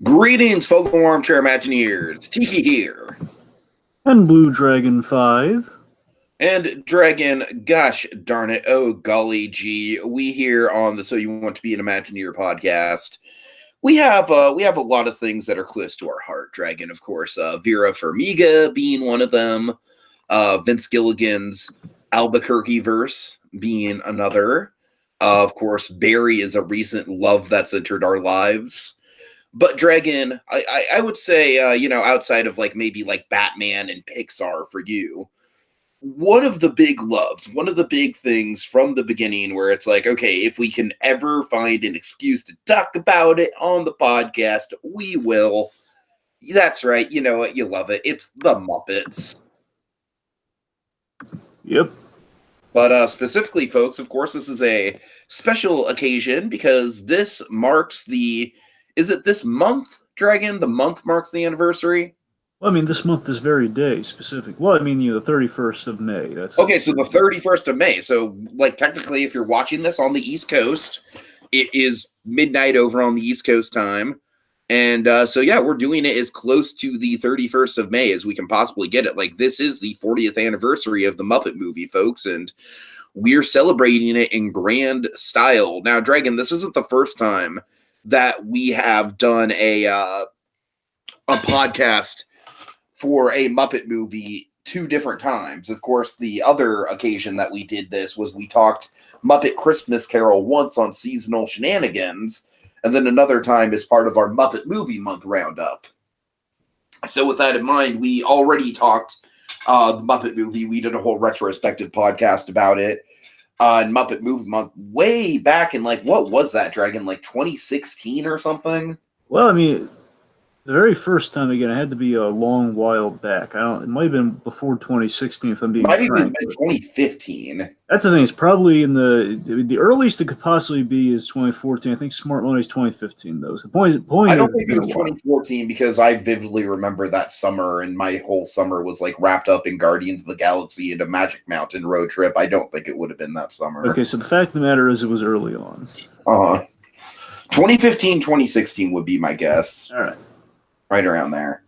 Greetings, fellow armchair Imagineers. Tiki here. And BlueDragonFive. And Dragon, gosh darn it, oh golly gee, we here on the So You Want to Be an Imagineer podcast, we have a lot of things that are close to our heart. Dragon, of course, Vera Farmiga being one of them, Vince Gilligan's Albuquerque verse being another. Of course, Barry is a recent love that's entered our lives. But Dragon, I would say, outside of maybe Batman and Pixar for you, one of the big loves, one of the big things from the beginning where it's like, okay, if we can ever find an excuse to talk about it on the podcast, we will. That's right. You know what? You love it. It's the Muppets. Yep. But specifically, folks, of course, this is a special occasion because this marks is it this month, Dragon? The month marks the anniversary? Well, I mean, this month, this very day specific. Well, I mean, the 31st of May. Okay, so the 31st of May. So, technically, if you're watching this on the East Coast, it is midnight over on the East Coast time. And we're doing it as close to the 31st of May as we can possibly get it. This is the 40th anniversary of the Muppet movie, folks, and we're celebrating it in grand style. Now, Dragon, this isn't the first time that we have done a podcast for a Muppet movie two different times. Of course, the other occasion that we did this was we talked Muppet Christmas Carol once on Seasonal Shenanigans, and then another time as part of our Muppet Movie Month Roundup. So with that in mind, we already talked the Muppet movie. We did a whole retrospective podcast about it in Muppet Movie Month way back in, what was that, Dragon? 2016 or something? Well, I mean, the very first time, again, it had to be a long while back. It might have been before 2016, if I'm being frank. Might have been 2015. That's the thing. It's probably in the earliest it could possibly be is 2014. I think Smart Money is 2015, though. So the point I don't think it was 2014 because I vividly remember that summer, and my whole summer was wrapped up in Guardians of the Galaxy and a Magic Mountain road trip. I don't think it would have been that summer. Okay, so the fact of the matter is it was early on. 2015, 2016 would be my guess. All right. Right around there.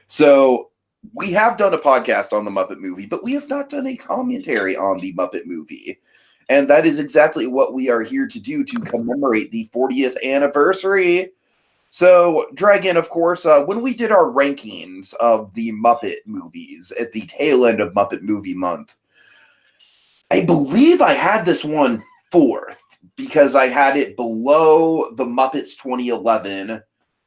So we have done a podcast on the Muppet movie, but we have not done a commentary on the Muppet movie. And that is exactly what we are here to do to commemorate the 40th anniversary. So, Dragon, of course, when we did our rankings of the Muppet movies at the tail end of Muppet Movie Month, I believe I had this one fourth because I had it below the Muppets 2011.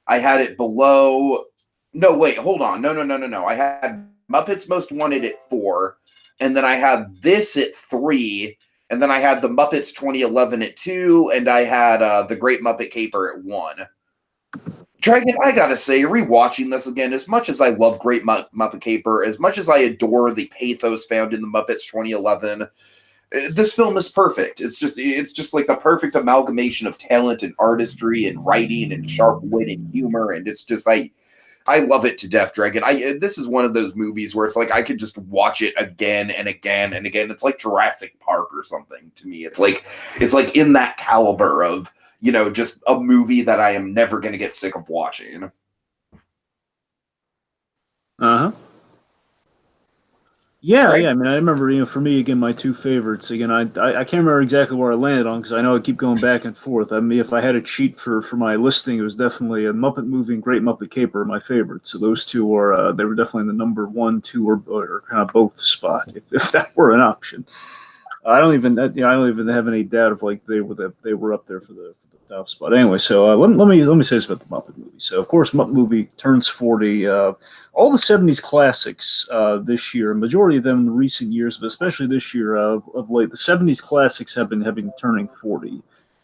I had it below. No, wait, hold on. No. I had Muppets Most Wanted at 4, and then I had this at 3, and then I had the Muppets 2011 at 2, and I had the Great Muppet Caper at 1. Dragon, I gotta say, rewatching this again, as much as I love Great Muppet Caper, as much as I adore the pathos found in the Muppets 2011, this film is perfect. It's just the perfect amalgamation of talent and artistry and writing and sharp wit and humor, and it's just I love it to death, Dragon. This is one of those movies where it's I could just watch it again and again and again. It's like Jurassic Park or something to me. It's like in that caliber of, just a movie that I am never going to get sick of watching. Uh-huh. Yeah, right? Yeah. I mean, I remember, for me, again, my two favorites. Again, I can't remember exactly where I landed on because I know I keep going back and forth. I mean, if I had a cheat for my listing, it was definitely a Muppet Movie and Great Muppet Caper, my favorites. So those two are they were definitely in the number 1, 2, or kind of both spot if that were an option. I don't even have any doubt of they were up there for the top spot. Anyway, so let me say this about the Muppet movie. So of course, Muppet movie turns 40. All the 70s classics this year, a majority of them in recent years, but especially this year of late, the 70s classics have been turning 40.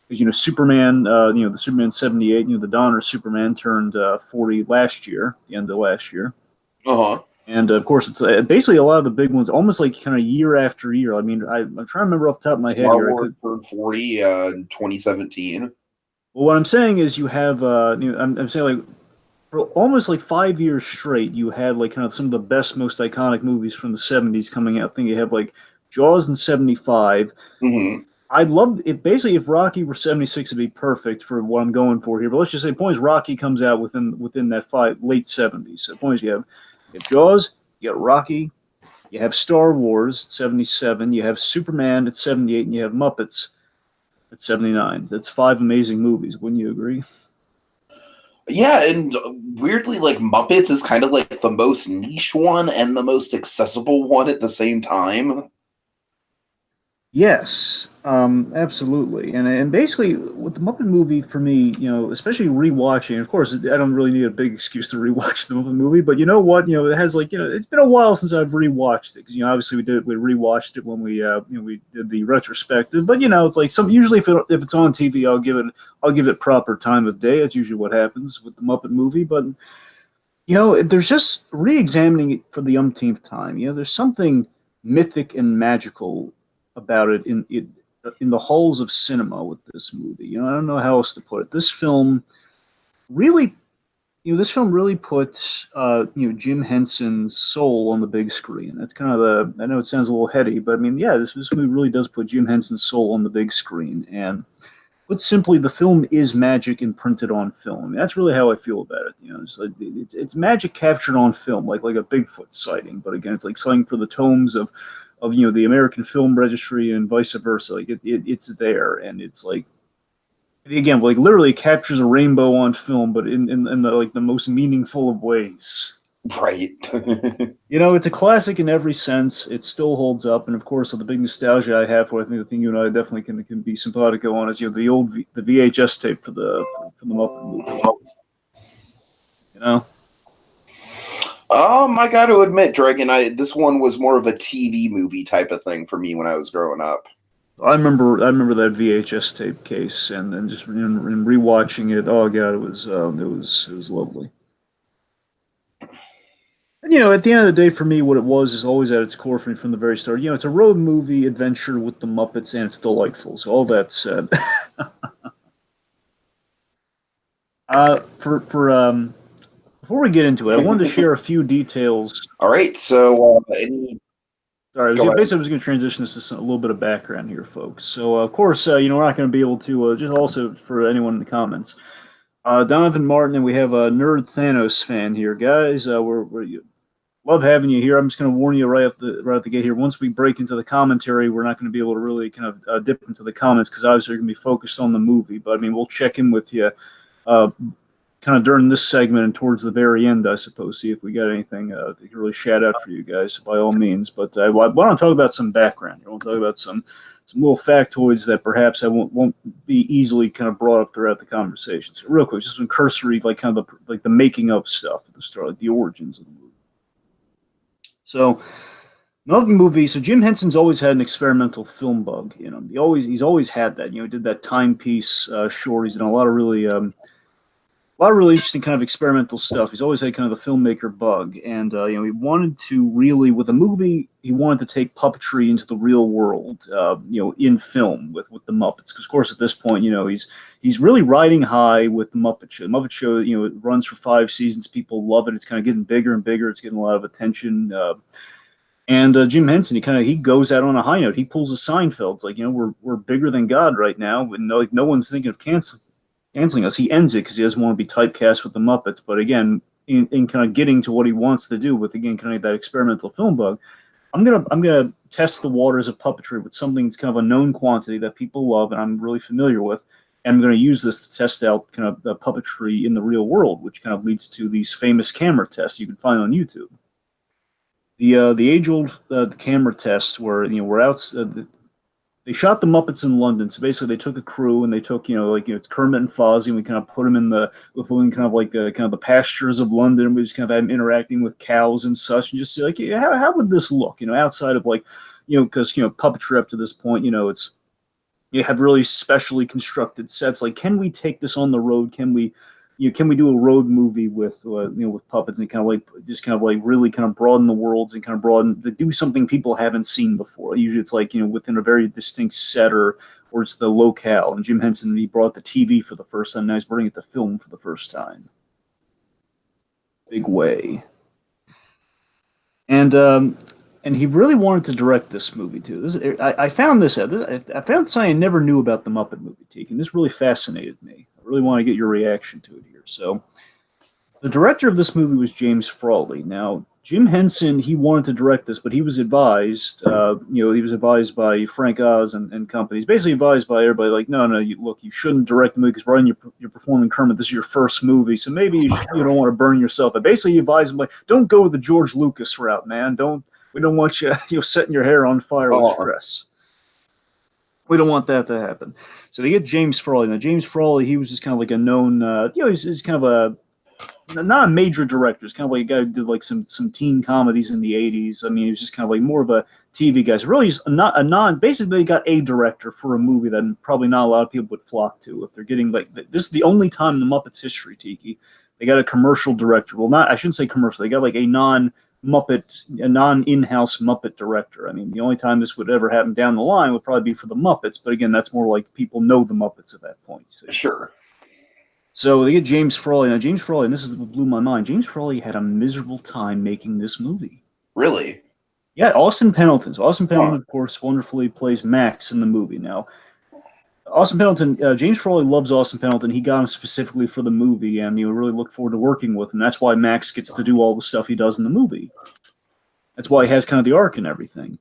Because Superman, the Superman 78, the Donner Superman turned 40 last year, the end of last year. And of course, it's basically a lot of the big ones, almost kind of year after year. I mean, I'm trying to remember off the top of my head here. Star Wars turned 40 in 2017. Well, what I'm saying is you have, I'm saying for almost 5 years straight, you had kind of some of the best, most iconic movies from the 70s coming out. I think you have Jaws in 75. Mm-hmm. I'd love it. Basically, if Rocky were 76, it'd be perfect for what I'm going for here. But let's just say, point is, Rocky comes out within that late 70s. So, point is, you have Jaws, you got Rocky, you have Star Wars at 77, you have Superman at 78, and you have Muppets at 79. That's five amazing movies. Wouldn't you agree? Yeah, and weirdly, like Muppets is kind of like the most niche one and the most accessible one at the same time. Yes, absolutely, and basically with the Muppet movie for me, especially rewatching. Of course, I don't really need a big excuse to rewatch the Muppet movie, but you know what? It has like it's been a while since I've rewatched it because obviously we rewatched it when we did the retrospective. But it's like some usually if it's on TV, I'll give it proper time of day. That's usually what happens with the Muppet movie, but there's just re-examining it for the umpteenth time. There's something mythic and magical about it in the halls of cinema with this movie. I don't know how else to put it. Really, this film really puts Jim Henson's soul on the big screen. That's kind of the. I know it sounds a little heady, but I mean, yeah, this movie really does put Jim Henson's soul on the big screen. And put simply, the film is magic imprinted on film. I mean, that's really how I feel about it. It's like it's magic captured on film, like a Bigfoot sighting. But again, it's like sighting for the tomes of the American Film Registry and vice versa. Like it's there, and it's like again, like literally captures a rainbow on film, but in the like the most meaningful of ways. Right. It's a classic in every sense. It still holds up, and of course, the big nostalgia I have for, I think the thing you and I definitely can be simpatico on is the VHS tape for the Muppet movie. I got to admit, Dragon, this one was more of a TV movie type of thing for me when I was growing up. I remember that VHS tape case, and then just in rewatching it. Oh god, it was lovely. And at the end of the day, for me, what it was is always at its core for me from the very start. It's a road movie adventure with the Muppets, and it's delightful. So all that said, for before we get into it, I wanted to share a few details. All right, so Sorry, basically I was going to transition this to a little bit of background here, folks. So of course, we're not going to be able to just also for anyone in the comments. Donovan Martin, and we have a Nerd Thanos fan here, guys. We're love having you here. I'm just going to warn you right at the gate here. Once we break into the commentary, we're not going to be able to really kind of dip into the comments because obviously we're going to be focused on the movie. But I mean, we'll check in with you kind of during this segment and towards the very end, I suppose. See if we got anything that can really shout out for you guys by all means. But I want to talk about some background. I want to talk about some little factoids that perhaps I won't be easily kind of brought up throughout the conversation. So real quick, just some cursory, like kind of the making of stuff at the start, like the origins of the movie. So, another movie. So Jim Henson's always had an experimental film bug in him. He's always had that. He did that timepiece short. He's done a lot of really interesting kind of experimental stuff. He's always had kind of the filmmaker bug, and he wanted to really with a movie. He wanted to take puppetry into the real world. In film with the Muppets, because of course at this point, he's really riding high with the Muppet Show. The Muppet Show, it runs for 5 seasons. People love it. It's kind of getting bigger and bigger. It's getting a lot of attention. And Jim Henson, he goes out on a high note. He pulls a Seinfeld. It's like we're bigger than God right now, and no one's thinking of canceling us. He ends it because he doesn't want to be typecast with the Muppets. But again, in kind of getting to what he wants to do with again kind of that experimental film bug, I'm gonna test the waters of puppetry with something that's kind of a known quantity that people love and I'm really familiar with. And I'm going to use this to test out kind of the puppetry in the real world, which kind of leads to these famous camera tests you can find on YouTube. The age old camera tests where we're out. They shot the Muppets in London. So basically, they took a crew and they took it's Kermit and Fozzie, and we kind of put them kind of like kind of the pastures of London. We just kind of had them interacting with cows and such, and just see like how would this look, outside of like because puppetry up to this point, it's you have really specially constructed sets. Like, can we take this on the road? Can we do a road movie with with puppets and kind of like really kind of broaden the worlds and kind of do something people haven't seen before. Usually it's like within a very distinct set or it's the locale. And Jim Henson, he brought the TV for the first time. Now he's bringing it to film for the first time. Big way. And and he really wanted to direct this movie too. I found this out. I found something I never knew about the Muppet movie, Teak, and this really fascinated me. I really want to get your reaction to it here. So, the director of this movie was James Frawley. Now, Jim Henson, he wanted to direct this, but he was advised, he was advised by Frank Oz and companies, basically advised by everybody, like, no, look, you shouldn't direct the movie because Brian, you're performing Kermit. This is your first movie, so maybe you don't want to burn yourself. But basically, he advised him, like, don't go the George Lucas route, man. We don't want you, setting your hair on fire with stress. We don't want that to happen. So they get James Frawley. Now, James Frawley, he was just kind of like a known, he's kind of not a major director. It's kind of like a guy who did like some teen comedies in the 80s. I mean, he was just kind of like more of a TV guy. So really, he's basically they got a director for a movie that probably not a lot of people would flock to if they're getting like this is the only time in the Muppets history, Tiki, they got a commercial director. Well, I shouldn't say commercial. They got like a non-in-house Muppet director. I mean, the only time this would ever happen down the line would probably be for the Muppets. But again, that's more like people know the Muppets at that point. So. Sure. So they get James Frawley. Now, James Frawley, and this is what blew my mind, James Frawley had a miserable time making this movie. Really? Yeah, Austin Pendleton. So Austin Pendleton, of course, wonderfully plays Max in the movie. Now, Austin Pendleton, James Frawley loves Austin Pendleton. He got him specifically for the movie, and you really look forward to working with him. That's why Max gets to do all the stuff he does in the movie. That's why he has kind of the arc and everything.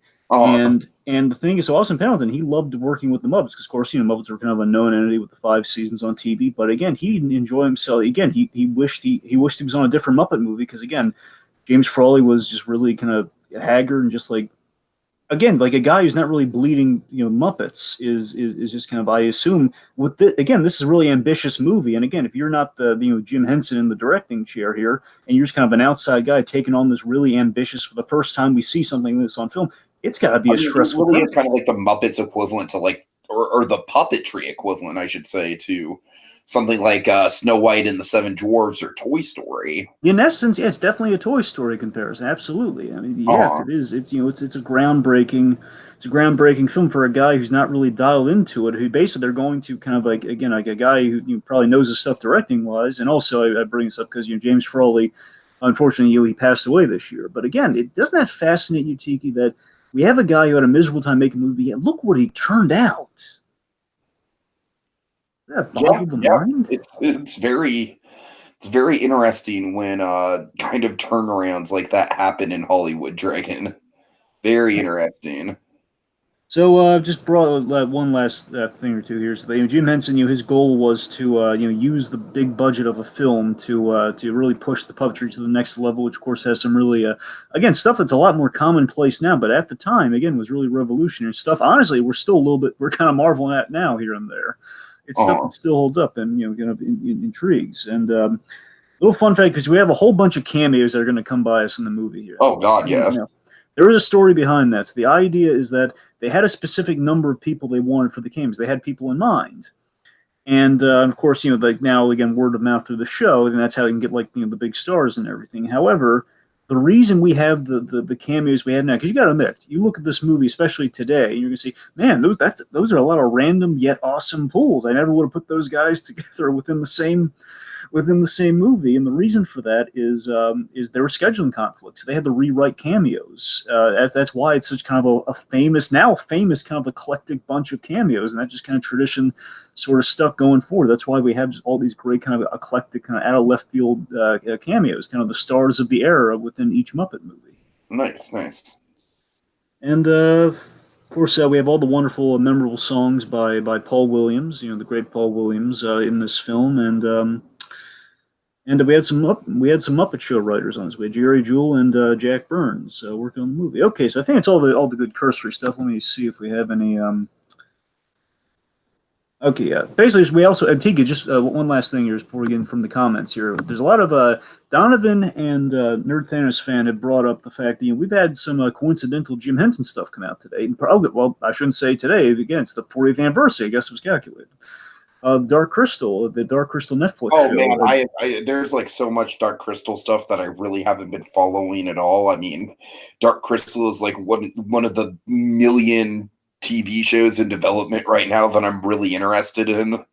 And the thing is, so Austin Pendleton, he loved working with the Muppets because, of course, Muppets were kind of a known entity with the 5 seasons on TV. But again, he didn't enjoy himself. Again, he wished he was on a different Muppet movie because, again, James Frawley was just really kind of haggard and just like, again, like a guy who's not really bleeding, Muppets is just kind of, I assume, with again, this is a really ambitious movie. And again, if you're not the Jim Henson in the directing chair here, and you're just kind of an outside guy taking on this really ambitious, for the first time we see something like this on film, it's got to be a stressful. It really is kind of like the Muppets equivalent to like, or the puppetry equivalent, I should say, to something like Snow White and the Seven Dwarfs or Toy Story. In essence, yeah, it's definitely a Toy Story comparison. Absolutely. I mean, yes, it is. It's it's a groundbreaking film for a guy who's not really dialed into it. Who basically they're going to kind of like, again, like a guy who probably knows his stuff directing wise, and also I bring this up because James Frawley, unfortunately, he passed away this year. But again, doesn't that fascinate you, Tiki, that we have a guy who had a miserable time making a movie, yet look what he turned out. That boggled the mind. It's very interesting when kind of turnarounds like that happen in Hollywood, Dragon. Very interesting. So just brought one last thing or two here. So Jim Henson, his goal was to use the big budget of a film to really push the puppetry to the next level, which of course has some really again stuff that's a lot more commonplace now, but at the time again was really revolutionary stuff. Honestly, we're kind of marveling at now here and there. It's stuff that still holds up and kind of intrigues. And little fun fact, because we have a whole bunch of cameos that are going to come by us in the movie here. Oh God, yes. There is a story behind that. So the idea is that they had a specific number of people they wanted for the cameos. They had people in mind. And of course, like now again, word of mouth through the show, and that's how you can get like the big stars and everything. However, the reason we have the cameos we have now, because you got to admit, you look at this movie, especially today, and you're gonna see, man, those are a lot of random yet awesome pulls. I never would have put those guys together within the same movie, and the reason for that is there were scheduling conflicts. They had to rewrite cameos. That's why it's such kind of a famous kind of eclectic bunch of cameos, and that just kind of tradition sort of stuck going forward. That's why we have all these great kind of eclectic, kind of out of left field cameos, kind of the stars of the era within each Muppet movie. Nice. And of course, we have all the wonderful, memorable songs by Paul Williams, the great Paul Williams in this film, and we had some Muppet Show writers on this. We had Jerry Jewell and Jack Burns working on the movie. Okay, so I think it's all the good cursory stuff. Let me see if we have any. Okay, yeah. Basically, we also Tika. Just one last thing here before we get in from the comments here. There's a lot of Donovan and Nerd Thanos fan have brought up the fact that we've had some coincidental Jim Henson stuff come out today. Well, I shouldn't say today. Again, it's the 40th anniversary. I guess it was calculated. The Dark Crystal Netflix show. Oh man, I there's like so much Dark Crystal stuff that I really haven't been following at all. I mean, Dark Crystal is like one of the million TV shows in development right now that I'm really interested in.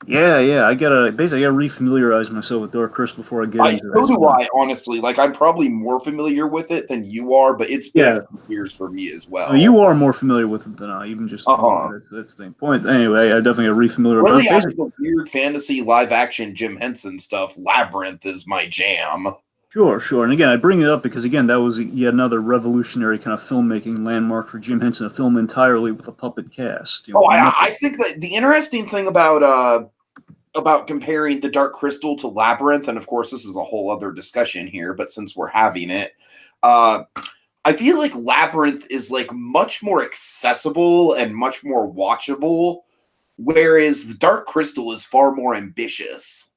Yeah. I gotta refamiliarize myself with Dark Crystal before I get into So that. do I, honestly. Like, I'm probably more familiar with it than you are, but it's been a Yeah, few years for me as no, you well. are more familiar with it than I. Even just Uh-huh. that's the point. Anyway, I definitely got refamiliar. Really, But after basically, the weird fantasy live action Jim Henson stuff, Labyrinth is my jam. sure. And again, I bring it up because again, that was yet another revolutionary kind of filmmaking landmark for Jim Henson, a film entirely with a puppet cast. Oh, The I Muppet. think that the interesting thing about comparing the Dark Crystal to Labyrinth, and of course this is a whole other discussion here, but since we're having it, uh, I feel like Labyrinth is like much more accessible and much more watchable, whereas the Dark Crystal is far more ambitious.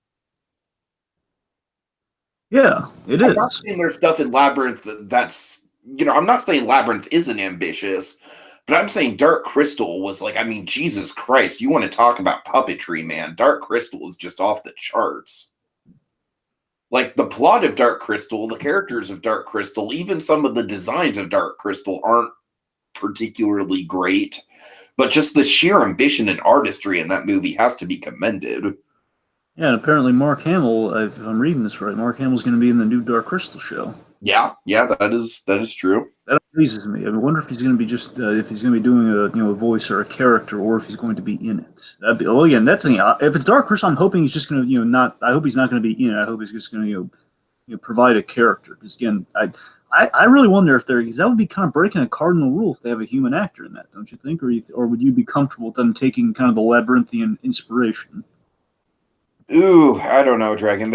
Yeah, it I'm not is. saying there's stuff in Labyrinth that's, I'm not saying Labyrinth isn't ambitious, but I'm saying Dark Crystal was like, I mean, Jesus Christ, you want to talk about puppetry, man. Dark Crystal is just off the charts. Like the plot of Dark Crystal, the characters of Dark Crystal, even some of the designs of Dark Crystal aren't particularly great, but just the sheer ambition and artistry in that movie has to be commended. Yeah, and apparently Mark Hamill, if I'm reading this right, Mark Hamill's going to be in the new Dark Crystal show. Yeah, that is true. That amazes me. I wonder if he's going to be just if he's going to be doing a voice or a character, or if he's going to be in it. That'd be, well, again, that's if it's Dark Crystal, I'm hoping he's just going to not. I hope he's not going to be in it. I hope he's just going to provide a character. Because again, I really wonder if because that would be kind of breaking a cardinal rule if they have a human actor in that, don't you think? Or would you be comfortable with them taking kind of the labyrinthian inspiration? Ooh, I don't know, Dragon.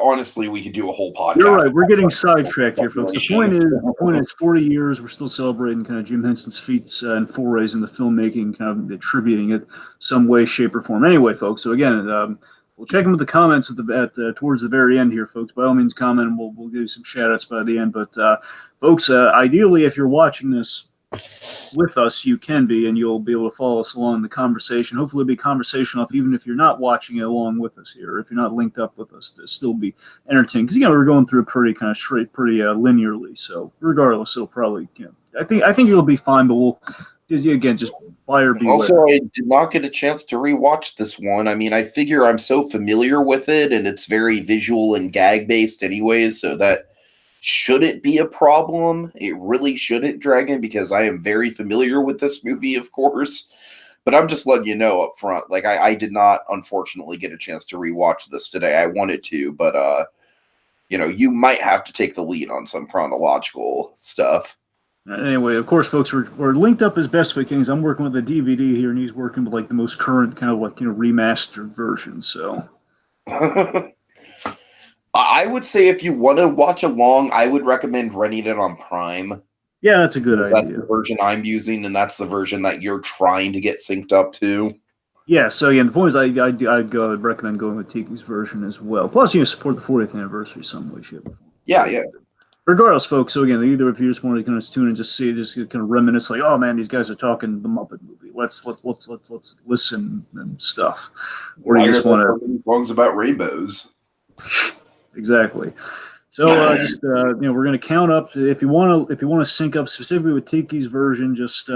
Honestly, we could do a whole You're podcast right. We're getting about sidetracked here, folks. speculation. The point is, 40 years. We're still celebrating kind of Jim Henson's feats and forays into filmmaking, kind of attributing it some way, shape, or form. Anyway, folks. So again, we'll check in with the comments towards the very end here, folks. By all means, comment, and we'll give you some shout outs by the end. But folks, ideally, if you're watching this with us, you can be, and you'll be able to follow us along in the conversation. Hopefully, it'll be conversational, even if you're not watching it along with us here, if you're not linked up with us, to still be entertaining. Because we're going through it pretty kind of straight, pretty linearly. So regardless, it'll probably, I think it'll be fine. But we'll again just buyer beware. Also, I did not get a chance to rewatch this one. I mean, I figure I'm so familiar with it, and it's very visual and gag based, anyways. So that shouldn't be a problem. It really shouldn't, Dragon, because I am very familiar with this movie, of course. But I'm just letting you know up front. Like, I did not, unfortunately, get a chance to rewatch this today. I wanted to, but you might have to take the lead on some chronological stuff. Anyway, of course, folks, we're linked up as best we can. I'm working with a DVD here, and he's working with like the most current kind of like remastered version. So. I would say if you want to watch along, I would recommend renting it on Prime. Yeah, that's a good That's idea. the version I'm using, and that's the version that you're trying to get synced up to. Yeah, so the point is, I'd recommend going with Tiki's version as well. Plus, support the 40th anniversary some way, shape, or form. Yeah. Regardless, folks. So again, either if you just want to kind of tune and just kind of reminisce, like, oh man, these guys are talking the Muppet movie. Let's listen and stuff. Or you just want to songs about rainbows. Exactly. So we're going to count up. If you want to sync up specifically with Tiki's version, just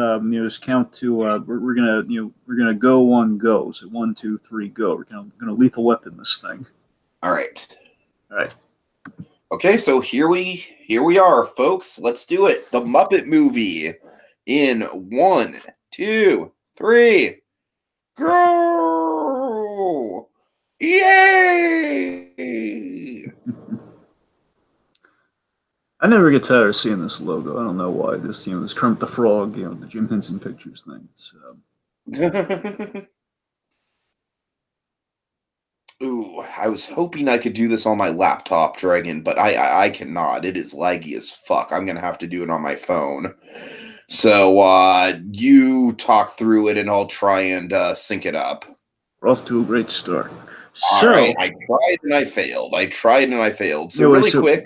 count to. We're gonna go one go. So 1, 2, 3, go. We're gonna lethal weapon this thing. All right. All right. Okay, so here we are, folks. Let's do it. The Muppet movie in 1, 2, 3, go! Yay! I never get tired of seeing this logo. I don't know why. This Kermit the Frog, the Jim Henson Pictures thing. Ooh, I was hoping I could do this on my laptop, Dragon, but I cannot. It is laggy as fuck. I'm gonna have to do it on my phone. So you talk through it, and I'll try and sync it up. We're off to a great start. All right, I tried and I failed. So really quick,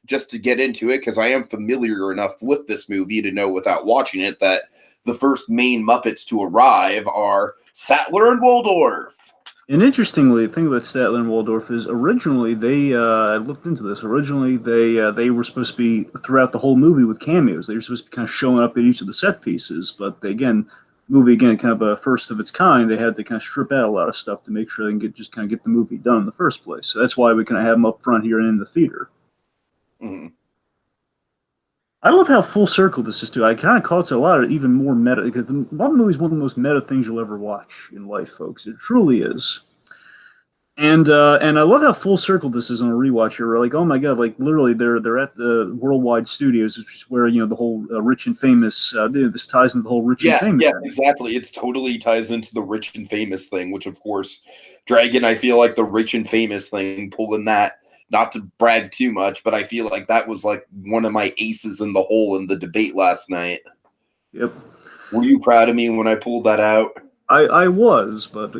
just to get into it, because I am familiar enough with this movie to know without watching it that the first main Muppets to arrive are Sattler and Waldorf. And interestingly, the thing about Statler and Waldorf is originally I looked into this. Originally, they were supposed to be throughout the whole movie with cameos. They were supposed to be kind of showing up at each of the set pieces, but again, movie, again, kind of a first of its kind, they had to kind of strip out a lot of stuff to make sure they can get the movie done in the first place. So that's why we kind of have them up front here and in the theater. Mm-hmm. I love how full circle this is too. I kind of call it a lot of even more meta, because the Muppet movie is one of the most meta things you'll ever watch in life, folks. It truly is. And I love how full circle this is on a rewatch here. We're like, oh my god, like literally they're at the Worldwide Studios, which is where the whole Rich and Famous. This ties into the whole Rich and Yes, Famous. yes, exactly. It's totally ties into the Rich and Famous thing, which of course, Dragon. I feel like the Rich and Famous thing, pulling that. Not to brag too much, but I feel like that was like one of my aces in the hole in the debate last night. Yep. Were you proud of me when I pulled that out? I was, but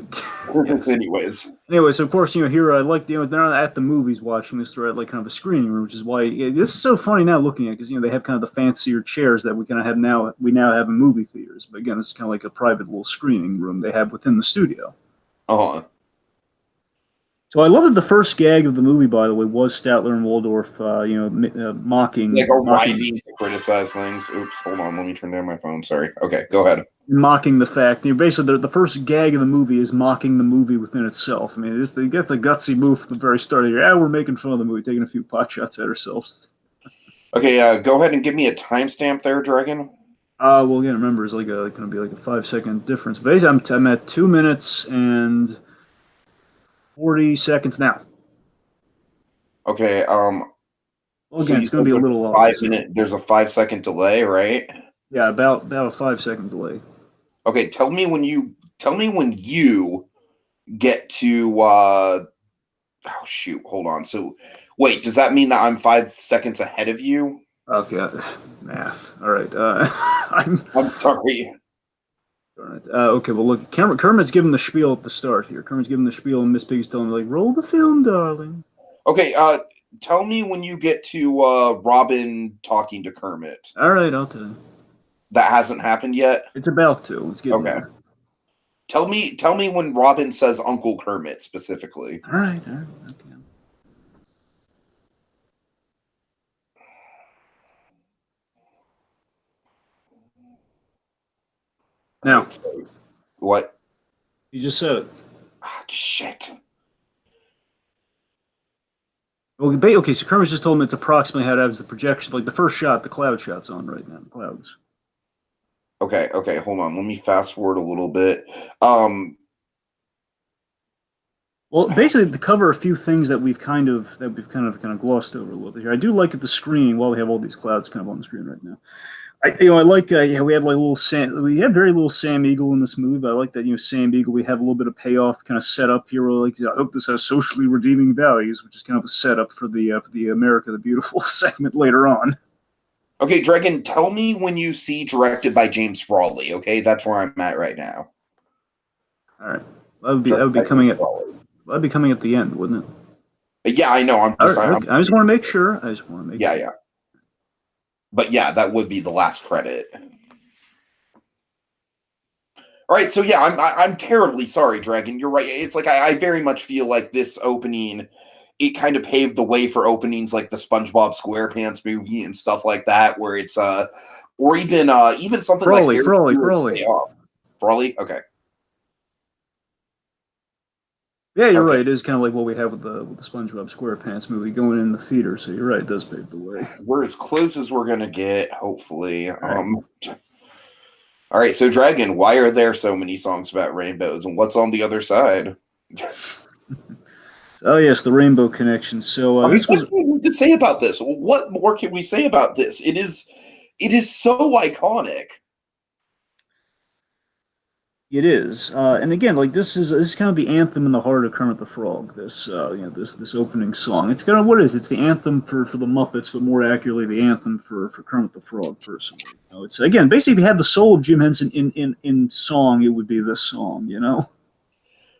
yes. Anyways, of course, here I like they're not at the movies watching this; they're at like kind of a screening room, which is why this is so funny now looking at, because they have kind of the fancier chairs that we kind of have now. We now have in movie theaters, but again, it's kind of like a private little screening room they have within the studio. Uh-huh. So I love that the first gag of the movie, by the way, was Statler and Waldorf, mocking, like arriving to criticize things. Oops, hold on, let me turn down my phone. Sorry. Okay, go ahead. Mocking the fact. Basically, the first gag of the movie is mocking the movie within itself. I mean, it gets a gutsy move from the very start. Yeah, we're making fun of the movie, taking a few pot shots at ourselves. Okay, go ahead and give me a timestamp there, Dragon. Well, again, remember, it's like going to be like a 5-second difference. Basically, I'm at 2 minutes and 40 seconds now. Okay. Well, again, so it's going to be a little 5-minute. There's a 5-second delay, right? Yeah, about a 5-second delay. Okay, tell me when you get to. Oh shoot! Hold on. So, wait. Does that mean that I'm 5 seconds ahead of you? Okay, math. All right. I'm sorry. All right. Okay, well, look, Kermit's giving the spiel at the start here. Kermit's giving the spiel, and Miss Piggy's telling me, like, roll the film, darling. Okay, tell me when you get to Robin talking to Kermit. All right, I'll tell you. That hasn't happened yet? It's about to. It's getting okay. there. Tell me when Robin says Uncle Kermit specifically. All right, okay. Now, right, so what? You just said it. Oh, shit. Okay, so Kermit's just told me it's approximately how it happens the projection, like the first shot, the cloud shot's on right now, the clouds. Okay, hold on. Let me fast forward a little bit. Well, basically, to cover a few things that we've kind of glossed over a little bit here. I do like at the screen while we have all these clouds kind of on the screen right now. I like we had like we had very little Sam Eagle in this movie, but I like that Sam Eagle, we have a little bit of payoff kind of set up here. Like, I hope this has socially redeeming values, which is kind of a setup for the America the Beautiful segment later on. Okay, Dragon, tell me when you see directed by James Frawley. Okay, that's where I'm at right now. All right, that would be coming at. That'd be coming at the end, wouldn't it? Yeah, I know. I just want to make sure. Yeah. But yeah, that would be the last credit. All right, so yeah, I'm terribly sorry, Dragon. You're right. It's like I very much feel like this opening, it kind of paved the way for openings like the SpongeBob SquarePants movie and stuff like that, where it's or even something like Frawley. Okay. Yeah, you're right. It is kind of like what we have with the SpongeBob SquarePants movie going in the theater. So you're right. It does pave the way. We're as close as we're gonna get, hopefully. All right. So, Dragon, why are there so many songs about rainbows, and what's on the other side? Oh yes, the Rainbow Connection. So what do we need to say about this? What more can we say about this? It is so iconic. It is, and again, like this is kind of the anthem in the heart of Kermit the Frog. This this opening song. It's kind of what it is. It's the anthem for the Muppets, but more accurately, the anthem for Kermit the Frog personally. It's again basically if you had the soul of Jim Henson in song, it would be this song.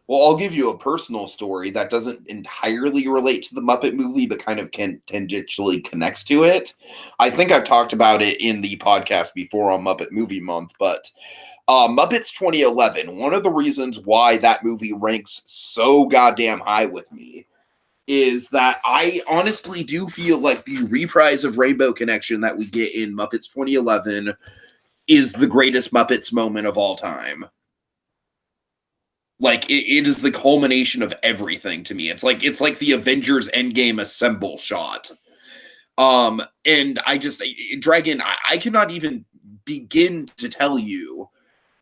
Well, I'll give you a personal story that doesn't entirely relate to the Muppet movie, but kind of tangentially connects to it. I think I've talked about it in the podcast before on Muppet Movie Month, but Muppets 2011, one of the reasons why that movie ranks so goddamn high with me is that I honestly do feel like the reprise of Rainbow Connection that we get in Muppets 2011 is the greatest Muppets moment of all time. Like it is the culmination of everything to me. It's like the Avengers Endgame assemble shot. And I just Dragon, I cannot even begin to tell you.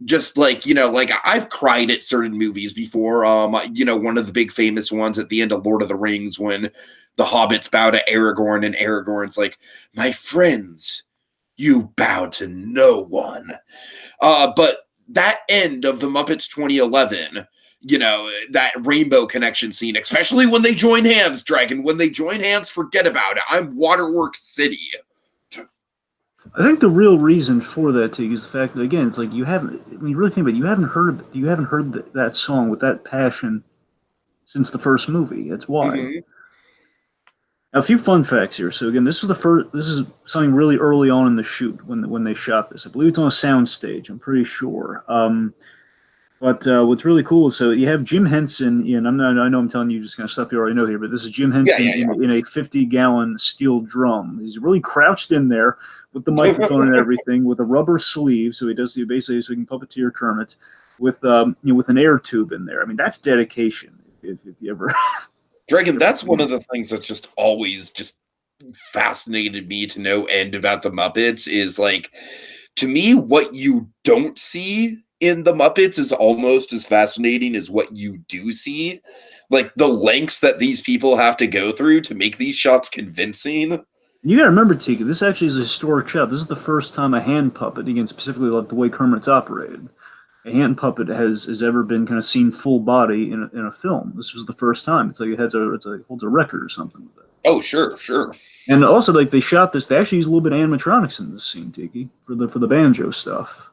Just like, like I've cried at certain movies before. One of the big famous ones at the end of Lord of the Rings when the hobbits bow to Aragorn and Aragorn's like, "My friends, you bow to no one." But that end of the Muppets 2011, that Rainbow Connection scene, especially when they join hands, Dragon, when they join hands, forget about it. I'm Waterworks City. I think the real reason for that, Tig, is the fact that, again, it's like when you really think about it, you haven't heard that song with that passion since the first movie. That's why. Mm-hmm. Now, a few fun facts here. So again, this is something really early on in the shoot when they shot this. I believe it's on a sound stage. I'm pretty sure. But what's really cool is, so you have Jim Henson in. I know I'm telling you just kind of stuff you already know here, but this is Jim Henson in a 50-gallon steel drum. He's really crouched in there with the microphone and everything, with a rubber sleeve, so he basically so he can puppeteer Kermit with with an air tube in there. I mean, that's dedication. If you ever Dragon, that's one of the things that's just always just fascinated me to no end about the Muppets is, like, to me, what you don't see in the Muppets is almost as fascinating as what you do see. Like, the lengths that these people have to go through to make these shots convincing. You gotta remember, Tika, this actually is a historic shot. This is the first time a hand puppet, again, specifically like the way Kermit's operated, a hand puppet has ever been kind of seen full body in a film. This was the first time. It's like it holds a record or something with that. Oh, sure. And also, like, they shot this. They actually used a little bit of animatronics in this scene, Tiki, for the banjo stuff.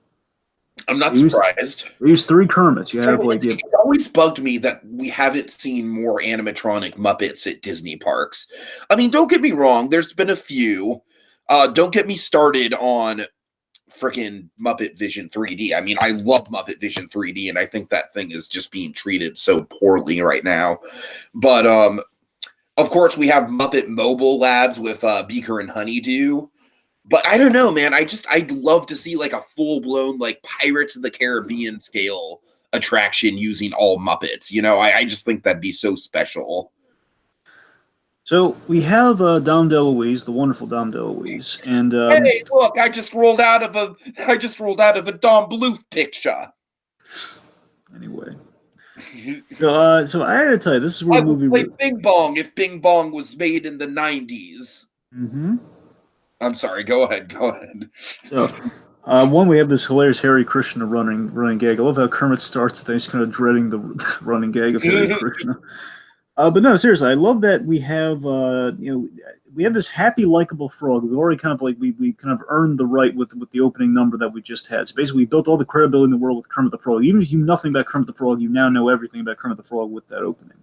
I'm not surprised. They used 3 Kermits. You have like it always bugged me that we haven't seen more animatronic Muppets at Disney parks. I mean, don't get me wrong. There's been a few. Don't get me started on freaking Muppet Vision 3D. I mean, I love Muppet Vision 3D, and I think that thing is just being treated so poorly right now. But of course, we have Muppet Mobile Labs with Beaker and Honeydew. But I don't know, man. I'd love to see like a full-blown like Pirates of the Caribbean scale attraction using all Muppets. I just think that'd be so special. So we have Dom DeLuise, the wonderful Dom DeLuise, and hey, look! I just rolled out of a Dom Bluth picture. Anyway, so I had to tell you, this is where I would play Bing Bong if Bing Bong was made in the 90s. Mm-hmm. I'm sorry. Go ahead. So, one, we have this hilarious Hare Krishna running gag. I love how Kermit starts things kind of dreading the running gag of Hare Krishna. But no, seriously, I love that we have we have this happy, likable frog. We've already kind of we kind of earned the right with the opening number that we just had. So basically, we built all the credibility in the world with Kermit the Frog. Even if you know nothing about Kermit the Frog, you now know everything about Kermit the Frog with that opening.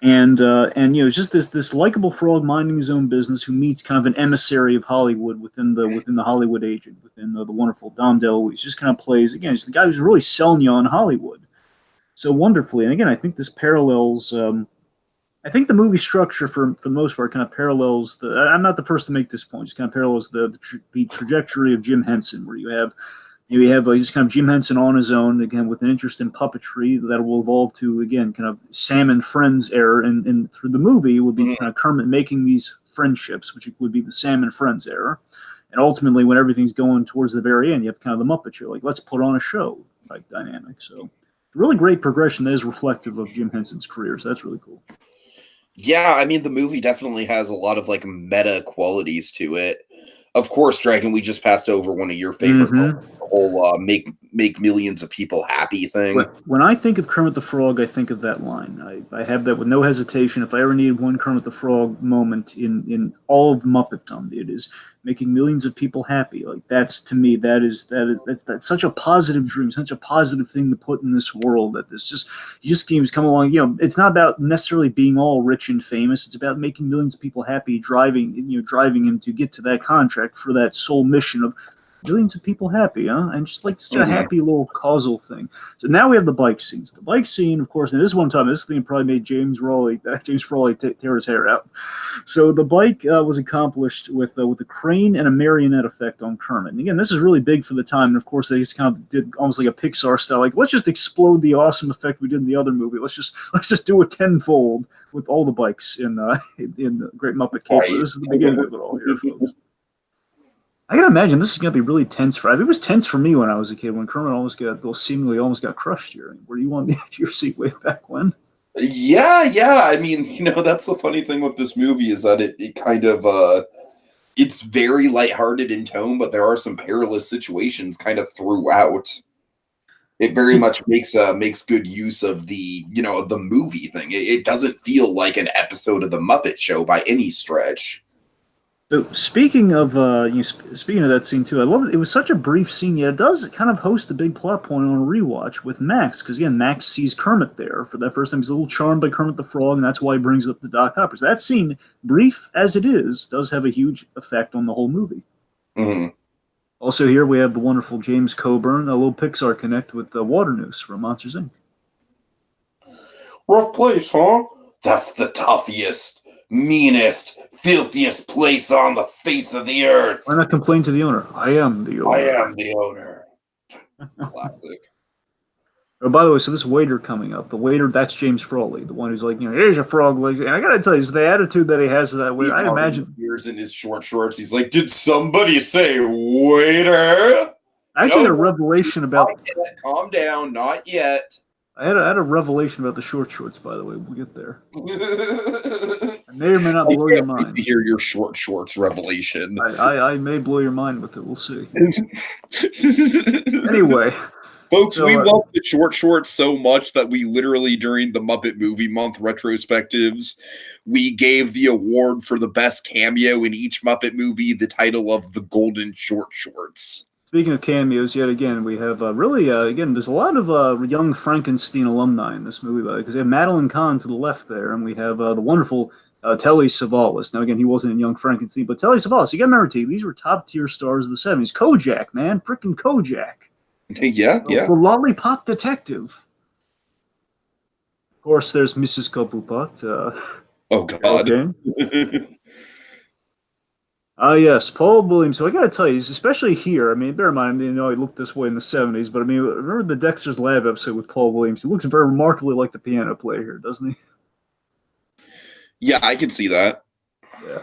And it's just this likable frog minding his own business who meets kind of an emissary of Hollywood within the Hollywood agent, within the wonderful Dom DeLuise. Just kind of plays, again, he's the guy who's really selling you on Hollywood so wonderfully. And again, I think this parallels. I think the movie structure, for the most part, kind of parallels I'm not the first to make this point. Just kind of parallels the trajectory of Jim Henson, where you have just kind of Jim Henson on his own, again, with an interest in puppetry that will evolve to, again, kind of Sam and Friends era. And through the movie, it would be kind of Kermit making these friendships, which would be the Sam and Friends era. And ultimately, when everything's going towards the very end, you have kind of the Muppet Show, like, let's put on a show like dynamic. So, really great progression that is reflective of Jim Henson's career. So, that's really cool. Yeah, I mean, the movie definitely has a lot of like meta qualities to it. Of course, Dragon, we just passed over one of your favorite, the whole make millions of people happy thing. When I think of Kermit the Frog, I think of that line. I have that with no hesitation. If I ever needed one Kermit the Frog moment in all of Muppetdom, it is making millions of people happy. Like, that's, to me, that's such a positive dream, such a positive thing to put in this world. That you just come along. It's not about necessarily being all rich and famous. It's about making millions of people happy, driving him to get to that contract for that sole mission of millions of people happy, huh? And just like such a happy little causal thing. So now we have the bike scenes. The bike scene, of course, and this is one time, this thing probably made James Frawley tear his hair out. So the bike was accomplished with a crane and a marionette effect on Kermit. And again, this is really big for the time. And of course, they just kind of did almost like a Pixar style, like let's just explode the awesome effect we did in the other movie. Let's just do it tenfold with all the bikes in the Great Muppet Caper. Right. This is the beginning of it all here, folks. I gotta imagine this is gonna be really tense for. I mean, it was tense for me when I was a kid. When Kermit seemingly almost got crushed here. Were you on the edge of your seat way back when? Yeah. I mean, that's the funny thing with this movie is that it kind of it's very lighthearted in tone, but there are some perilous situations kind of throughout. It very much makes good use of the the movie thing. It doesn't feel like an episode of the Muppet Show by any stretch. So speaking of speaking of that scene too, I love it. It was such a brief scene, yet it does kind of host a big plot point on a rewatch with Max, because again, Max sees Kermit there for that first time. He's a little charmed by Kermit the Frog, and that's why he brings up the Doc Hoppers. That scene, brief as it is, does have a huge effect on the whole movie. Mm-hmm. Also, here we have the wonderful James Coburn, a little Pixar connect with Water Noose from Monsters Inc. Rough place, huh? That's the toughiest, meanest, filthiest place on the face of the earth. Why not complain to the owner? I am the owner. I am the owner. Classic. Oh, by the way, so this waiter coming up, the waiter, that's James Frawley, the one who's like, here's your frog legs. And I gotta tell you, it's the attitude that he has to that waiter. I imagine. Ears in his short shorts. He's like, did somebody say waiter? I actually had a revelation about. Calm down, not yet. I had a revelation about the short shorts, by the way. We'll get there. I may or may not blow your mind. To hear your short shorts revelation. I may blow your mind with it. We'll see. Anyway. Folks, we love the short shorts so much that we literally, during the Muppet Movie Month retrospectives, we gave the award for the best cameo in each Muppet movie the title of the Golden Short Shorts. Speaking of cameos, yet again, we have there's a lot of young Frankenstein alumni in this movie, because we have Madeline Kahn to the left there, and we have the wonderful Telly Savalas. Now, again, he wasn't in Young Frankenstein, but Telly Savalas, you got to remember, these were top-tier stars of the 70s. Kojak, man, freaking Kojak. Yeah. The Lollipop Detective. Of course, there's Mrs. Kabupat. Oh, God. Okay. Yes, Paul Williams. So I got to tell you, especially here, I mean, bear in mind, he looked this way in the 70s, but I mean, remember the Dexter's Lab episode with Paul Williams? He looks very remarkably like the piano player here, doesn't he? Yeah, I can see that. Yeah.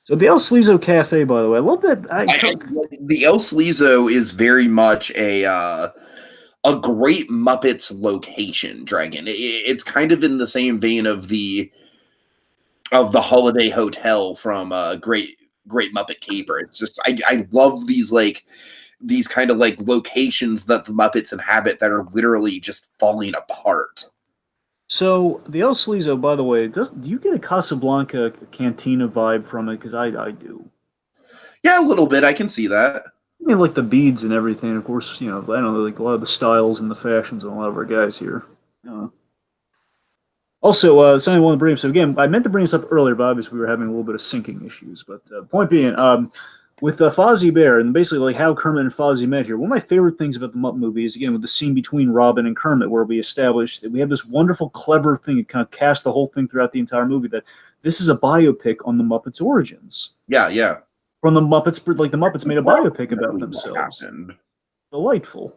So the El Slizo Cafe, by the way, I love that. The El Slizo is very much a great Muppets location, Dragon. It's kind of in the same vein of the Holiday Hotel from Great Muppet Caper. It's just I love these kind of like locations that the Muppets inhabit that are literally just falling apart. So the El Slizo, by the way, do you get a Casablanca cantina vibe from it? Because I do. Yeah, a little bit. I can see that. I mean, like the beads and everything. Of course, I don't know, like a lot of the styles and the fashions on a lot of our guys here. Also, something I want to bring up. So again, I meant to bring this up earlier, but obviously we were having a little bit of syncing issues. But point being, with Fozzie Bear and basically like how Kermit and Fozzie met here, one of my favorite things about the Muppet movie is, again, with the scene between Robin and Kermit, where we established that we have this wonderful, clever thing. It kind of cast the whole thing throughout the entire movie that this is a biopic on the Muppets' origins. Yeah. From the Muppets, like the Muppets made a biopic about themselves. Delightful.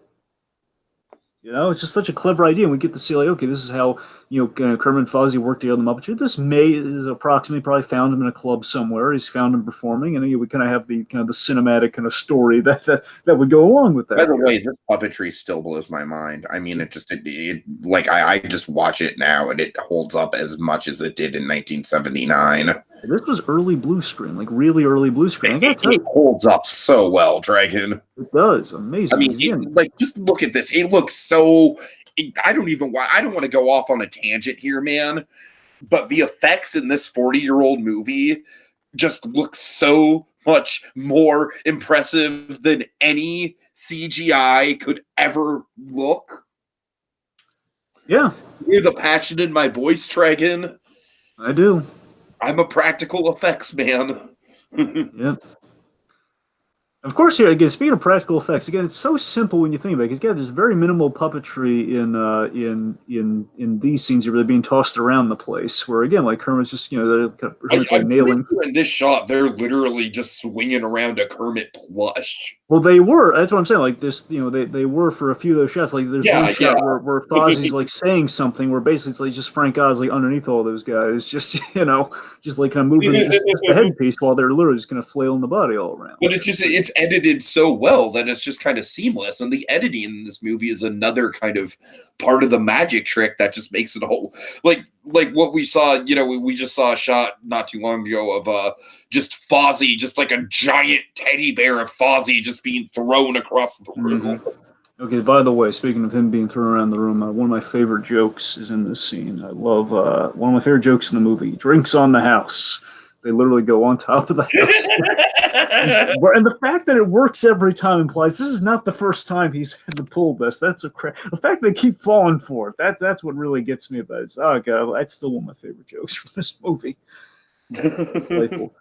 It's just such a clever idea, and we get to see, like, okay, this is how, Kermit and Fozzie worked together on the Muppet Show. This is approximately probably found him in a club somewhere. He's found him performing, and we kind of have the cinematic kind of story that would go along with that. By the way, this puppetry still blows my mind. I mean, I just watch it now, and it holds up as much as it did in 1979. This was early blue screen, like really early blue screen. It holds up so well, Dragon. It does, amazing. I mean, just look at this. It looks so. I don't want to go off on a tangent here, man. But the effects in this 40-year-old movie just look so much more impressive than any CGI could ever look. Yeah, You hear the passion in my voice, Dragon? I do. I'm a practical effects man. Yep. Of course, here again. Speaking of practical effects, again, it's so simple when you think about it. Because again, there's very minimal puppetry in these scenes where they're being tossed around the place. Where again, like Kermit's just Kermit's like I'm pretty nailing. sure in this shot, they're literally just swinging around a Kermit plush. Well, they were. That's what I'm saying. Like this, they were for a few of those shots. Like there's one Yeah, yeah. shot where Fozzie's like saying something, where basically it's like just Frank Oz like underneath all those guys, just just like kind of moving just the headpiece while they're literally just kind of flailing the body all around. But it's edited so well that it's just kind of seamless. And the editing in this movie is another kind of part of the magic trick that just makes it whole like what we saw, we just saw a shot not too long ago of just Fozzie, just like a giant teddy bear of Fozzie just being thrown across the room. Mm-hmm. Okay, by the way, speaking of him being thrown around the room, one of my favorite jokes is in this scene. I love one of my favorite jokes in the movie, drinks on the house. They literally go on top of the house. And the fact that it works every time implies this is not the first time he's had to pull this. That's a crap. The fact they keep falling for it, that's what really gets me about it. Oh, God, that's still one of my favorite jokes from this movie. Delightful.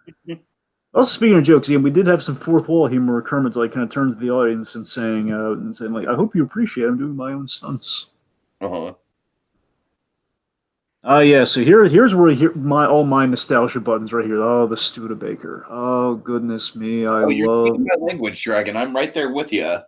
Also, speaking of jokes, we did have some fourth wall humor where Kermit like kind of turns to the audience and saying like, I hope you appreciate I'm doing my own stunts. Uh-huh. Yeah, so here's where all my nostalgia buttons right here. Oh, the Studebaker. Oh, goodness me. You're speaking my language, Dragon. I'm right there with you.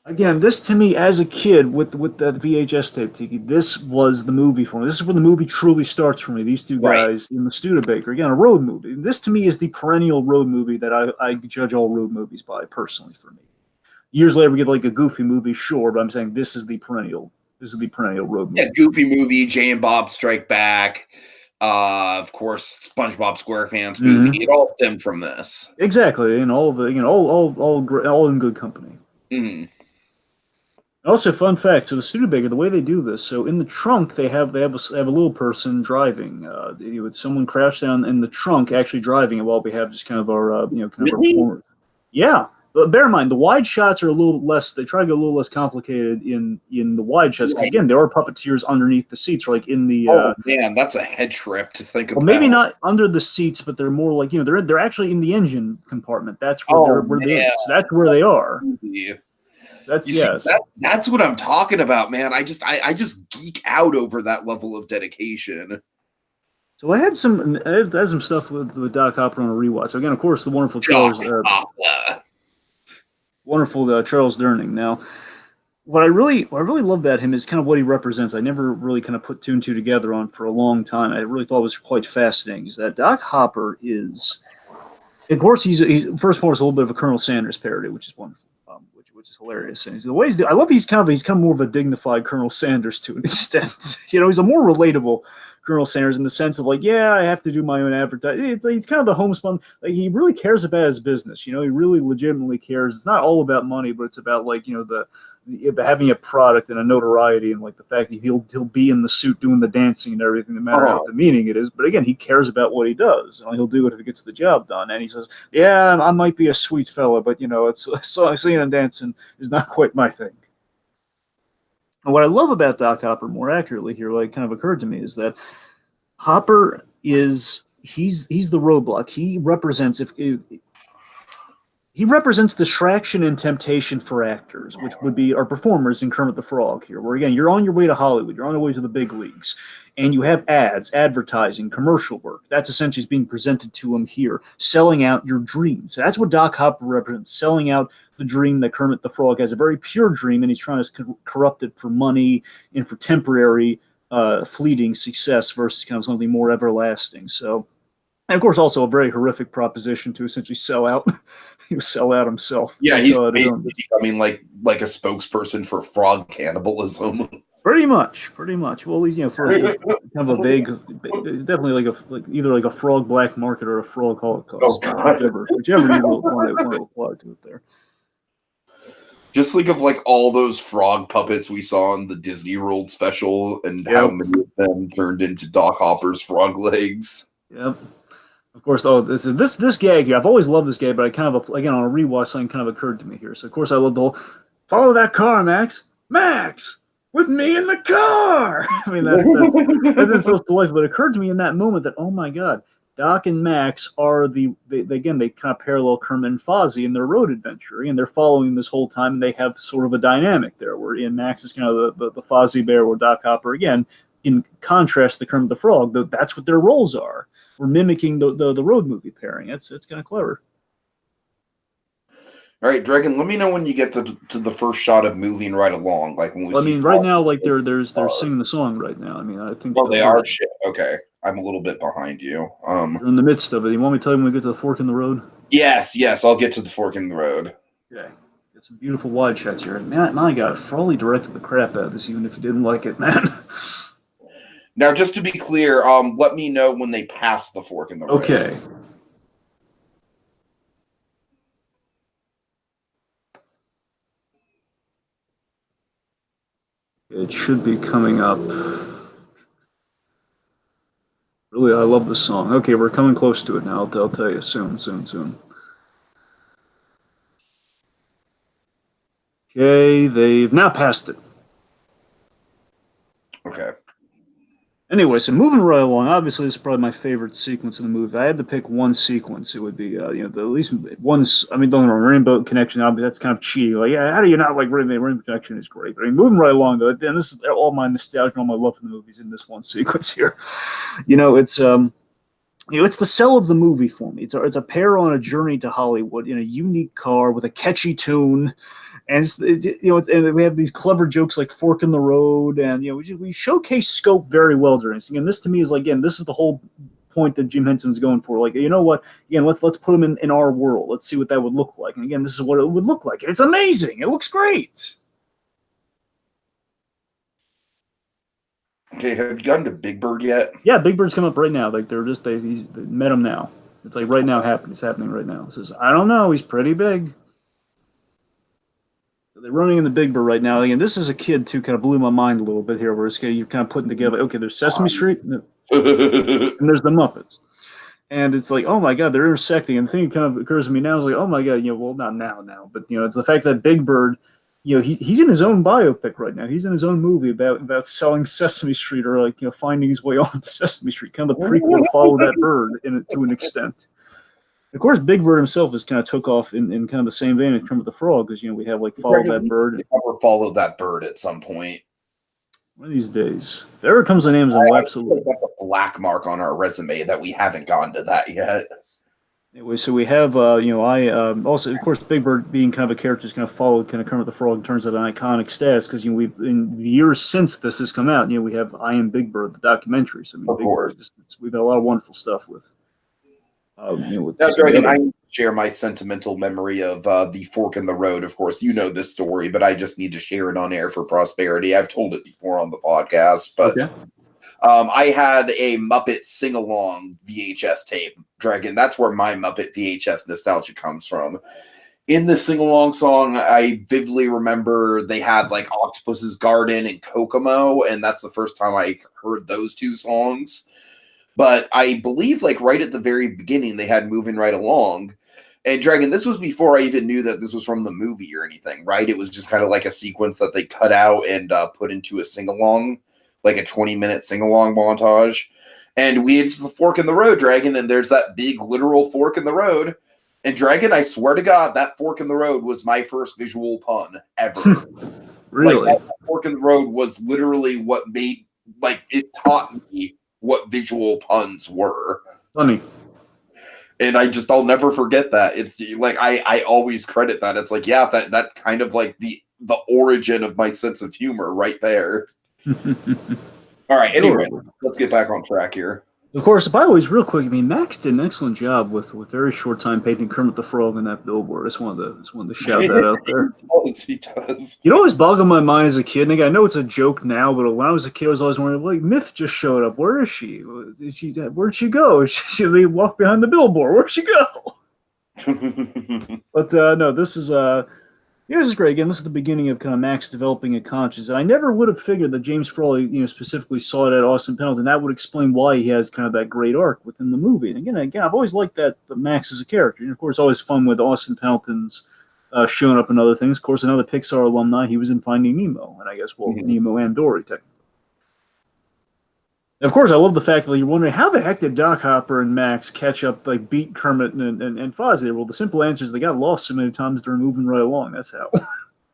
Again, this to me as a kid with that VHS tape, Tiki, this was the movie for me. This is when the movie truly starts for me. These two guys in the Studebaker. Again, a road movie. This to me is the perennial road movie that I judge all road movies by, personally, for me. Years later, we get like a Goofy movie, sure, but I'm saying this is the perennial road movie. Yeah, Goofy movie, Jay and Bob Strike Back, of course, SpongeBob SquarePants movie. Mm-hmm. It all stemmed from this. Exactly, and all of the all in good company. Mm-hmm. Also, fun fact: so the Studebaker, the way they do this, so in the trunk they have a little person driving. Someone crouched down in the trunk, actually driving it, while we have just kind of our our. Yeah. But bear in mind, the wide shots are a little less. They try to go a little less complicated in the wide shots because again, there are puppeteers underneath the seats, like in the. Oh man, that's a head trip to think about. Well, maybe not under the seats, but they're more like they're actually in the engine compartment. That's where so that's where they are. Yeah. That's what I'm talking about, man. I just geek out over that level of dedication. So I had some stuff with Doc Hopper on a rewatch. So again, of course, the wonderful Charles Durning. Now, what I really love about him is kind of what he represents. I never really kind of put two and two together on for a long time. I really thought it was quite fascinating. Is that Doc Hopper is, of course, he's first and foremost a little bit of a Colonel Sanders parody, which is wonderful. Which is hilarious, and the ways I love. He's kind of more of a dignified Colonel Sanders to an extent. He's a more relatable Colonel Sanders in the sense of like, yeah, I have to do my own advertising. He's kind of the homespun. Like he really cares about his business. He really legitimately cares. It's not all about money, but it's about like the having a product and a notoriety and like the fact that he'll be in the suit doing the dancing and everything, no matter what the meaning it is. But again, he cares about what he does. And he'll do it if it gets the job done. And he says, yeah, I might be a sweet fella, but it's singing and dancing is not quite my thing. And what I love about Doc Hopper, more accurately here, like kind of occurred to me, is that Hopper he's the roadblock. He represents he represents distraction and temptation for actors, which would be our performers in Kermit the Frog here, where again, you're on your way to Hollywood, you're on your way to the big leagues, and you have ads, advertising, commercial work. That's essentially being presented to him here, selling out your dreams. So that's what Doc Hopper represents, selling out the dream that Kermit the Frog has, a very pure dream, and he's trying to corrupt it for money and for temporary, fleeting success versus kind of something more everlasting. So, and of course, also a very horrific proposition to essentially sell out. He would sell out himself. Yeah, he's basically becoming like a spokesperson for frog cannibalism. Pretty much. Well, for kind of a vague, definitely like either like a frog black market or a frog holocaust. Oh God, whichever you want to apply to it there. Just think of like all those frog puppets we saw in the Disney World special, and how many of them turned into Doc Hopper's frog legs. Yep. Of course, this gag here. I've always loved this gag, but I kind of again on a rewatch something kind of occurred to me here. So of course I love the whole follow that car, Max, with me in the car. I mean that's so delightful. But it occurred to me in that moment that oh my God, Doc and Max are they kind of parallel Kermit and Fozzie in their road adventure, and they're following this whole time. And they have sort of a dynamic there, where Max is kind of the Fozzie Bear, or Doc Hopper again. In contrast to Kermit the Frog, that's what their roles are. We're mimicking the road movie pairing. It's kind of clever. All right, Dragon. Let me know when you get to the first shot of moving right along. Like when we. Well, I see mean, right now, like they're singing the song right now. I mean, I think. Oh, they are. Shit. Okay, I'm a little bit behind you. They're in the midst of it. You want me to tell you when we get to the fork in the road? Yes. I'll get to the fork in the road. Okay. Get some beautiful wide shots here. Man, my God, Frawley directed the crap out of this, even if you didn't like it, man. Now, just to be clear, let me know when they pass the fork in the road. Okay. It should be coming up. Really, I love this song. Okay, we're coming close to it now. I'll tell you soon. Okay, they've now passed it. Okay. Anyway, so moving right along, obviously this is probably my favorite sequence in the movie. If I had to pick one sequence, it would be, the at least one's, I mean, don't get me wrong, Rainbow Connection, obviously that's kind of cheating. Like, yeah, how do you not like Rainbow Connection is great. But I mean, moving right along, though, and this is all my nostalgia, all my love for the movies in this one sequence here. It's, it's the sell of the movie for me. It's a pair on a journey to Hollywood in a unique car with a catchy tune. And and we have these clever jokes like fork in the road, and we showcase scope very well during this. Again, this to me is like, again, this is the whole point that Jim Henson's going for. Like, you know what? Again, let's put him in our world. Let's see what that would look like. And again, this is what it would look like. It's amazing. It looks great. Okay, have you gotten to Big Bird yet? Yeah, Big Bird's coming up right now. Like they met him now. It's like right now happening. It's happening right now. It says, I don't know. He's pretty big. They're running in the Big Bird right now. Again, this is a kid too, kind of blew my mind a little bit here, where you're kind of putting together, okay, there's Sesame Street and there's the Muppets. And it's like, oh my God, they're intersecting. And the thing that kind of occurs to me now is like, oh my God, well, not now, but it's the fact that Big Bird, he's in his own biopic right now. He's in his own movie about selling Sesame Street, or like, finding his way on Sesame Street, kind of the prequel to Follow That Bird to an extent. Of course, Big Bird himself has kind of took off in kind of the same vein as Kermit the Frog, because we have like Follow That Bird. Never followed that bird at some point. One of these days, if ever comes on Amazon, absolutely. That's a black mark on our resume that we haven't gotten to that yet. Anyway, so we have also, of course, Big Bird being kind of a character who's kind of followed kind of Kermit the Frog, turns out an iconic status, because we've in the years since this has come out, we have I Am Big Bird, the documentary. So I mean, Of course. We've had a lot of wonderful stuff with. That's right, and I share my sentimental memory of the fork in the road. Of course, you know this story, but I just need to share it on air for prosperity. I've told it before on the podcast, but okay. I had a Muppet sing-along VHS tape, Dragon. That's where my Muppet VHS nostalgia comes from. In the sing-along song, I vividly remember they had like Octopus's Garden and Kokomo, and that's the first time I heard those two songs. But I believe, like, right at the very beginning, they had Moving Right Along. And Dragon, this was before I even knew that this was from the movie or anything, right? It was just kind of like a sequence that they cut out and put into a sing-along, like a 20-minute sing-along montage. And it's the fork in the road, Dragon, and there's that big literal fork in the road. And Dragon, I swear to God, that fork in the road was my first visual pun ever. Really? Like, that fork in the road was literally what made, like, it taught me what visual puns were. Funny. And I'll never forget that. It's like I always credit that. It's like, yeah, that's kind of like the origin of my sense of humor right there. All right, anyway, let's get back on track here. Of course, by the way, real quick, I mean, Max did an excellent job with very short time painting Kermit the Frog on that billboard. I just wanted to shout that out there. He does. You know what was boggling my mind as a kid? And again, I know it's a joke now, but when I was a kid, I was always wondering, like, Myth just showed up. Where is she? Where'd she go? They walked behind the billboard. Where'd she go? But no, this is this is great. Again, this is the beginning of kind of Max developing a conscience. And I never would have figured that James Frawley, specifically saw it at Austin Pendleton. That would explain why he has kind of that great arc within the movie. And again, I've always liked that Max is a character. And of course, always fun with Austin Pendleton's showing up in other things. Of course, another Pixar alumni. He was in Finding Nemo, and I guess Nemo and Dory technically. Of course, I love the fact that you're wondering how the heck did Doc Hopper and Max catch up, like beat Kermit and Fozzie. Well, the simple answer is they got lost so many times during moving right along. That's how.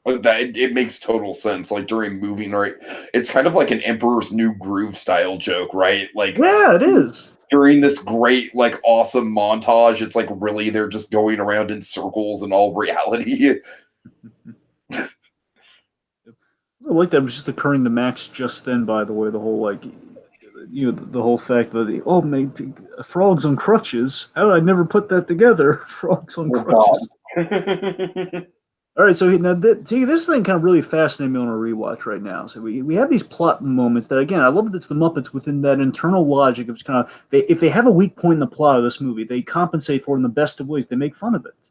That it makes total sense. Like during moving right, it's kind of like an Emperor's New Groove style joke, right? Like Yeah, it is. during this great, like awesome montage, it's like really they're just going around in circles in all reality. I like that it was just occurring to Max just then. By the way, the whole like, the whole fact that frogs on crutches. How did I never put that together? Frogs on Oh crutches. God. All right, so now this thing kind of really fascinated me on a rewatch right now. So we have these plot moments that, again, I love that it's the Muppets within that internal logic of kind of if they have a weak point in the plot of this movie, they compensate for it in the best of ways. They make fun of it,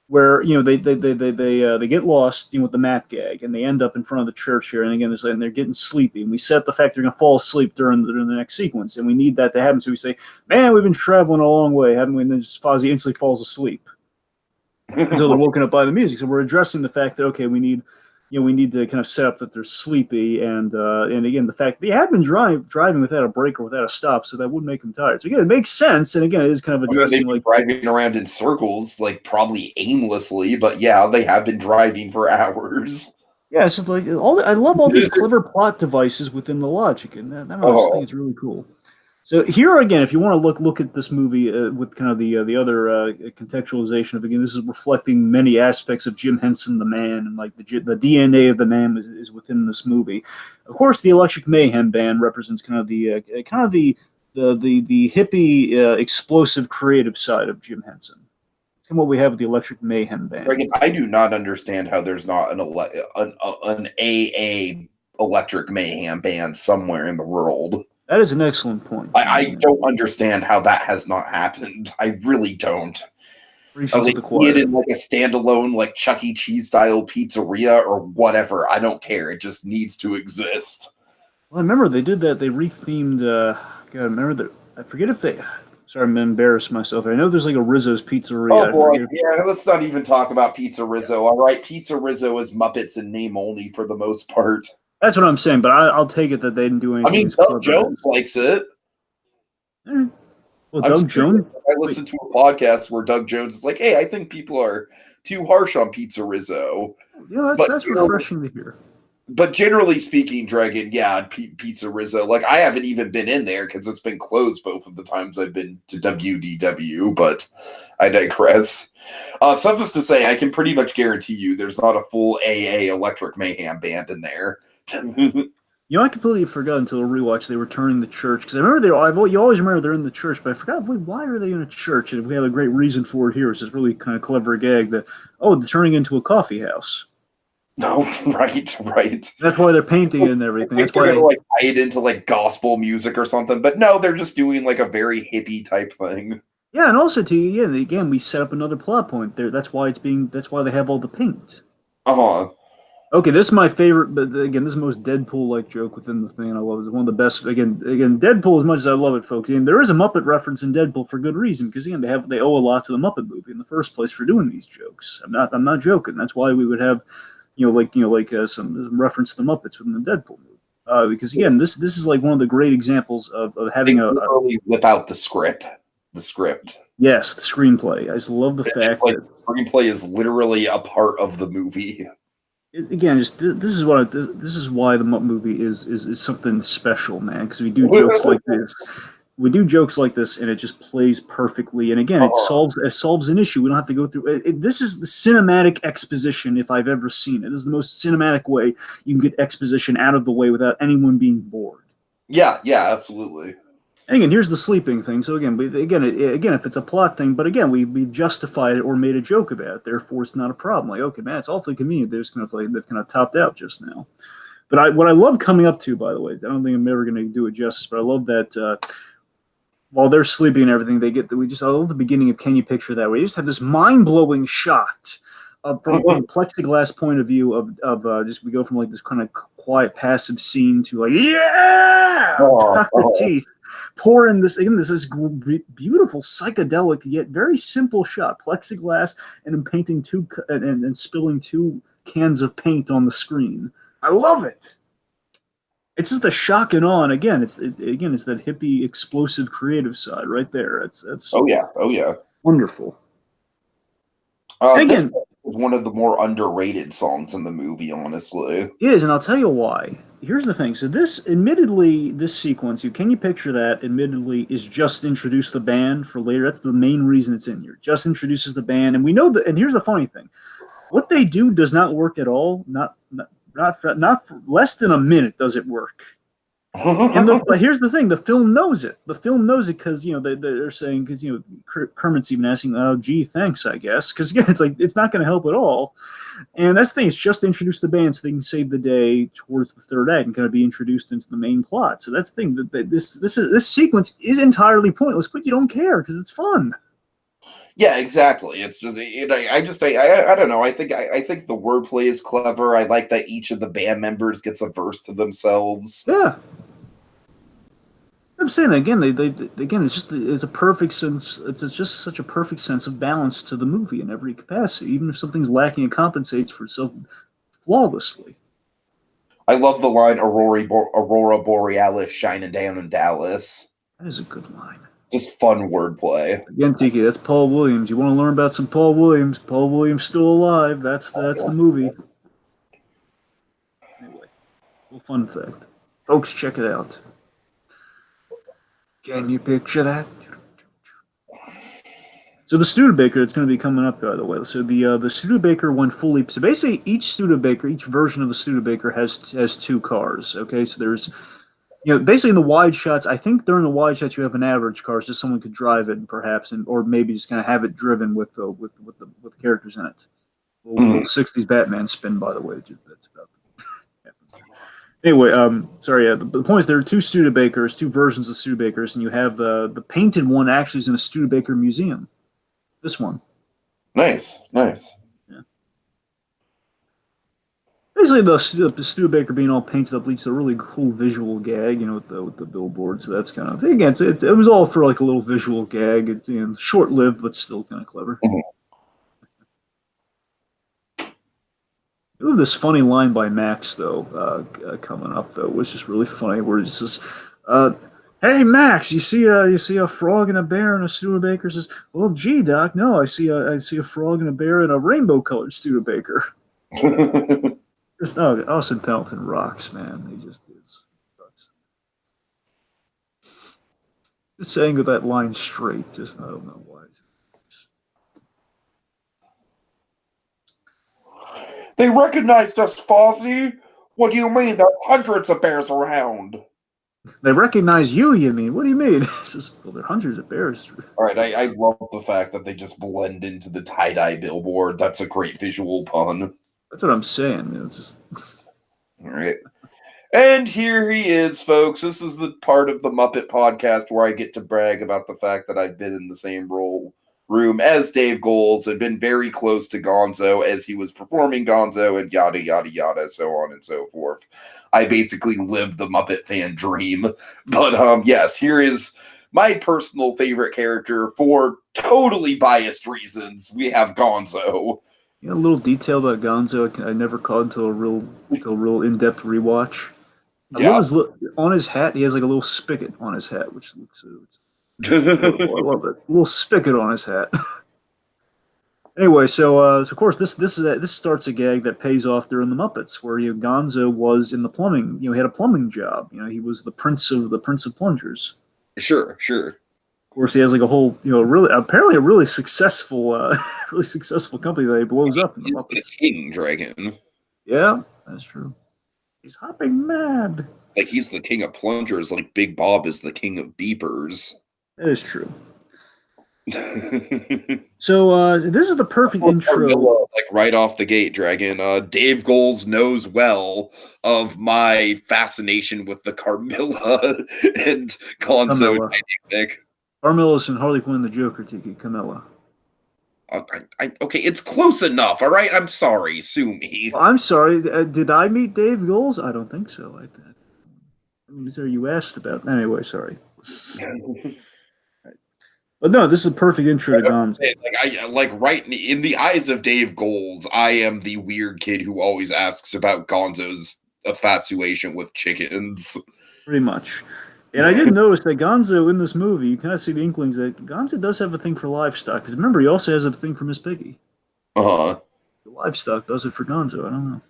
where they get lost, with the map gag, and they end up in front of the church here, and again they're getting sleepy, and we set up the fact they're going to fall asleep during the next sequence, and we need that to happen. So we say, "Man, we've been traveling a long way, haven't we?" And then just Fozzie instantly falls asleep until they're woken up by the music. So we're addressing the fact that, okay, we need to kind of set up that they're sleepy, and again the fact they have been driving without a break or without a stop, so that would make them tired. So again, it makes sense, and again, it is kind of addressing They've been driving around in circles, like probably aimlessly, but yeah, they have been driving for hours. Yeah, it's just like I love all these clever plot devices within the logic, and I don't know, I just think it's really cool. So here again, if you want to look at this movie with kind of the other contextualization of, again, this is reflecting many aspects of Jim Henson, the man, and like the DNA of the man is within this movie. Of course, the Electric Mayhem Band represents kind of the hippie, explosive, creative side of Jim Henson. It's kind of what we have with the Electric Mayhem Band. Again, I do not understand how there's not an AA Electric Mayhem band somewhere in the world. That is an excellent point. I don't understand how that has not happened. I really don't. Like, be it in like a standalone, like Chuck E. Cheese style pizzeria or whatever. I don't care. It just needs to exist. Well, I remember they did that. They rethemed. God, I remember that. I forget if they. Sorry, I'm embarrassed myself. I know there's like a Rizzo's Pizzeria. Oh boy, yeah. Let's not even talk about Pizza Rizzo. All right, Pizza Rizzo is Muppets in name only for the most part. That's what I'm saying, but I'll take it that they didn't do anything. I mean, Doug Jones likes it. Well, Doug Jones. I listened to a podcast where Doug Jones is like, "Hey, I think people are too harsh on Pizza Rizzo." Yeah, that's refreshing to hear. But generally speaking, Dragon, yeah, Pizza Rizzo. Like, I haven't even been in there because it's been closed both of the times I've been to WDW. But I digress. Suffice to say, I can pretty much guarantee you there's not a full AA Electric Mayhem band in there. I completely forgot until a rewatch they were turning the church, because I remember you always remember they're in the church, but I forgot why are they in a church, and we have a great reason for it here. It's this really kind of clever gag that they're turning into a coffee house. No, right. That's why they're painting it and everything. That's why they're gonna like tie it into like gospel music or something, but no, they're just doing like a very hippie type thing. Yeah, and also again we set up another plot point there. That's why they have all the paint. Okay, this is my favorite, but again, this is the most Deadpool-like joke within the thing, and I love it. It's one of the best. Again, Deadpool, as much as I love it, folks, and there is a Muppet reference in Deadpool for good reason, because again, they owe a lot to the Muppet movie in the first place for doing these jokes. I'm not joking. That's why we would have, some reference to the Muppets within the Deadpool movie, because again, this is like one of the great examples of having they literally whip out the script. Yes, the screenplay. I just love the fact that the screenplay is literally a part of the movie. Again, this is why the Muppet movie is something special, man. Because we do jokes like this, and it just plays perfectly. And again, it solves an issue. We don't have to go through it. This is the cinematic exposition if I've ever seen it. This is the most cinematic way you can get exposition out of the way without anyone being bored. Yeah, absolutely. And again, here's the sleeping thing. So again, if it's a plot thing, but again, we've justified it or made a joke about it. Therefore, it's not a problem. Like, okay, man, it's awfully convenient. They've kind of topped out just now. But what I love coming up to, by the way, I don't think I'm ever going to do it justice. But I love that while they're sleeping and everything, I love the beginning of Can You Picture That? Where you just have this mind blowing shot from a plexiglass point of view of just we go from like this kind of quiet passive scene to like teeth. Pour in this beautiful psychedelic yet very simple shot, plexiglass, and then painting and spilling 2 cans of paint on the screen. I love it. It's just the shock and awe. And again, it's that hippie, explosive, creative side right there. That's Oh yeah. wonderful. And This again, is one of the more underrated songs in the movie, honestly. it is, and I'll tell you why. Here's the thing. So this, admittedly, this sequence, can you picture that? Admittedly, is just introduce the band for later. That's the main reason it's in here. Just introduces the band, and we know that. And here's the funny thing: what they do does not work at all. Not for less than a minute does it work. But here's the thing: the film knows it. The film knows it because they're saying, because Kermit's even asking, "Oh, gee, thanks, I guess," because again, it's like it's not going to help at all. And that's the thing; it's just to introduce the band so they can save the day towards the third act and kind of be introduced into the main plot. So that's the thing: that this sequence is entirely pointless, but you don't care because it's fun. Yeah, exactly. It's just I don't know. I think the wordplay is clever. I like that each of the band members gets a verse to themselves. Yeah. I'm saying that again. They again. It's a perfect sense. It's just such a perfect sense of balance to the movie in every capacity. Even if something's lacking, it compensates for itself flawlessly. I love the line Aurora Borealis shining down in Dallas. That is a good line. Just fun wordplay. Again, Tiki, that's Paul Williams. You want to learn about some Paul Williams? Paul Williams still alive. That's the movie. Anyway, little fun fact, folks, check it out. Can you picture that? So the Studebaker, it's going to be coming up, by the way. So the Studebaker went fully. So basically, each Studebaker, each version of the Studebaker has two cars. Okay, so there's, basically in the wide shots. I think during the wide shots you have an average car, so someone could drive it, perhaps, or maybe just kind of have it driven with the characters in it. A little 60s Batman spin, by the way. That's about. Anyway, sorry. The point is there are two Studebakers, two versions of Studebakers, and you have the painted one actually is in a Studebaker museum. This one. Nice. Yeah. Basically, the Studebaker being all painted up leads to a really cool visual gag, with the billboard. So that's kind of, again, it was all for like a little visual gag. It's short lived, but still kind of clever. Ooh, this funny line by Max though, coming up though, was just really funny. Where it's just, "Hey Max, you see a frog and a bear and a Studebaker?" Says, "Well, gee, Doc, no, I see a frog and a bear and a rainbow-colored Studebaker." Just Austin Pendleton rocks, man. He just is. Just saying with that line straight, just I don't know why. They recognized us, Fozzie. What do you mean? There are hundreds of bears around. They recognize you, you mean? What do you mean? Says, well, there are hundreds of bears. All right, I love the fact that they just blend into the tie-dye billboard. That's a great visual pun. That's what I'm saying. All right. And here he is, folks. This is the part of the Muppet podcast where I get to brag about the fact that I've been in the same room as Dave Goelz and been very close to Gonzo as he was performing Gonzo and yada, yada, yada, so on and so forth. I basically lived the Muppet fan dream. But yes, here is my personal favorite character for totally biased reasons. We have Gonzo. A little detail about Gonzo I never caught until a real in-depth rewatch. I love on his hat, he has like a little spigot on his hat, which looks I love it. A little spigot on his hat. Anyway, so of course this starts a gag that pays off during the Muppets, where Gonzo was in the plumbing. He had a plumbing job. He was the prince of plungers. Sure. Of course, he has like a whole, apparently a really successful company that he blows up in the Muppets. He's the king dragon. Yeah, that's true. He's hopping mad. Like he's the king of plungers, like Big Bob is the king of beepers. That is true. So this is the perfect intro. Carmilla, like right off the gate, Dragon. Dave Goelz knows well of my fascination with the Carmilla and Gonzo dynamic. Carmilla's in Harley Quinn the Joker, Tiki. Camilla. Okay, it's close enough. All right, I'm sorry. Sue me. I'm sorry. Did I meet Dave Goelz? I don't think so. You asked about. Anyway, sorry. But no, this is a perfect intro to Gonzo. Right in the eyes of Dave Goelz, I am the weird kid who always asks about Gonzo's infatuation with chickens. Pretty much. And I did notice that Gonzo in this movie, you kind of see the inklings that Gonzo does have a thing for livestock. Because remember, he also has a thing for Miss Piggy. Uh-huh. The livestock does it for Gonzo. I don't know.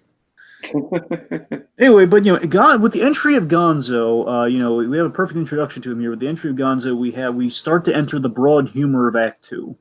Anyway, but with the entry of Gonzo, we have a perfect introduction to him here. With the entry of Gonzo, we start to enter the broad humor of Act Two.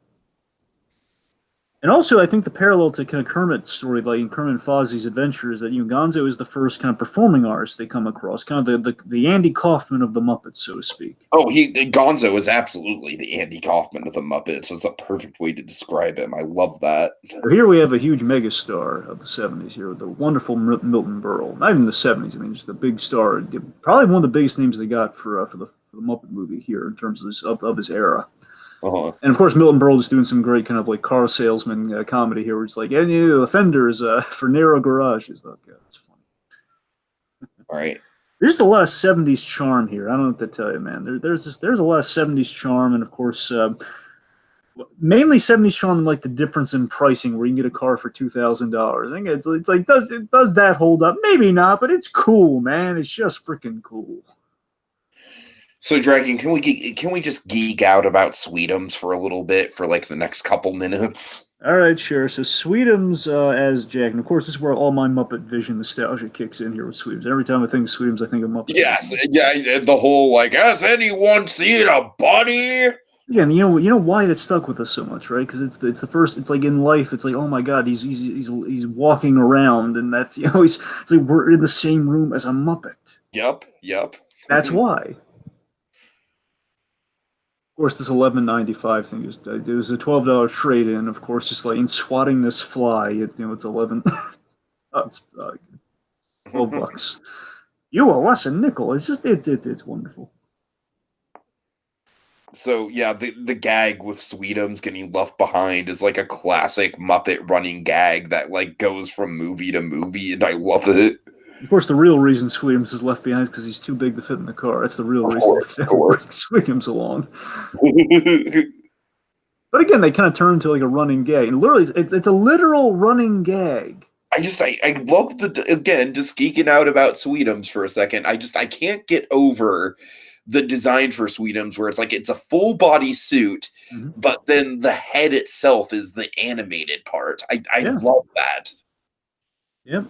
And also, I think the parallel to kind of Kermit's story, like in Kermit and Fozzie's adventures, that Gonzo is the first kind of performing artist they come across, kind of the Andy Kaufman of the Muppets, so to speak. Oh, Gonzo is absolutely the Andy Kaufman of the Muppets. It's a perfect way to describe him. I love that. Here we have a huge megastar of the '70s. Here, the wonderful Milton Berle. Not even the '70s. I mean, just the big star. Probably one of the biggest names they got for the Muppet movie here in terms of his era. Uh-huh. And of course, Milton Berle is doing some great kind of like car salesman comedy here, where it's like, the fenders for narrow garages. Okay, that's funny. All right. There's just a lot of '70s charm here. I don't know what to tell you, man. There's a lot of '70s charm, and of course, mainly '70s charm and like the difference in pricing, where you can get a car for $2,000. I think it's like does that hold up? Maybe not, but it's cool, man. It's just freaking cool. So, Dragon, can we just geek out about Sweetums for a little bit for like the next couple minutes? All right, sure. So Sweetums as Jack, and of course this is where all my Muppet Vision nostalgia kicks in here with Sweetums. Every time I think of Sweetums, I think of Muppet. Yes, yeah, the whole like, has anyone seen a bunny? Yeah, and you know why that stuck with us so much, right? Because it's the first. It's like in life, it's like, oh my god, he's walking around, and that's it's like we're in the same room as a Muppet. Yep. That's why. Of course, this $11.95 thing it was a $12 trade in. Of course, just like in swatting this fly, it's 11. It's $12. You owe us a nickel. It's just it's wonderful. So yeah, the gag with Sweetums getting left behind is like a classic Muppet running gag that like goes from movie to movie, and I love it. Of course, the real reason Sweetums is left behind is because he's too big to fit in the car. That's the real reason they bring Sweetums along. But again, they kind of turn into like a running gag, and literally, it's a literal running gag. I love again, just geeking out about Sweetums for a second. I can't get over the design for Sweetums, where it's like it's a full body suit, but then the head itself is the animated part. I love that. Yep.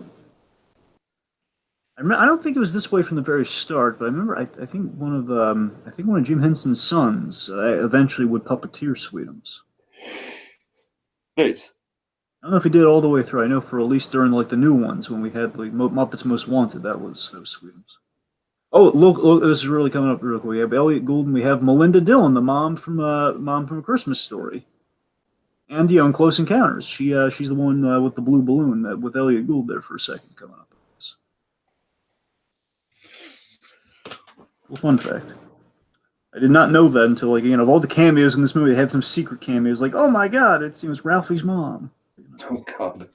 I don't think it was this way from the very start, but I remember I think one of Jim Henson's sons eventually would puppeteer Sweetums. Nice. I don't know if he did it all the way through. I know for at least during like the new ones when we had like Muppets Most Wanted, that was Sweetums. Oh, look! This is really coming up real quick. We have Elliot Gould, and we have Melinda Dillon, the mom from A Christmas Story, and in Close Encounters. She's the one with the blue balloon with Elliot Gould there for a second coming up. Well, fun fact. I did not know that until of all the cameos in this movie, they had some secret cameos. Like, oh my god, it was Ralphie's mom. Oh god.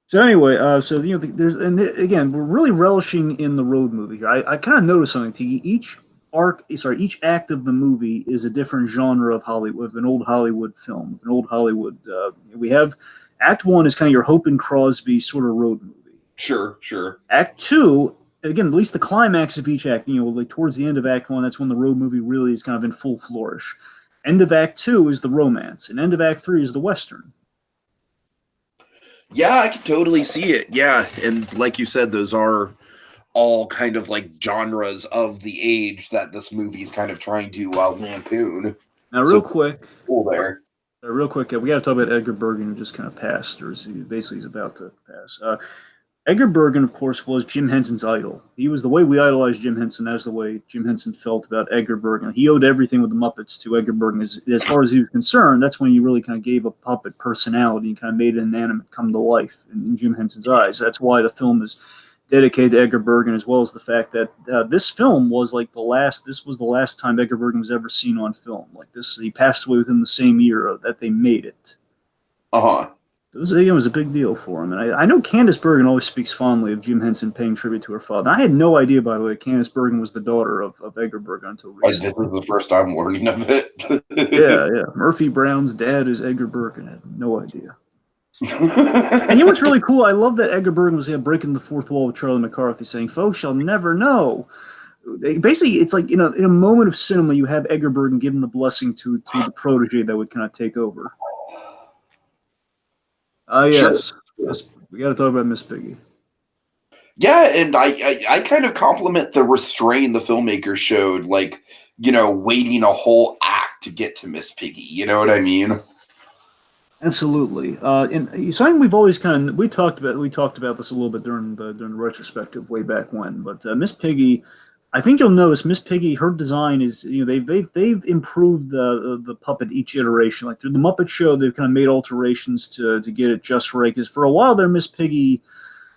So anyway, again, we're really relishing in the road movie here. I kind of noticed something. Each act of the movie is a different genre of Hollywood, an old Hollywood film, an old Hollywood. We have Act 1 is kind of your Hope and Crosby sort of road movie. Sure. Act 2. Again, at least the climax of each act, like towards the end of Act 1, that's when the road movie really is kind of in full flourish. End of Act 2 is the romance, and end of Act 3 is the Western. Yeah, I can totally see it. Yeah, and like you said, those are all kind of like genres of the age that this movie's kind of trying to lampoon. Now, real quick, we got to talk about Edgar Bergen, who just kind of passed, or he's about to pass. Edgar Bergen, of course, was Jim Henson's idol. He was the way we idolized Jim Henson. That was the way Jim Henson felt about Edgar Bergen. He owed everything with the Muppets to Edgar Bergen. As far as he was concerned, that's when he really kind of gave a puppet personality and kind of made an animate come to life in Jim Henson's eyes. That's why the film is dedicated to Edgar Bergen, as well as the fact that this film was like This was the last time Edgar Bergen was ever seen on film. Like this, he passed away within the same year that they made it. This was a big deal for him. And I know Candice Bergen always speaks fondly of Jim Henson paying tribute to her father. And I had no idea, by the way, Candice Bergen was the daughter of Edgar Bergen until recently. This is the first time learning of it. Yeah. Murphy Brown's dad is Edgar Bergen. I had no idea. And you know what's really cool? I love that Edgar Bergen was breaking the fourth wall with Charlie McCarthy, saying, "Folks shall never know." Basically, it's like in a moment of cinema, you have Edgar Bergen giving the blessing to the protege that would kind of take over. Sure. Yes, we got to talk about Miss Piggy. Yeah, and I kind of compliment the restraint the filmmakers showed, like, waiting a whole act to get to Miss Piggy. You know what I mean? Absolutely, and something we've always we talked about this a little bit during the retrospective way back when. But Miss Piggy, I think you'll notice Miss Piggy, her design is they've improved the puppet each iteration. Like through the Muppet Show, they've kind of made alterations to get it just right. Because for a while there, Miss Piggy,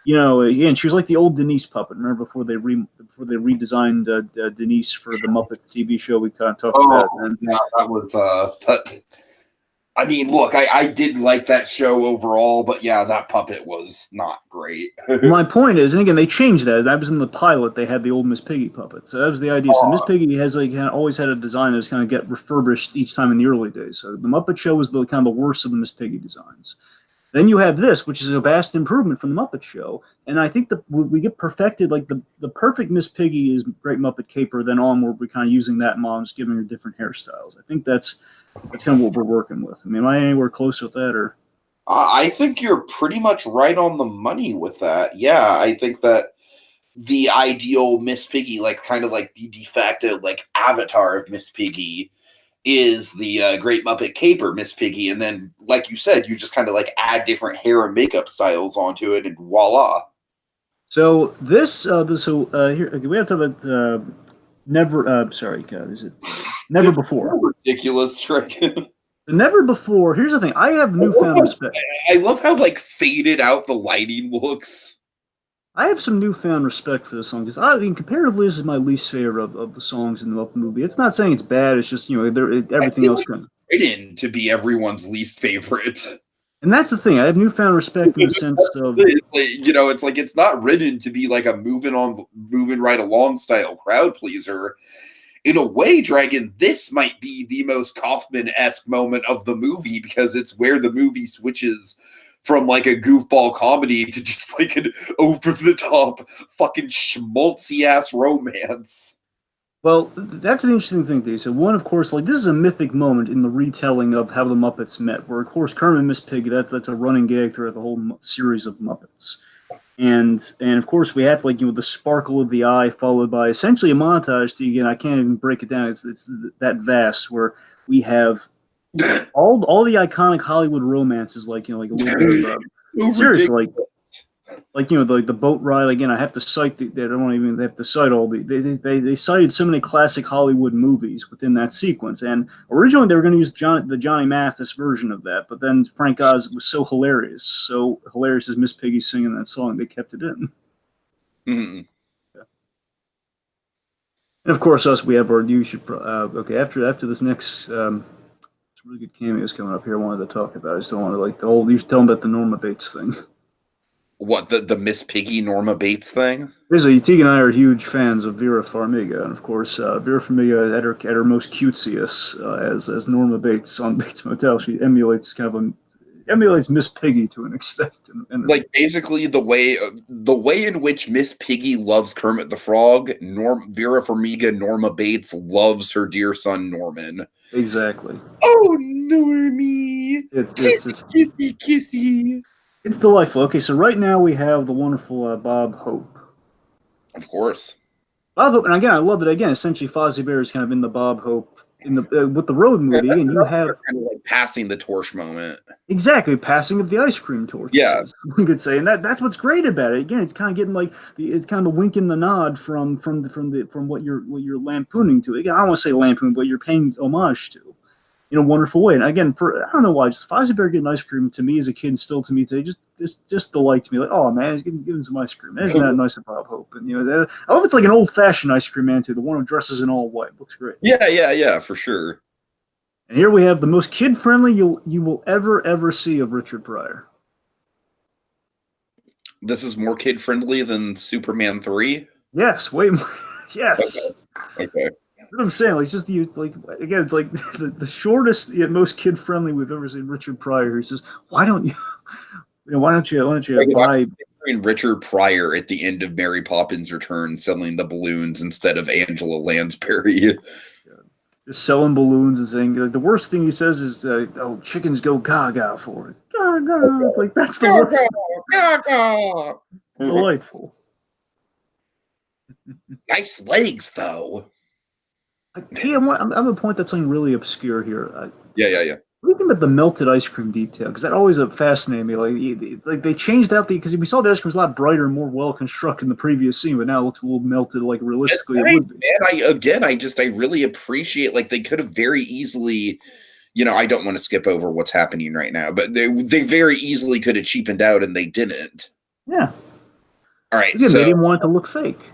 again, she was like the old Denise puppet. Remember before they redesigned Denise for the Muppets TV show we kind of talked about. And, yeah, that was I mean, look, I did like that show overall, but yeah, that puppet was not great. my point is, and again, they changed that. That was in the pilot. They had the old Miss Piggy puppet, so that was the idea. So Miss Piggy has always had a design that's kind of get refurbished each time in the early days. So the Muppet Show was the kind of the worst of the Miss Piggy designs. Then you have this, which is a vast improvement from the Muppet Show, and I think that we get perfected. Like the perfect Miss Piggy is Great Muppet Caper. Then on, where we're kind of using that model, just giving her different hairstyles. I think that's kind of what we're working with. I mean, am I anywhere close with that, or? I think you're pretty much right on the money with that. Yeah, I think that the ideal Miss Piggy, like kind of like the de facto like avatar of Miss Piggy, is the Great Muppet Caper Miss Piggy, and then like you said, you just kind of like add different hair and makeup styles onto it, and voila. So here okay, we have to talk about never. Sorry, God, is it never before? Ridiculous trick. Never before. Here's the thing. I have newfound respect. I love how like faded out the lighting looks. I have some newfound respect for this song because I think comparatively, this is my least favorite of the songs in the Muppet movie. It's not saying it's bad. It's just everything else kind of written to be everyone's least favorite. And that's the thing. I have newfound respect in the sense of it's like it's not written to be like a moving right along style crowd pleaser. In a way, Dragon, this might be the most Kaufman-esque moment of the movie because it's where the movie switches from like a goofball comedy to just like an over-the-top fucking schmaltzy-ass romance. Well, that's an interesting thing, Dave. So one, of course, like this is a mythic moment in the retelling of how the Muppets met, where of course Kermit and Miss Piggy, that's a running gag throughout the whole series of Muppets. And of course we have like the sparkle of the eye followed by essentially a montage to, again, I can't even break it down. It's that vast where we have all the iconic Hollywood romances, like like a little bit of seriously like the boat ride. Again, I have to cite they don't even have to cite all they cited so many classic Hollywood movies within that sequence. And originally they were going to use the Johnny Mathis version of that, but then Frank Oz was so hilarious as Miss Piggy singing that song, they kept it in. Mm-hmm. Yeah. And of course, we have our okay, after this next some really good cameos coming up here I wanted to talk about. I just don't want to like the whole, you should tell them about the Norma Bates thing. What, the Miss Piggy Norma Bates thing? Basically, Teague and I are huge fans of Vera Farmiga, and of course, Vera Farmiga at her most cutesiest as Norma Bates on Bates Motel. She emulates Miss Piggy to an extent. Like basically the way in which Miss Piggy loves Kermit the Frog, Vera Farmiga, Norma Bates loves her dear son Norman. Exactly. Oh, Normie! It's kissy, kissy. It's delightful. Okay, so right now we have the wonderful Bob Hope. Of course. Bob Hope, and again, I love it. Again, essentially, Fozzie Bear is kind of in the Bob Hope in the with the road movie, and you have kind of like passing the torch moment. Exactly, passing of the ice cream torch. Yeah, we could say, and that's what's great about it. Again, it's kind of getting like it's kind of the wink and the nod from what you're lampooning to. Again, I don't want to say lampoon, but you're paying homage to in a wonderful way. And again, I don't know why, just Fozzie Bear getting ice cream to me as a kid, and still to me today, just delights me. Like, oh man, he's getting some ice cream. Isn't that nice of Bob Hope? And I love it's like an old fashioned ice cream man too. The one who dresses in all white looks great. Yeah, for sure. And here we have the most kid friendly you will ever see of Richard Pryor. This is more kid friendly than Superman 3? Yes, way more. Yes. Okay. What I'm saying, like, just again, it's like the shortest yet most kid friendly we've ever seen. Richard Pryor. He says, "Why don't you, why don't you Like, buy?" Richard Pryor at the end of Mary Poppins Return selling the balloons instead of Angela Lansbury. Just selling balloons and saying like, the worst thing he says is, "Oh, chickens go gaga for it." Gaga, like that's the worst. Delightful. Nice legs, though. I'm a point that's something really obscure here. Yeah. What do you think about the melted ice cream detail? Because that always fascinated me. Like they changed out because we saw the ice cream was a lot brighter and more well constructed in the previous scene, but now it looks a little melted, like realistically it would be. Man, I really appreciate, like, they could have very easily, I don't want to skip over what's happening right now, but they very easily could have cheapened out, and they didn't. Yeah. All right. Again, they didn't want it to look fake.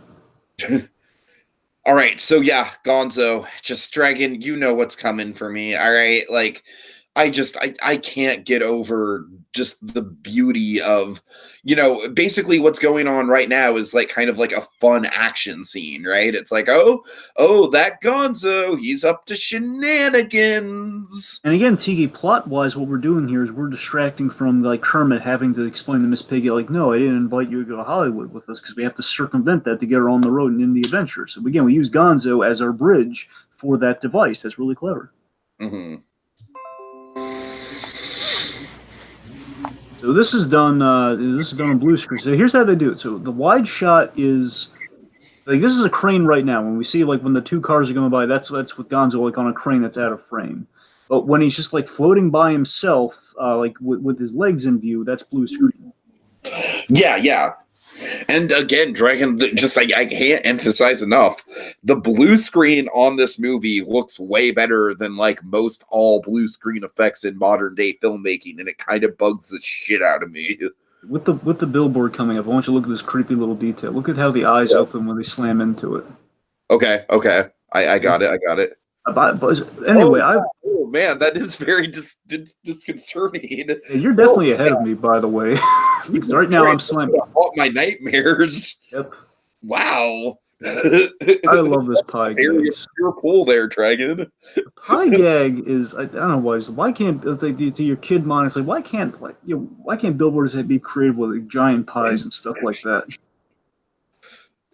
All right, so yeah, Gonzo, just Dragon, you know what's coming for me. All right, like I can't get over just the beauty of, basically what's going on right now is like kind of like a fun action scene, right? It's like, oh, that Gonzo, he's up to shenanigans. And again, Tiki, plot-wise, what we're doing here is we're distracting from like Kermit having to explain to Miss Piggy, like, no, I didn't invite you to go to Hollywood with us because we have to circumvent that to get her on the road and in the adventure. So again, we use Gonzo as our bridge for that device. That's really clever. Mm-hmm. So this is done. This is done on blue screen. So here's how they do it. So the wide shot is like this is a crane right now. When we see like when the two cars are going by, that's with Gonzo like on a crane that's out of frame. But when he's just like floating by himself, like with his legs in view, that's blue screen. Yeah. And again, Dragon, just I can't emphasize enough, the blue screen on this movie looks way better than like most all blue screen effects in modern day filmmaking, and it kind of bugs the shit out of me. With the billboard coming up, I want you to look at this creepy little detail. Look at how the eyes open when they slam into it. Okay. I got it. But anyway, oh man, that is very disconcerting. You're definitely ahead of me, by the way. Because right now I'm slamming. My nightmares. Yep. Wow. I love this pie gag. You're cool there, Dragon. The pie gag is I don't know why can't it's like to your kid mind it's like why can't billboards be creative with like, giant pies and stuff like that?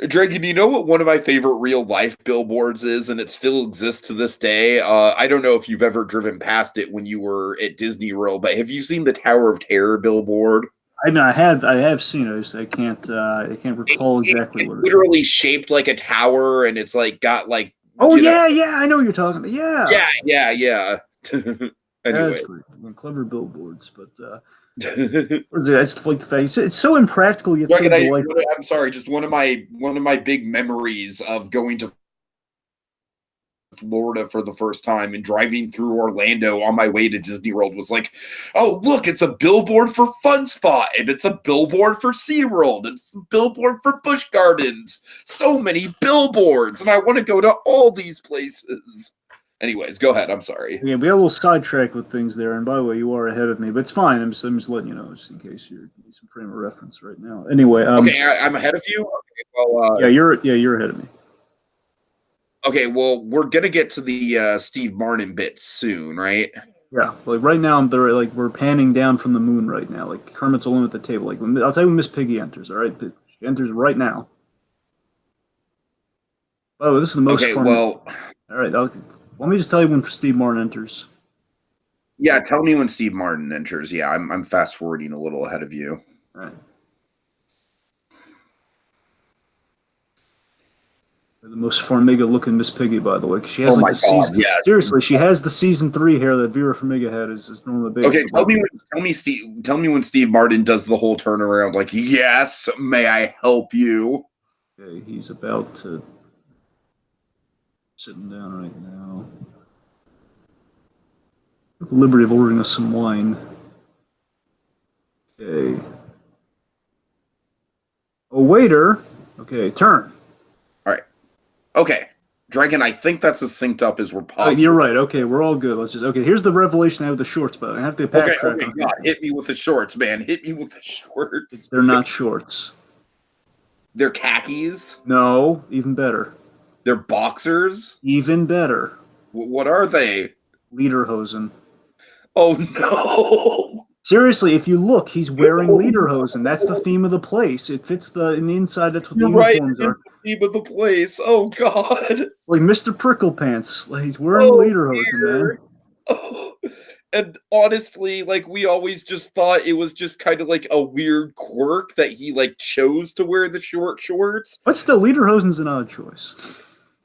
Dragon, you know what one of my favorite real life billboards is, and it still exists to this day? I don't know if you've ever driven past it when you were at Disney World, but have you seen the Tower of Terror billboard? I mean, I have seen it. I can't recall exactly what it is. Literally shaped like a tower, and it's like got like. Oh yeah, I know what you're talking about. Yeah. Yeah. Anyway, that's great. Clever billboards, but it's like the fact it's so impractical yet so delightful. I'm sorry, just one of my big memories of going to Florida for the first time and driving through Orlando on my way to Disney World was like, oh, look, it's a billboard for Fun Spot, and it's a billboard for SeaWorld, it's a billboard for Busch Gardens. So many billboards, and I want to go to all these places. Anyways, go ahead. I'm sorry. Yeah, we got a little sidetracked with things there, and by the way, you are ahead of me, but it's fine. I'm just letting you know, just in case you're need some frame of reference right now. Anyway, okay, I'm ahead of you. Okay, well, you're ahead of me. Okay, well, we're gonna get to the Steve Martin bit soon, right? Yeah, like right now, we're panning down from the moon right now. Like Kermit's alone at the table. Like I'll tell you when Miss Piggy enters. All right, she enters right now. Oh, this is the most fun. Well, all right. Let me just tell you when Steve Martin enters. Yeah, tell me when Steve Martin enters. Yeah, I'm fast forwarding a little ahead of you. All right. The most Farmiga looking Miss Piggy, by the way, because she has like the season. Yeah, seriously, she has the season 3 hair that Vera Farmiga had is normally big. Okay, tell me when Steve Martin does the whole turnaround. Like, yes, may I help you? Okay, he's about to sitting down right now. Took the liberty of ordering us some wine. Okay. Oh, waiter. Okay, turn. Okay, Dragon, I think that's as synced up as we're possible. You're right. Okay, we're all good. Here's the revelation I have with the shorts, but I have to pack track. Okay, God, hit me with the shorts, man. Hit me with the shorts. They're not shorts. They're khakis? No, even better. They're boxers? Even better. What are they? Lederhosen. Oh, no. Seriously, if you look, he's wearing Oh, lederhosen. That's the theme of the place. It fits in the inside. That's what the you're right. uniforms It's are. the theme of the place. Oh, God. Like Mr. Prickle Pants. Like, he's wearing Oh, lederhosen, man. dear. Oh. And honestly, like, we always just thought it was just kind of like a weird quirk that he, like, chose to wear the short shorts. But still, lederhosen's an odd choice.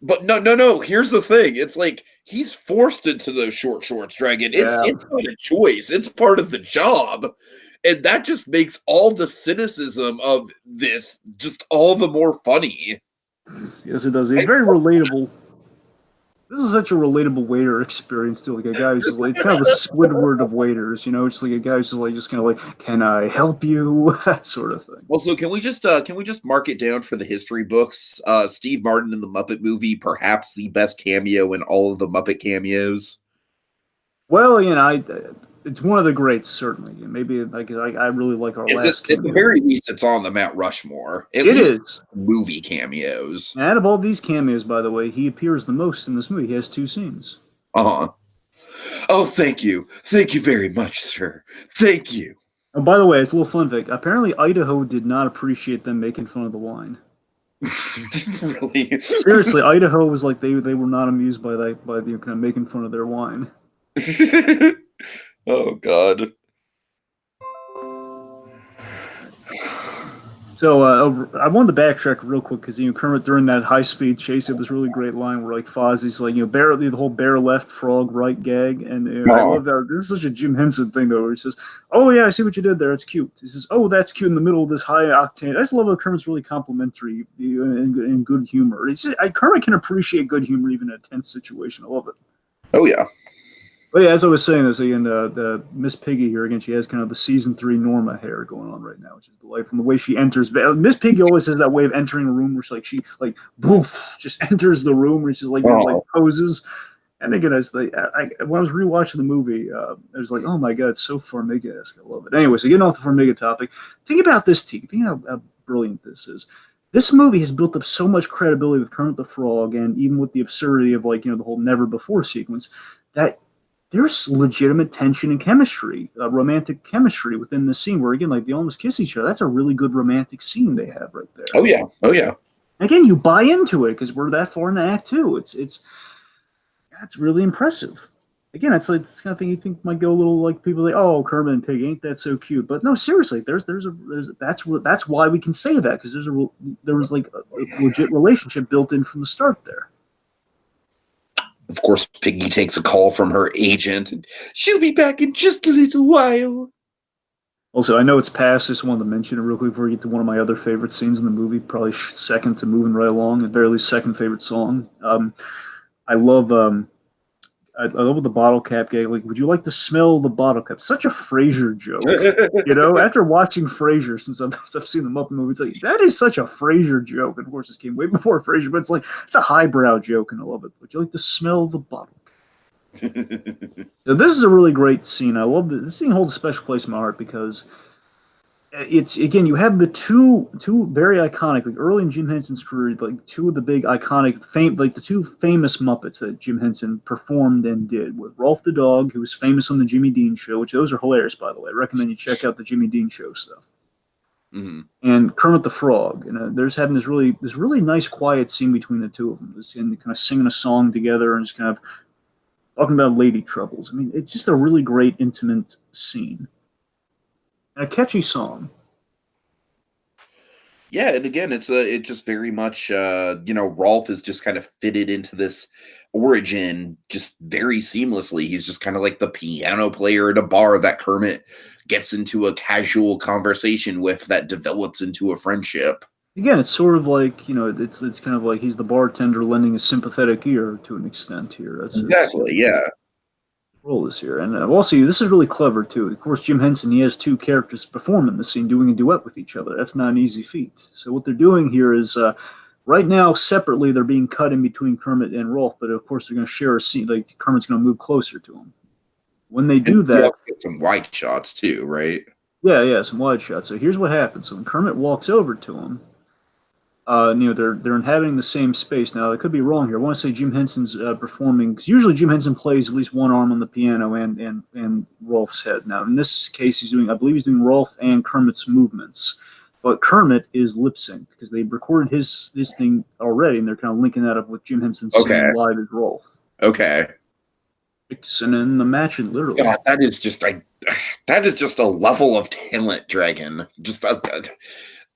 But no. Here's the thing: it's like he's forced into those short shorts, Dragon. It's Yeah. it's not a choice; it's part of the job, and that just makes all the cynicism of this just all the more funny. Yes, it does. He's very relatable. This is such a relatable waiter experience too. Like a guy who's just like kind of a Squidward of waiters, you know, just like a guy who's just kind of like, "Can I help you?" that sort of thing. Also, can we just mark it down for the history books? Steve Martin in the Muppet movie, perhaps the best cameo in all of the Muppet cameos. Well, you know, it's one of the greats, certainly. Maybe like I really like our last At the cameo. very least, it's on the Mount Rushmore. At It least is. movie cameos. And out of all these cameos, by the way, he appears the most in this movie. He has 2 scenes. Uh-huh. Oh, thank you. Thank you very much, sir. Thank you. Oh, by the way, it's a little fun fact. Apparently, Idaho did not appreciate them making fun of the wine. Really? Seriously, Idaho was like they were not amused by that by the kind of making fun of their wine. Oh, God. So I wanted to backtrack real quick because Kermit during that high speed chase had this really great line where like Fozzie's like bear the whole bear left frog right gag, and I love that. This is such a Jim Henson thing though, where he says, "Oh yeah, I see what you did there. It's cute." He says, "Oh, that's cute," in the middle of this high octane. I just love how Kermit's really complimentary and good humor. Kermit can appreciate good humor even in a tense situation. I love it. Oh, yeah. But yeah, as I was saying this again, the Miss Piggy here again, she has kind of the season 3 Norma hair going on right now, which is delightful. The way she enters, Miss Piggy always has that way of entering a room where she like boof, just enters the room where she's like poses. And again, when I was rewatching the movie, I was like, oh my god, it's so Farmiga-esque. I love it. Anyway, so getting off the Farmiga topic, think about this, T. Think how brilliant this is. This movie has built up so much credibility with Kermit the Frog, and even with the absurdity of the whole never before sequence, that there's legitimate tension and chemistry, romantic chemistry within the scene where, again, like they almost kiss each other. That's a really good romantic scene they have right there. Oh, yeah. Oh, yeah. And again, you buy into it because we're that far in the act two. That's really impressive. Again, it's like this kind of thing you think might go a little like people like, oh, Kermit and Pig, ain't that so cute? But no, seriously, that's why we can say that because there was like a legit relationship built in from the start there. Of course, Piggy takes a call from her agent, and she'll be back in just a little while. Also, I know it's past. I just wanted to mention it real quick before we get to one of my other favorite scenes in the movie, probably second to Moving Right Along, at very least second favorite song. I love the bottle cap gag. Like, would you like to smell the bottle cap? Such a Frasier joke, After watching Frasier, since I've seen the Muppet movie, it's like that is such a Frasier joke. And of course, this came way before Frasier, but it's a highbrow joke, and I love it. Would you like to smell the bottle? So this is a really great scene. I love this scene holds a special place in my heart because it's again you have the two very iconic, like early in Jim Henson's career, like two of the big iconic the two famous Muppets that Jim Henson performed and did with Rolf the dog, who was famous on the Jimmy Dean Show, which those are hilarious, by the way. I recommend you check out the Jimmy Dean Show stuff. Mm-hmm. And Kermit the Frog, and there's having this really nice quiet scene between the two of them, just kind of singing a song together and just kind of talking about lady troubles. I mean, it's just a really great intimate scene. And a catchy song. Yeah, and again, it just very much Rolf is just kind of fitted into this origin just very seamlessly. He's just kind of like the piano player at a bar that Kermit gets into a casual conversation with that develops into a friendship. Again, it's sort of like, it's kind of like he's the bartender lending a sympathetic ear to an extent here. That's exactly, yeah. Role is here, and also this is really clever too. Of course, Jim Henson, he has two characters perform in the scene, doing a duet with each other. That's not an easy feat. So what they're doing here is, right now separately, they're being cut in between Kermit and Rolf, but of course they're going to share a scene. Like Kermit's going to move closer to him. When they do that, get some wide shots too, right? Yeah, some wide shots. So here's what happens. So when Kermit walks over to him, They're inhabiting the same space. Now, I could be wrong here. I want to say Jim Henson's performing, because usually Jim Henson plays at least one arm on the piano and Rolf's head. Now, in this case, I believe he's doing Rolf and Kermit's movements. But Kermit is lip synced because they recorded his thing already, and they're kind of linking that up with Jim Henson singing live as Rolf. Okay. Mixing in the match, literally. God, that is just a level of talent, Dragon.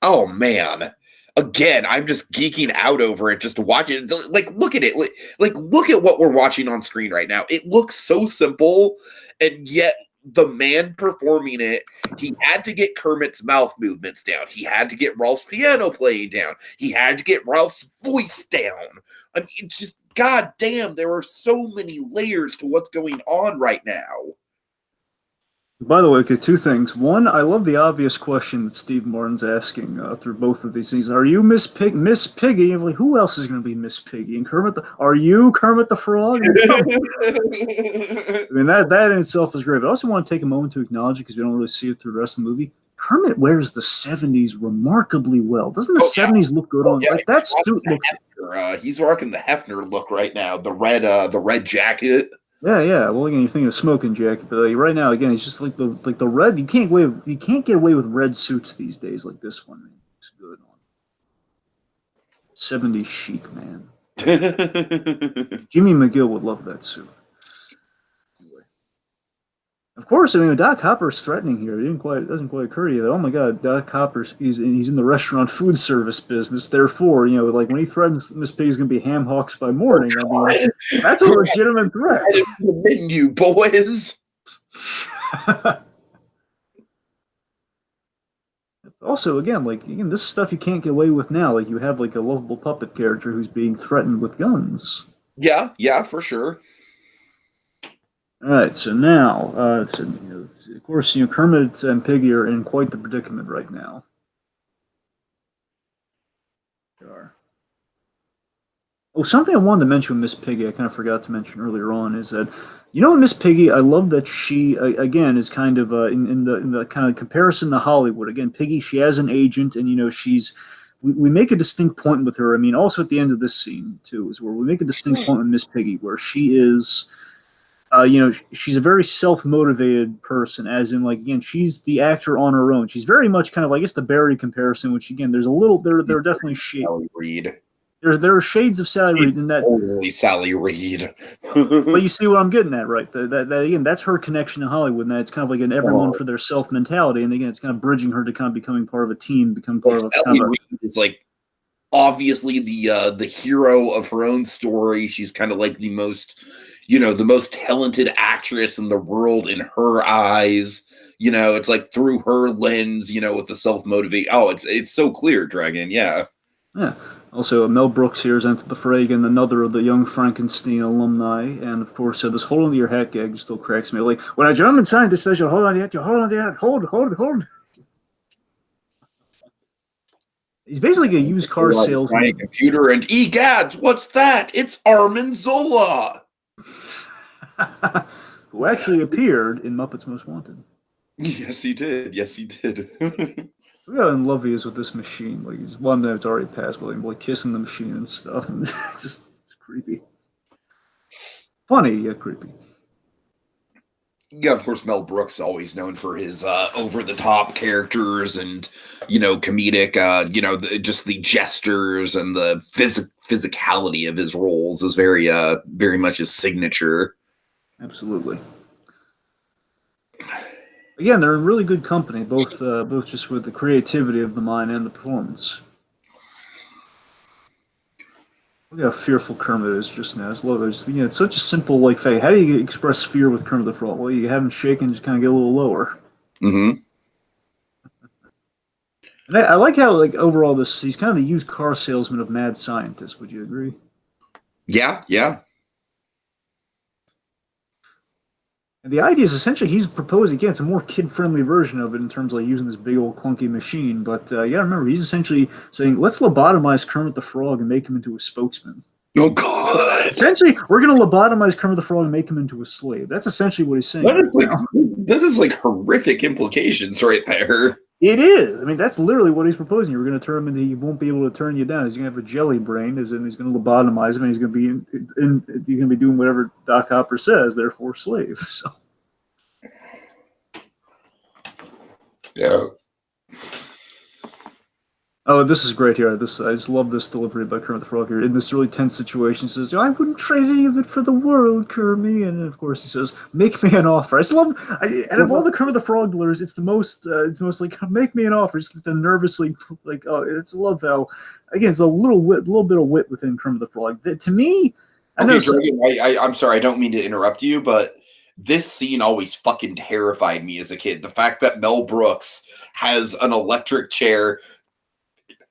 Oh man. Again, I'm just geeking out over it. Just watch it. Like, look at it. Look at what we're watching on screen right now. It looks so simple, and yet the man performing it, he had to get Kermit's mouth movements down. He had to get Ralph's piano playing down. He had to get Ralph's voice down. I mean, it's just, god damn, there are so many layers to what's going on right now. By the way, okay, two things. One, I love the obvious question that Steve Martin's asking through both of these things. Are you Miss Piggy? I'm like, who else is going to be Miss Piggy? And are you Kermit the Frog? I mean, that in itself is great. But I also want to take a moment to acknowledge it because we don't really see it through the rest of the movie. Kermit wears the 70s remarkably well. Doesn't the 70s look good on? Like that suit looks. He's rocking the Hefner look right now. The red jacket. Yeah. Well, again, you're thinking of smoking jacket, but right now, again, it's just like the red. You can't get away with red suits these days like this one. It's good on 70s chic, man. Jimmy McGill would love that suit. Anyway, of course, I mean, Doc Hopper's threatening here. It doesn't quite occur to you that, oh my God, Doc Hopper's he's in the restaurant food service business. Therefore, like when he threatens Miss Piggy's going to be ham hocks by morning, I mean, that's a legitimate threat. The menu, boys. Also, again, this is stuff you can't get away with now. Like you have like a lovable puppet character who's being threatened with guns. Yeah, for sure. All right, so now, of course, Kermit and Piggy are in quite the predicament right now. They are. Oh, something I wanted to mention with Miss Piggy, I kind of forgot to mention earlier on, is that, Miss Piggy, I love that she, again, is kind of in the kind of comparison to Hollywood. Again, Piggy, she has an agent, and, we make a distinct point with her. I mean, also at the end of this scene, too, is where we make a distinct point with Miss Piggy, where she is... she's a very self-motivated person, as in, again, she's the actor on her own. She's very much kind of, I guess, the Barry comparison, which, again, there's a little, there are definitely shades. Sally Reed. There are shades of Sally Reed in that. Totally Sally Reed. But you see what I'm getting at, right? That again, that's her connection to Hollywood, and it's kind of like an everyone for their self mentality, and again, it's kind of bridging her to kind of becoming part of a team, become part of Sally Reed is obviously the hero of her own story. She's kind of like the most talented actress in the world in her eyes. It's like through her lens, with the self-motivate. Oh, it's so clear, Dragon. Yeah. Yeah. Also, Mel Brooks here has entered the fray again, another of the Young Frankenstein alumni. And of course, this hold on to your hat gag still cracks me. Like, when a German scientist says you hold on to your hat, you hold on to your hat. Hold. He's basically a used car salesman. Computer and egads, what's that? It's Armin Zola. Who actually appeared in Muppets Most Wanted. Yes, he did. Look how in love he is with this machine. Like, he's one that it's already passed, but like kissing the machine and stuff. And it's creepy. Funny, yet creepy. Yeah, of course, Mel Brooks always known for his over-the-top characters and, comedic, just the gestures and the physicality of his roles is very, very much his signature. Absolutely. Again, they're in really good company, both just with the creativity of the mind and the performance. Look how fearful Kermit is just now. I just love it. It's such a simple fact. How do you express fear with Kermit the Frog? Well, you have him shake and just kind of get a little lower. Mm-hmm. And I like how overall he's kind of the used car salesman of mad scientist. Would you agree? Yeah. And the idea is essentially he's proposing, again, it's a more kid-friendly version of it in terms of using this big old clunky machine. But remember, he's essentially saying, let's lobotomize Kermit the Frog and make him into a spokesman. Oh, God. Essentially, we're going to lobotomize Kermit the Frog and make him into a slave. That's essentially what he's saying. That is horrific implications right there. It is. I mean, that's literally what he's proposing. You're going to turn him into, he won't be able to turn you down. He's going to have a jelly brain, as in he's going to lobotomize him, and he's going to be you're going to be doing whatever Doc Hopper says, therefore slave. So. Yeah. Oh, this is great here. I just love this delivery by Kermit the Frog here. In this really tense situation, he says, "I wouldn't trade any of it for the world, Kermit." And of course, he says, "Make me an offer." I just love. Out of all the Kermit the Frog deliveries, it's the most. It's most like, "Make me an offer." Just the nervously like. Oh, it's love how. Again, it's a little bit of wit within Kermit the Frog. To me, Okay, Dragon, I'm sorry. I don't mean to interrupt you, but this scene always fucking terrified me as a kid. The fact that Mel Brooks has an electric chair.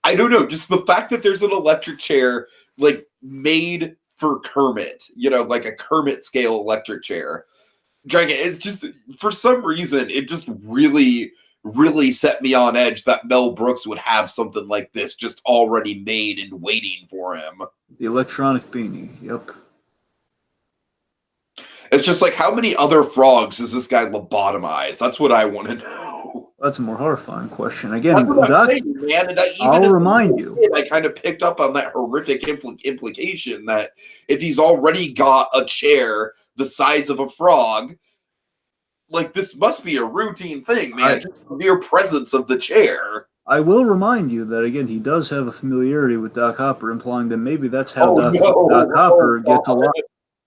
I don't know, just the fact that there's an electric chair like made for Kermit, like a Kermit scale electric chair. Dragon, it's just for some reason it just really, really set me on edge that Mel Brooks would have something like this just already made and waiting for him. The electronic beanie. Yep. It's just like, how many other frogs does this guy lobotomize? That's what I want to know. That's a more horrifying question. Again, I'll remind you. I kind of picked up on that horrific implication that if he's already got a chair the size of a frog, like, this must be a routine thing, man. Just the mere presence of the chair. I will remind you that, again, he does have a familiarity with Doc Hopper, implying that maybe that's how Doc Hopper gets a lot.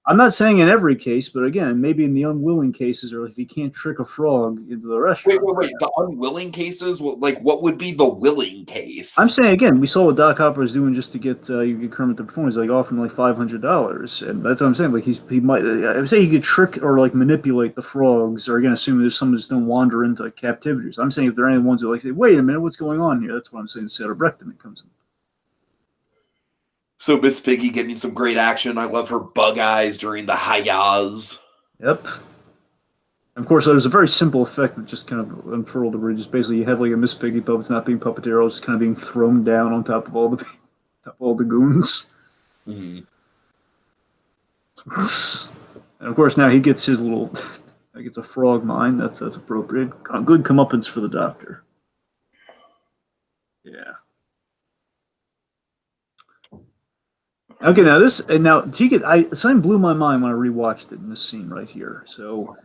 I'm not saying in every case, but again, maybe in the unwilling cases, or if he can't trick a frog into the restaurant. Wait. The unwilling cases? Like, what would be the willing case? I'm saying, again, we saw what Doc Hopper was doing just to get Kermit to perform. He's like offering like $500, and that's what I'm saying. Like, he might. I would say he could trick or like manipulate the frogs, or again, assuming there's some that just don't wander into like, captivity. So I'm saying if there are any ones that like say, "Wait a minute, what's going on here?" That's what I'm saying. Cerebrectomy comes in. So Miss Piggy getting some great action. I love her bug eyes during the hi-yas. Yep. And of course, there's a very simple effect that just kind of unfurled where just basically you have like a Miss Piggy puppet not being puppeteer, just kind of being thrown down on top of all the goons. Mm-hmm. And of course, now he gets his little, he gets a frog mine. That's appropriate. Good comeuppance for the Doctor. Yeah. Okay, something blew my mind when I rewatched it in this scene right here. So,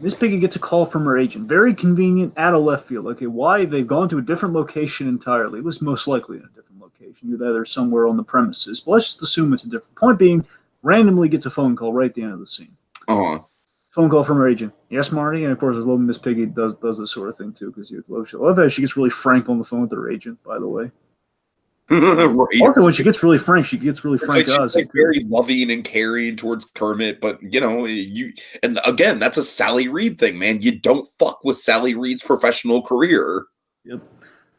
Miss Piggy gets a call from her agent. Very convenient, out of left field. Okay, why? They've gone to a different location entirely. It was most likely in a different location. You're there somewhere on the premises. But let's just assume it's a different. Point being, randomly gets a phone call right at the end of the scene. Uh-huh. Phone call from her agent. Yes, Marty? And of course, little Miss Piggy does this sort of thing too, because I love how she gets really frank on the phone with her agent, by the way. Right. Also, when she gets really frank, Frank Oz. She's like very loving and caring towards Kermit, but and again, that's a Sally Reed thing, man. You don't fuck with Sally Reed's professional career. Yep.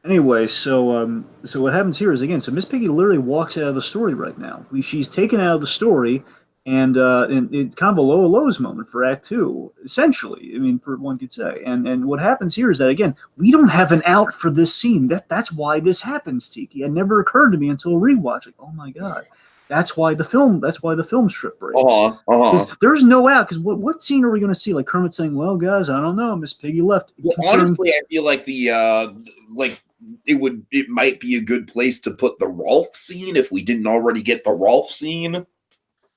Anyway, so what happens here is, again, so Miss Piggy literally walks out of the story right now. She's taken out of the story, and it's kind of a low of lows moment for Act 2, essentially. I mean, for one could say. And what happens here is that, again, we don't have an out for this scene. That's why this happens, Tiki. It never occurred to me until rewatch. Like, oh my god, that's why the film strip breaks. There's no out, because what scene are we going to see? Like Kermit saying, "Well, guys, I don't know. Miss Piggy left." Well, honestly, I feel like it might be a good place to put the Rolf scene if we didn't already get the Rolf scene.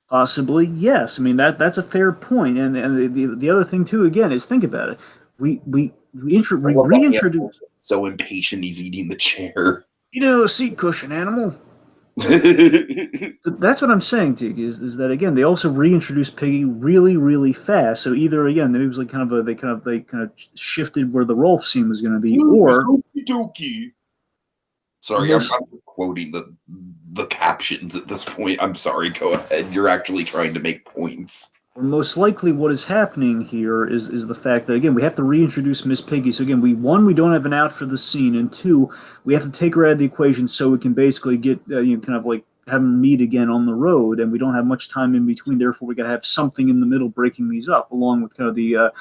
Possibly, yes. I mean, that's a fair point. And the other thing too, again, is think about it. We reintroduce. So impatient, he's eating the chair. A seat cushion, animal. That's what I'm saying, Tiki, is that, again, they also reintroduced Piggy really, really fast. So either, again, it was like they kind of shifted where the Rolf scene was going to be, or. Sorry, I'm quoting the captions at this point. I'm sorry, go ahead. You're actually trying to make points. Most likely what is happening here is the fact that, again, we have to reintroduce Miss Piggy. So, again, we don't have an out for the scene, and two, we have to take her out of the equation so we can basically get, kind of like have them meet again on the road, and we don't have much time in between. Therefore, we got to have something in the middle breaking these up, along with kind of the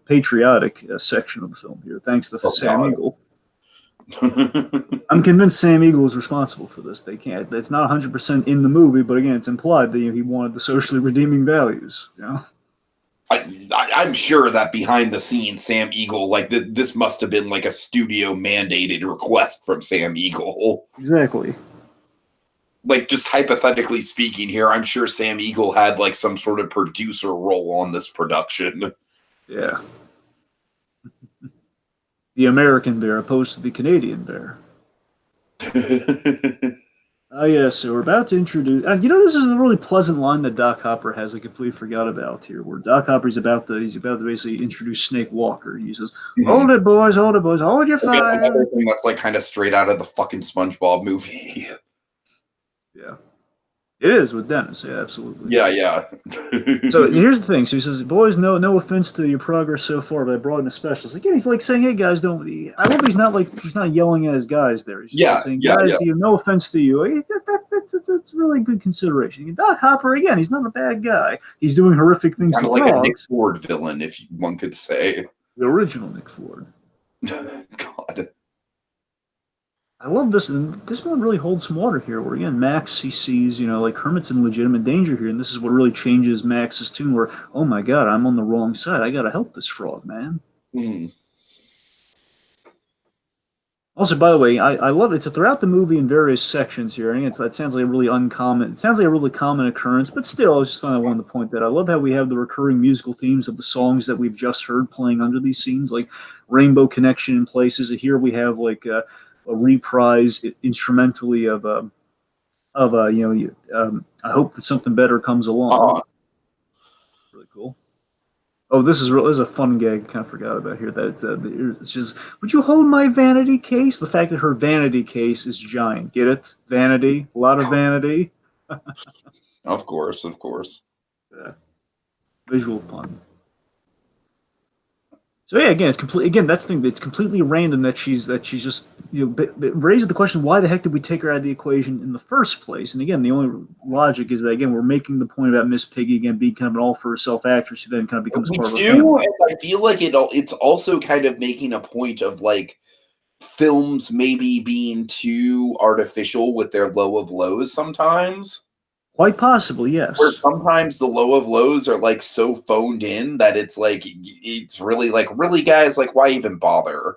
patriotic section of the film here, thanks to Sam Eagle. I'm convinced Sam Eagle is responsible for this. It's not 100% in the movie, but again, it's implied that he wanted the socially redeeming values. I'm sure that behind the scenes, Sam Eagle, like this must have been like a studio mandated request from Sam Eagle. Exactly. Like, just hypothetically speaking here, I'm sure Sam Eagle had like some sort of producer role on this production. Yeah. The American bear opposed to the Canadian bear. Yes, so we're about to introduce. This is a really pleasant line that Doc Hopper has. I completely forgot about here, where Doc Hopper's he's about to basically introduce Snake Walker. He says, "Hold it, boys! Hold it, boys! Hold your fire!" Another thing that's like kind of straight out of the fucking SpongeBob movie. Yeah, it is with Dennis. Yeah, absolutely. Yeah. So here's the thing. So he says, "Boys, no offense to your progress so far, but I brought in a specialist." Again, he's like saying, "Hey guys, don't." I love he's not yelling at his guys there. He's just saying, "Guys, no offense to you." That's really good consideration. Doc Hopper, again, he's not a bad guy. He's doing horrific things kind to of like frogs. a Nick Ford villain, if one could say. The original Nick Ford. God. I love this, and this one really holds some water here. Where again, Max he sees, like Kermit's in legitimate danger here, and this is what really changes Max's tune. Where, oh my God, I'm on the wrong side. I got to help this frog, man. Mm. Also, by the way, I love it. So throughout the movie in various sections here, and it sounds like a really uncommon. It sounds like a really common occurrence, but still, I just wanted to point that. I love how we have the recurring musical themes of the songs that we've just heard playing under these scenes, like Rainbow Connection in places. Here we have like a reprise instrumentally of I hope that something better comes along. Really cool. Oh, this is a fun gag. I kind of forgot about here. That it's just, would you hold my vanity case? The fact that her vanity case is giant. Get it? Vanity. A lot of vanity. Of course. Yeah. Visual pun. So yeah, again, that's the thing. It's completely random that she's just raises the question: why the heck did we take her out of the equation in the first place? And again, the only logic is that again we're making the point about Miss Piggy again being kind of an all for herself actress who then kind of becomes part of a family. And I feel like it's also kind of making a point of like films maybe being too artificial with their low of lows sometimes. Quite possibly, yes. Where sometimes the low of lows are like so phoned in that it's like it's really like, really, guys, like, why even bother?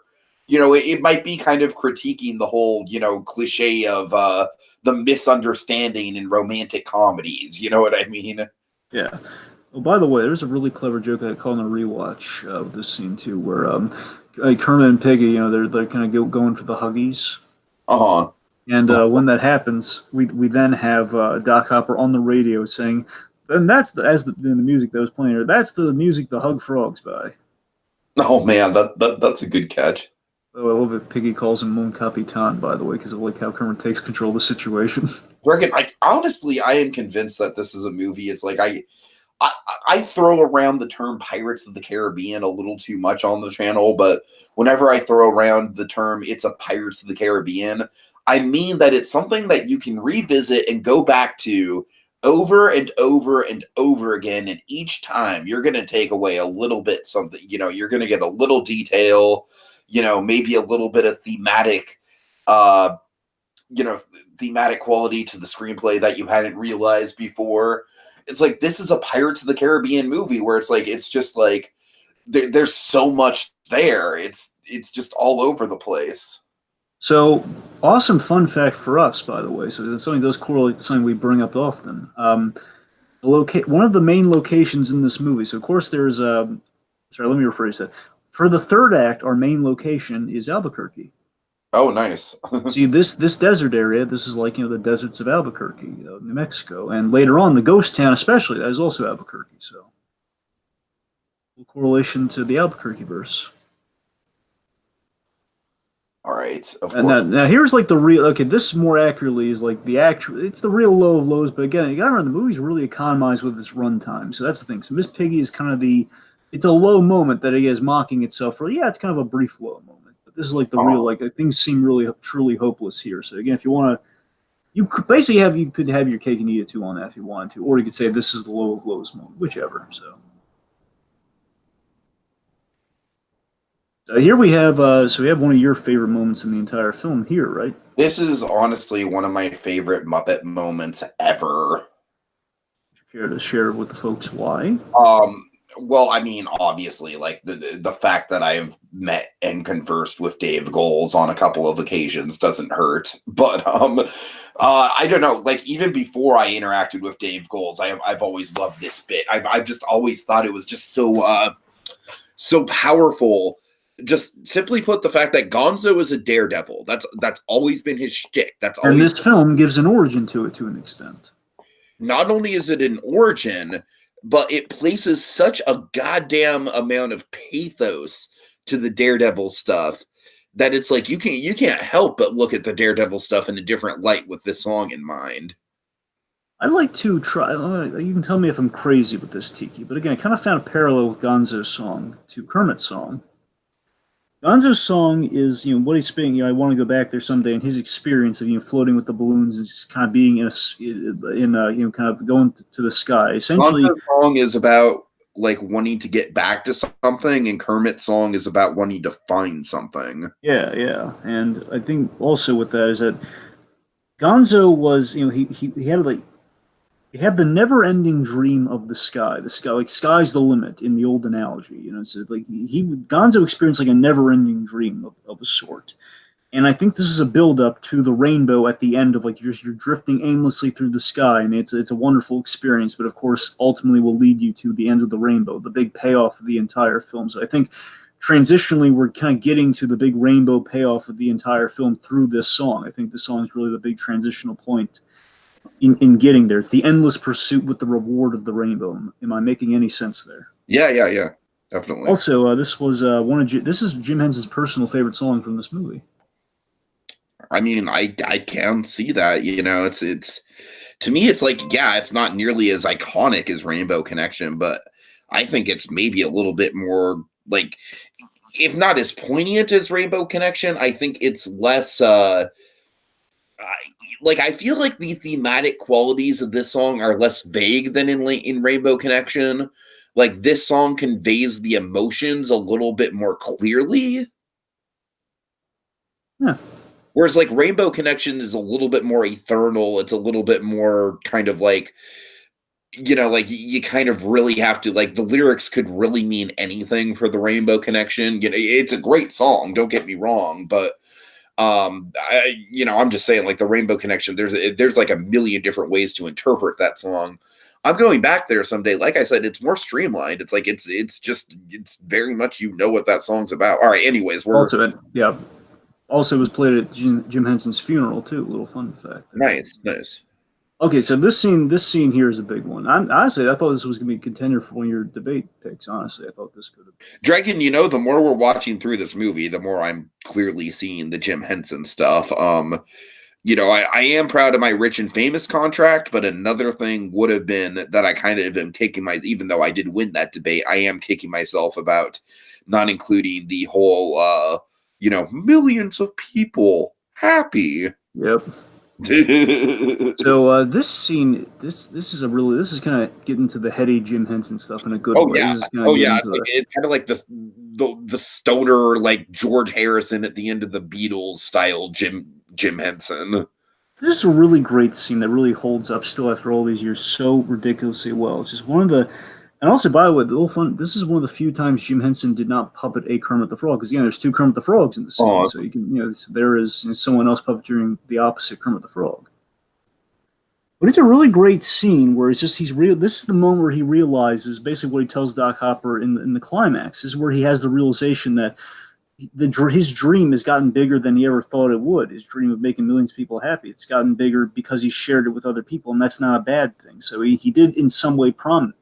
It might be kind of critiquing the whole cliche of the misunderstanding in romantic comedies. You know what I mean? Yeah. Oh, by the way, there's a really clever joke I caught on a rewatch of this scene too, where Kermit and Piggy, they're kind of going for the huggies. And when that happens, we then have Doc Hopper on the radio saying, "And that's the music that was playing here. That's the music the Hug Frogs by." Oh man, that's a good catch. Oh, I love it. Piggy calls him Mon Capitan, by the way, because of like how Kermit takes control of the situation. Reckon, honestly, I am convinced that this is a movie. It's like I throw around the term Pirates of the Caribbean a little too much on the channel, but whenever I throw around the term it's a Pirates of the Caribbean, I mean that it's something that you can revisit and go back to over and over and over again, and each time you're going to take away a little bit something. You're going to get a little detail, maybe a little bit of thematic quality to the screenplay that you hadn't realized before. It's like, this is a Pirates of the Caribbean movie where it's like, it's just like there's so much there. It's just all over the place. So, awesome fun fact for us, by the way. So, something does correlate to something we bring up often. One of the main locations in this movie. So, of course, there's sorry, let me rephrase that. For the third act, our main location is Albuquerque. Oh, nice. See, this desert area, this is like, the deserts of Albuquerque, New Mexico. And later on, the ghost town especially, that is also Albuquerque. So, a little correlation to the Albuquerque verse. All right. Of course. Now here's like the real. Okay, this more accurately is like the actual. It's the real low of lows. But again, you got to remember the movie's really economized with its runtime. So that's the thing. So Miss Piggy is kind of it's a low moment that it is mocking itself for. Yeah, it's kind of a brief low moment. But this is like the real. Like things seem really truly hopeless here. So again, if you want to, you could basically you could have your cake and eat it too on that if you wanted to, or you could say this is the low of lows moment, whichever. So. Here we have we have one of your favorite moments in the entire film here, right? This is honestly one of my favorite Muppet moments ever. Would you care to share with the folks why? Well, I mean, obviously, like the fact that I've met and conversed with Dave Goles on a couple of occasions doesn't hurt. But I don't know. Like even before I interacted with Dave Goles, I've always loved this bit. I've just always thought it was just so powerful. Just simply put, the fact that Gonzo is a daredevil. That's always been his shtick. That's always. And this film gives an origin to it to an extent. Not only is it an origin, but it places such a goddamn amount of pathos to the Daredevil stuff that it's like you can't help but look at the Daredevil stuff in a different light with this song in mind. I'd like to try. You can tell me if I'm crazy with this, Tiki, but again, I kind of found a parallel with Gonzo's song to Kermit's song. Gonzo's song is, what he's speaking. I want to go back there someday, and his experience of floating with the balloons and just kind of being kind of going to the sky. Essentially, Gonzo's song is about like wanting to get back to something, and Kermit's song is about wanting to find something. Yeah, and I think also with that is that Gonzo was, he had the never-ending dream of the sky. The sky, like sky's the limit in the old analogy. So like Gonzo experienced like a never-ending dream of a sort. And I think this is a build-up to the rainbow at the end of like you're drifting aimlessly through the sky, and it's a wonderful experience. But of course, ultimately will lead you to the end of the rainbow, the big payoff of the entire film. So I think transitionally, we're kind of getting to the big rainbow payoff of the entire film through this song. I think the song is really the big transitional point in getting there. It's the endless pursuit with the reward of the rainbow. Am I making any sense there? Yeah, definitely. Also, this was this is Jim Henson's personal favorite song from this movie. I mean, I can see that. It's to me, it's like, yeah, it's not nearly as iconic as Rainbow Connection, but I think it's maybe a little bit more like, if not as poignant as Rainbow Connection, I think it's less I feel like the thematic qualities of this song are less vague than in Rainbow Connection. Like this song conveys the emotions a little bit more clearly. Yeah. Whereas like Rainbow Connection is a little bit more eternal. It's a little bit more kind of like, like you kind of really have to, like, the lyrics could really mean anything for the Rainbow Connection. It's a great song, don't get me wrong, but I'm just saying, like, the Rainbow Connection, there's like a million different ways to interpret that song. I'm going back there someday. Like I said, it's more streamlined. It's like it's very much what that song's about. All right, anyways, Also, it was played at Jim Henson's funeral too. A little fun fact. Nice. Okay, so this scene here is a big one. Honestly, I thought this was going to be a contender for one of your debate picks. Honestly, I thought this could have. Dragon, the more we're watching through this movie, the more I'm clearly seeing the Jim Henson stuff. I am proud of my Rich and Famous contract, but another thing would have been that I kind of am kicking even though I did win that debate, I am kicking myself about not including the whole, millions of people happy. Yep. So this scene, this is kind of getting to the heady Jim Henson stuff in a good way. Yeah. It's kind of like the stoner, like George Harrison at the end of the Beatles style Jim Henson. This is a really great scene that really holds up still after all these years so ridiculously well. It's just one of the. And also, by the way, the little fun. This is one of the few times Jim Henson did not puppet a Kermit the Frog, because again, there's two Kermit the Frogs in the scene, so you can, there is someone else puppeteering the opposite Kermit the Frog. But it's a really great scene where he's real. This is the moment where he realizes basically what he tells Doc Hopper in the climax. This is where he has the realization that his dream has gotten bigger than he ever thought it would. His dream of making millions of people happy. It's gotten bigger because he shared it with other people, and that's not a bad thing. So he did in some way promise.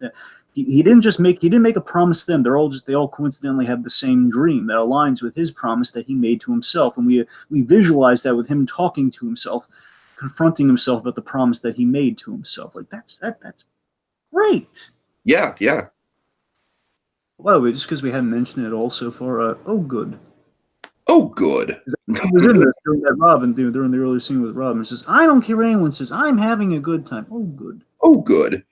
He didn't make a promise to them. They all coincidentally have the same dream that aligns with his promise that he made to himself. And we visualize that with him talking to himself, confronting himself about the promise that he made to himself. Like that's great. Yeah. By the way, just because we haven't mentioned it all so far, oh good. Oh good. He was in this during that Robin during the earlier scene with Robin. It says, I don't care what anyone says, I'm having a good time. Oh good. Oh good.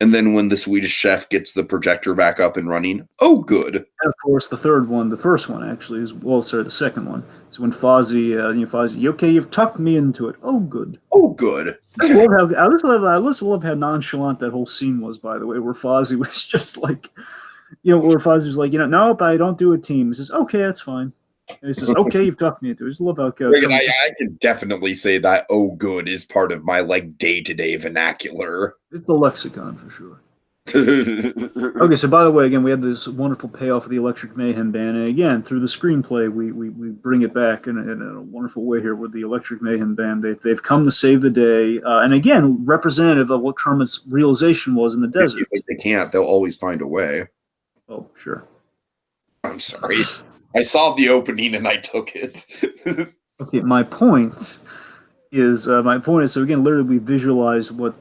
And then when the Swedish chef gets the projector back up and running, oh, good. And of course, the first one actually the second one is when Fozzie, you okay? You've tucked me into it. Oh, good. Oh, good. I just love how nonchalant that whole scene was. By the way, where Fozzie was just like, Or Fozzie's like, nope, I don't do a team. He says, okay, that's fine. And he says, okay, you've talked me into it. I just love how I can definitely say that "oh good" is part of my like day-to-day vernacular. it's the lexicon for sure. Okay, so by the way, again, we had this wonderful payoff of the Electric Mayhem band, and again, through the screenplay, we bring it back in a wonderful way here with the Electric Mayhem band. They've come to save the day, and again, representative of what Kermit's realization was in the desert. If they can't, they'll always find a way. Oh, sure. I'm sorry. I saw the opening and I took it. Okay, my point is so again, literally we visualize what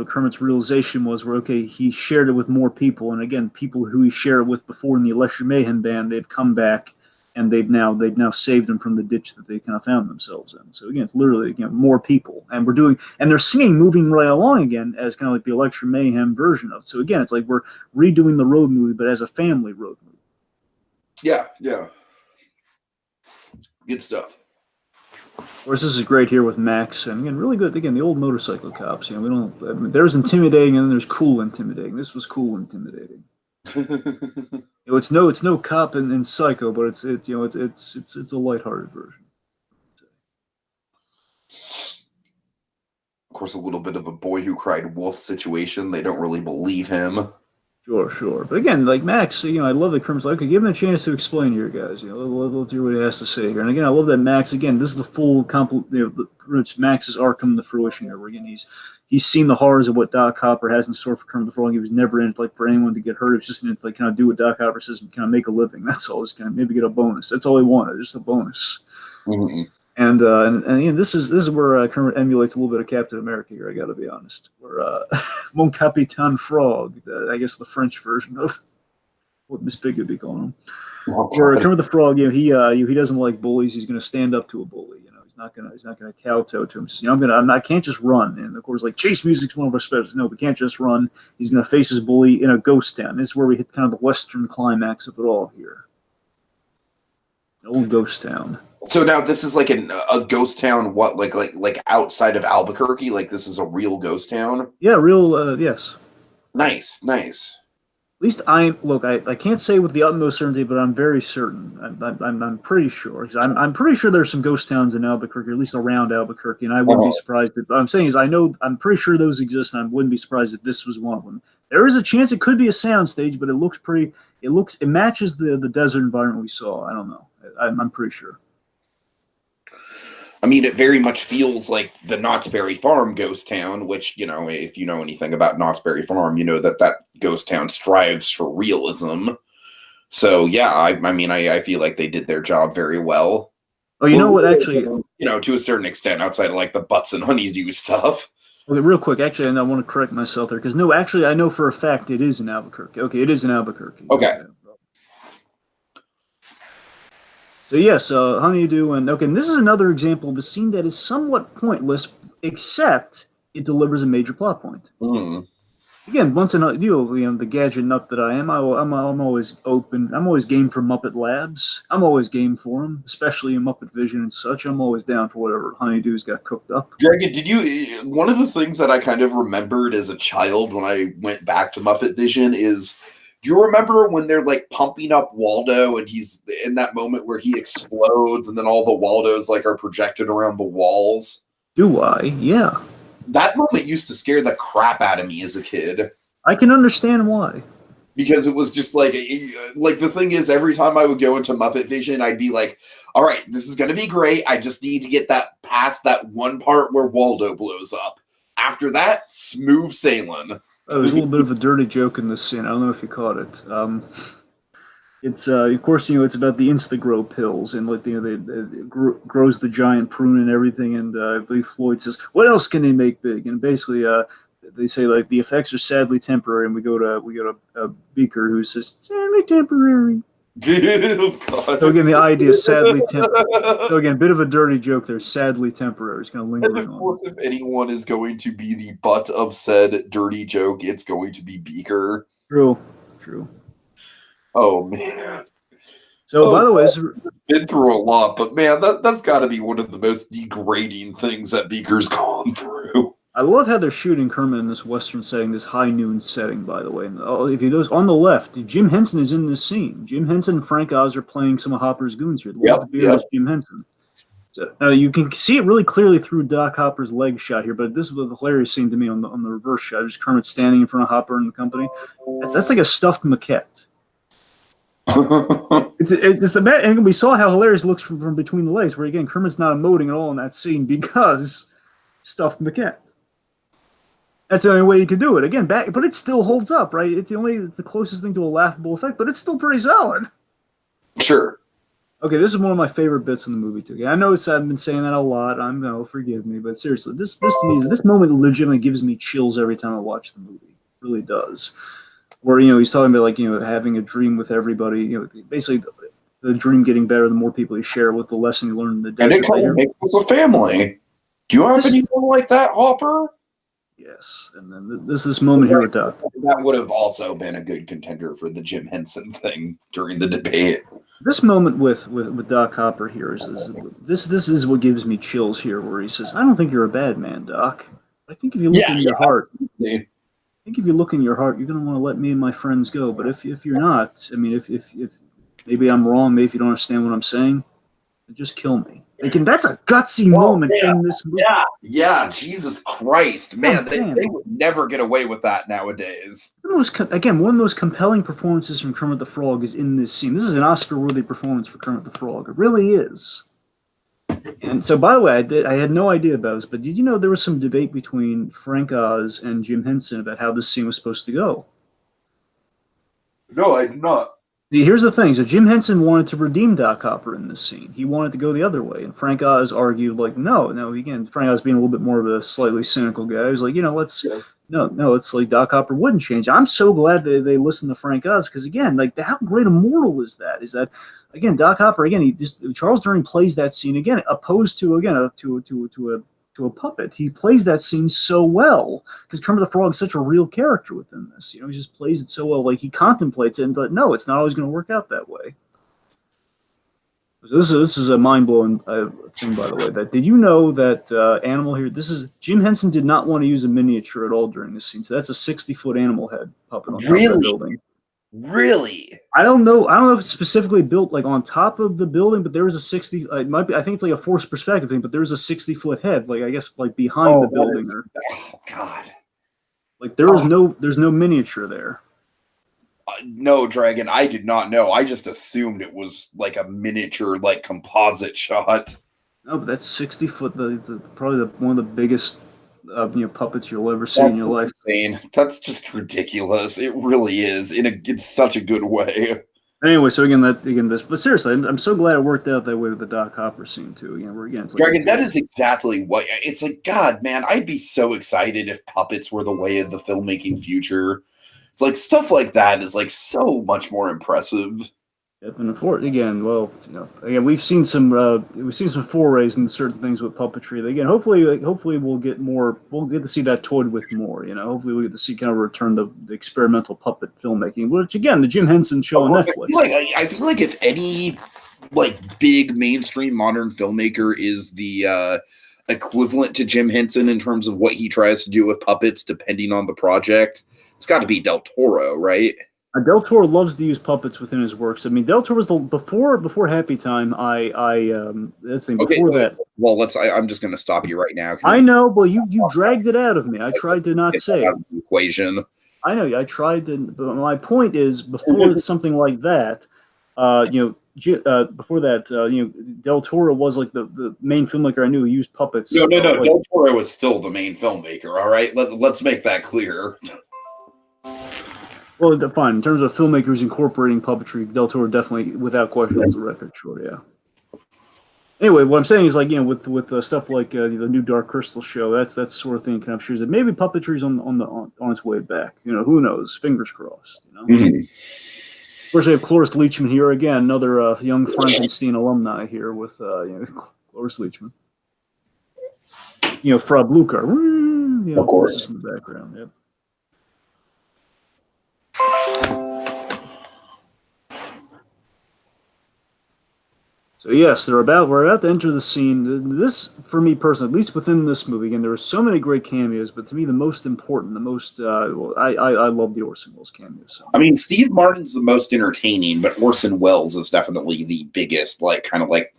Kermit's realization was, where okay, he shared it with more people, and again, people who he shared it with before in the Electric Mayhem band, they've come back and they've now saved him from the ditch that they kind of found themselves in. So again, it's literally more people, and they're singing "Moving Right Along" again as kind of like the Electric Mayhem version of it. So again, it's like we're redoing the road movie, but as a family road movie. Yeah. Good stuff. Of course, this is great here with Max, and again, really good. Again, the old motorcycle cops. There's intimidating, and then there's cool intimidating. This was cool intimidating. It's no cop and Psycho, but it's a lighthearted version. Of course, a little bit of a boy who cried wolf situation. They don't really believe him. Sure. But again, like Max, I love that Kermit's like, okay, give him a chance to explain here, guys. Let's hear what he has to say here. And again, I love that Max. Again, this is the full Max's arc coming to fruition here. Where again, he's seen the horrors of what Doc Hopper has in store for Kermit the Frog. He was never in it like for anyone to get hurt. It was just in it like kind of do what Doc Hopper says and kind of make a living. That's all. Just kind of maybe get a bonus. That's all he wanted, just a bonus. Mm-hmm. And again, this is where Kermit emulates a little bit of Captain America here. I got to be honest. Where Mon Capitan Frog, I guess the French version of what Miss Piggy would be calling him. Where Kermit the Frog, he doesn't like bullies. He's going to stand up to a bully. He's not going to kowtow to him. He says, I can't just run. And of course, like chase music's one of our specials. No, we can't just run. He's going to face his bully in a ghost town. This is where we hit kind of the Western climax of it all here. An old ghost town. So now this is like a ghost town. What like outside of Albuquerque? Like this is a real ghost town. Yeah, real. Yes. Nice. At least I can't say with the utmost certainty, but I'm very certain. I'm pretty sure. I'm pretty sure there's some ghost towns in Albuquerque, or at least around Albuquerque, and I wouldn't be surprised. I'm saying is I'm pretty sure those exist, and I wouldn't be surprised if this was one of them. There is a chance it could be a soundstage, but it matches the desert environment we saw. I don't know. I'm pretty sure. I mean, it very much feels like the Knott's Berry Farm ghost town, which, if you know anything about Knott's Berry Farm, you know that ghost town strives for realism. So, yeah, I feel like they did their job very well. Oh, you know what, actually... to a certain extent, outside of, like, the Butts and Honeydew stuff. Okay, real quick, actually, and I want to correct myself there, because, no, actually, I know for a fact it is in Albuquerque. Okay, it is in Albuquerque. Okay. So yes, Honeydew, and this is another example of a scene that is somewhat pointless, except it delivers a major plot point. Mm. Again, once in the gadget nut that I am, I'm always open. I'm always game for Muppet Labs. I'm always game for them, especially in Muppet Vision and such. I'm always down for whatever Honeydew's got cooked up. Dragon, one of the things that I kind of remembered as a child when I went back to Muppet Vision is, do you remember when they're like pumping up Waldo and he's in that moment where he explodes and then all the Waldos like are projected around the walls? Do I? Yeah. That moment used to scare the crap out of me as a kid. I can understand why. Because it was just like the thing is, every time I would go into Muppet Vision, I'd be like, all right, this is going to be great. I just need to get that past that one part where Waldo blows up. After that, smooth sailing. Oh, there's a little bit of a dirty joke in this scene. I don't know if you caught it. It's of course it's about the Instagrow pills and like it grows the giant prune and everything. And I believe Floyd says, "What else can they make big?" And basically, they say like the effects are sadly temporary. And we go to Beaker who says, "Sadly temporary." Oh, God. So again, the idea is sadly temporary. So again, a bit of a dirty joke there. Sadly temporary. It's kind of lingering and of course, if anyone is going to be the butt of said dirty joke, it's going to be Beaker. True. Oh, man. So, by the way, been through a lot, but man, that's got to be one of the most degrading things that Beaker's gone through. I love how they're shooting Kermit in this western setting, this high noon setting. By the way, and, if you notice on the left, Jim Henson is in this scene. Jim Henson and Frank Oz are playing some of Hopper's goons here. The one with the beard is Jim Henson. So, you can see it really clearly through Doc Hopper's leg shot here, but this was the hilarious scene to me on the reverse shot. Just Kermit standing in front of Hopper and the company. That's like a stuffed maquette. it's and we saw how hilarious it looks from between the legs, where again Kermit's not emoting at all in that scene because stuffed maquette. That's the only way you could do it. Again, but it still holds up, right? It's the closest thing to a laughable effect, but it's still pretty solid. Sure. Okay, this is one of my favorite bits in the movie too. I know I've been saying that a lot. Forgive me, but seriously, this to me, this moment legitimately gives me chills every time I watch the movie. It really does. Where he's talking about having a dream with everybody. Basically the dream getting better the more people you share with, the lesson you learn in the desert. And it kind of makes us a family. Do you have anyone like that, Hopper? Yes, and then this moment here with Doc. That would have also been a good contender for the Jim Henson thing during the debate. This moment with Doc Hopper here is this is what gives me chills here, where he says, "I don't think you're a bad man, Doc. I think if you look in your heart, you're going to want to let me and my friends go. But if you're not, I mean, if maybe I'm wrong, maybe if you don't understand what I'm saying, just kill me." That's a gutsy moment in this movie. Yeah, Jesus Christ. Man, they would never get away with that nowadays. One of the most compelling performances from Kermit the Frog is in this scene. This is an Oscar-worthy performance for Kermit the Frog. It really is. And so, by the way, I had no idea about this, but did you know there was some debate between Frank Oz and Jim Henson about how this scene was supposed to go? No, I did not. Here's the thing. So Jim Henson wanted to redeem Doc Hopper in this scene. He wanted to go the other way. And Frank Oz argued, no. Again, Frank Oz being a little bit more of a slightly cynical guy. He was like, it's like Doc Hopper wouldn't change. I'm so glad that they listened to Frank Oz because, again, how great a moral is that? Is that, again, Doc Hopper, again, Charles Durning plays that scene, again, opposed to, again, to a puppet. He plays that scene so well because Kermit the Frog is such a real character within this. He just plays it so well. Like he contemplates it, but no, it's not always going to work out that way. So this is a mind blowing thing, by the way. Did you know that animal here? Jim Henson did not want to use a miniature at all during this scene. So that's a 60-foot animal head puppet on top of the building. Really? I don't know if it's specifically built on top of the building, but there was a 60. It might be. I think it's like a forced perspective thing, but there's a 60-foot head, I guess behind the building. Oh God! There's no miniature there. No, Dragon. I did not know. I just assumed it was a miniature, composite shot. No, but that's 60 foot. Probably one of the biggest. Puppets you'll ever see in your life. Insane. That's just ridiculous. It really is in such a good way. Anyway, so but seriously, I'm so glad it worked out that way with the Doc Hopper scene too. It's Dragon, that is exactly what it's like. God, man, I'd be so excited if puppets were the way of the filmmaking future. It's stuff like that is so much more impressive. Yep, and again, we've seen some forays into certain things with puppetry. Again, hopefully we'll get to see that toyed with more. Hopefully we'll get to see kind of return to the experimental puppet filmmaking, which again, the Jim Henson show on Netflix. I feel like if any big mainstream modern filmmaker is the equivalent to Jim Henson in terms of what he tries to do with puppets, depending on the project, it's got to be Del Toro, right? Del Toro loves to use puppets within his works. I mean, Del Toro was before Happy Time. That's the thing. Before that. Well, I'm just going to stop you right now. I know, but you dragged it out of me. I tried to not say it. Equation. I know. I tried to. But my point is, before something like that, before that, Del Toro was the main filmmaker I knew who used puppets. No. Del Toro was still the main filmmaker. All right, let's make that clear. Well, fine. In terms of filmmakers incorporating puppetry, Del Toro definitely, without question, was a record. Sure, yeah. Anyway, what I'm saying is, with stuff like the new Dark Crystal show, that's the sort of thing kind of shows that maybe puppetry's on its way back. Who knows? Fingers crossed. Mm-hmm. Of course, we have Cloris Leachman here again, another young Frankenstein alumni here with Cloris Leachman. Frau Blucher. Of course, in the background. Yep. So yes, we're about to enter the scene. This, for me personally, at least within this movie, again, there were so many great cameos, but to me, the most important, the most, well, I love the Orson Welles cameo so I much. mean, Steve Martin's the most entertaining, but Orson Welles is definitely the biggest, like, kind of like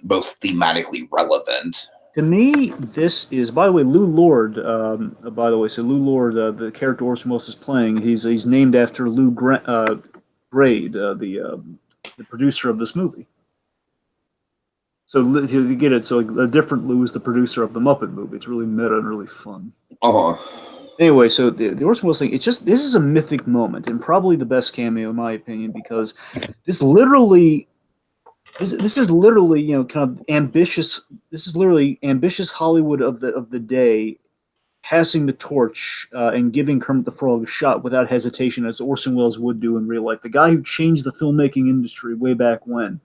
most thematically relevant. To me, this is, by the way, Lou Lord. By the way, so Lou Lord, the character Orson Welles is playing, he's named after Grade, the producer of this movie. So you get it. So like, a different Lou is the producer of the Muppet movie. It's really meta and really fun. Anyway, so the Orson Welles thing, it's just, this is a mythic moment and probably the best cameo in my opinion, because this literally this is literally, you know, kind of ambitious. This is literally ambitious Hollywood of the day, passing the torch and giving Kermit the Frog a shot without hesitation, as Orson Welles would do in real life. The guy who changed the filmmaking industry way back when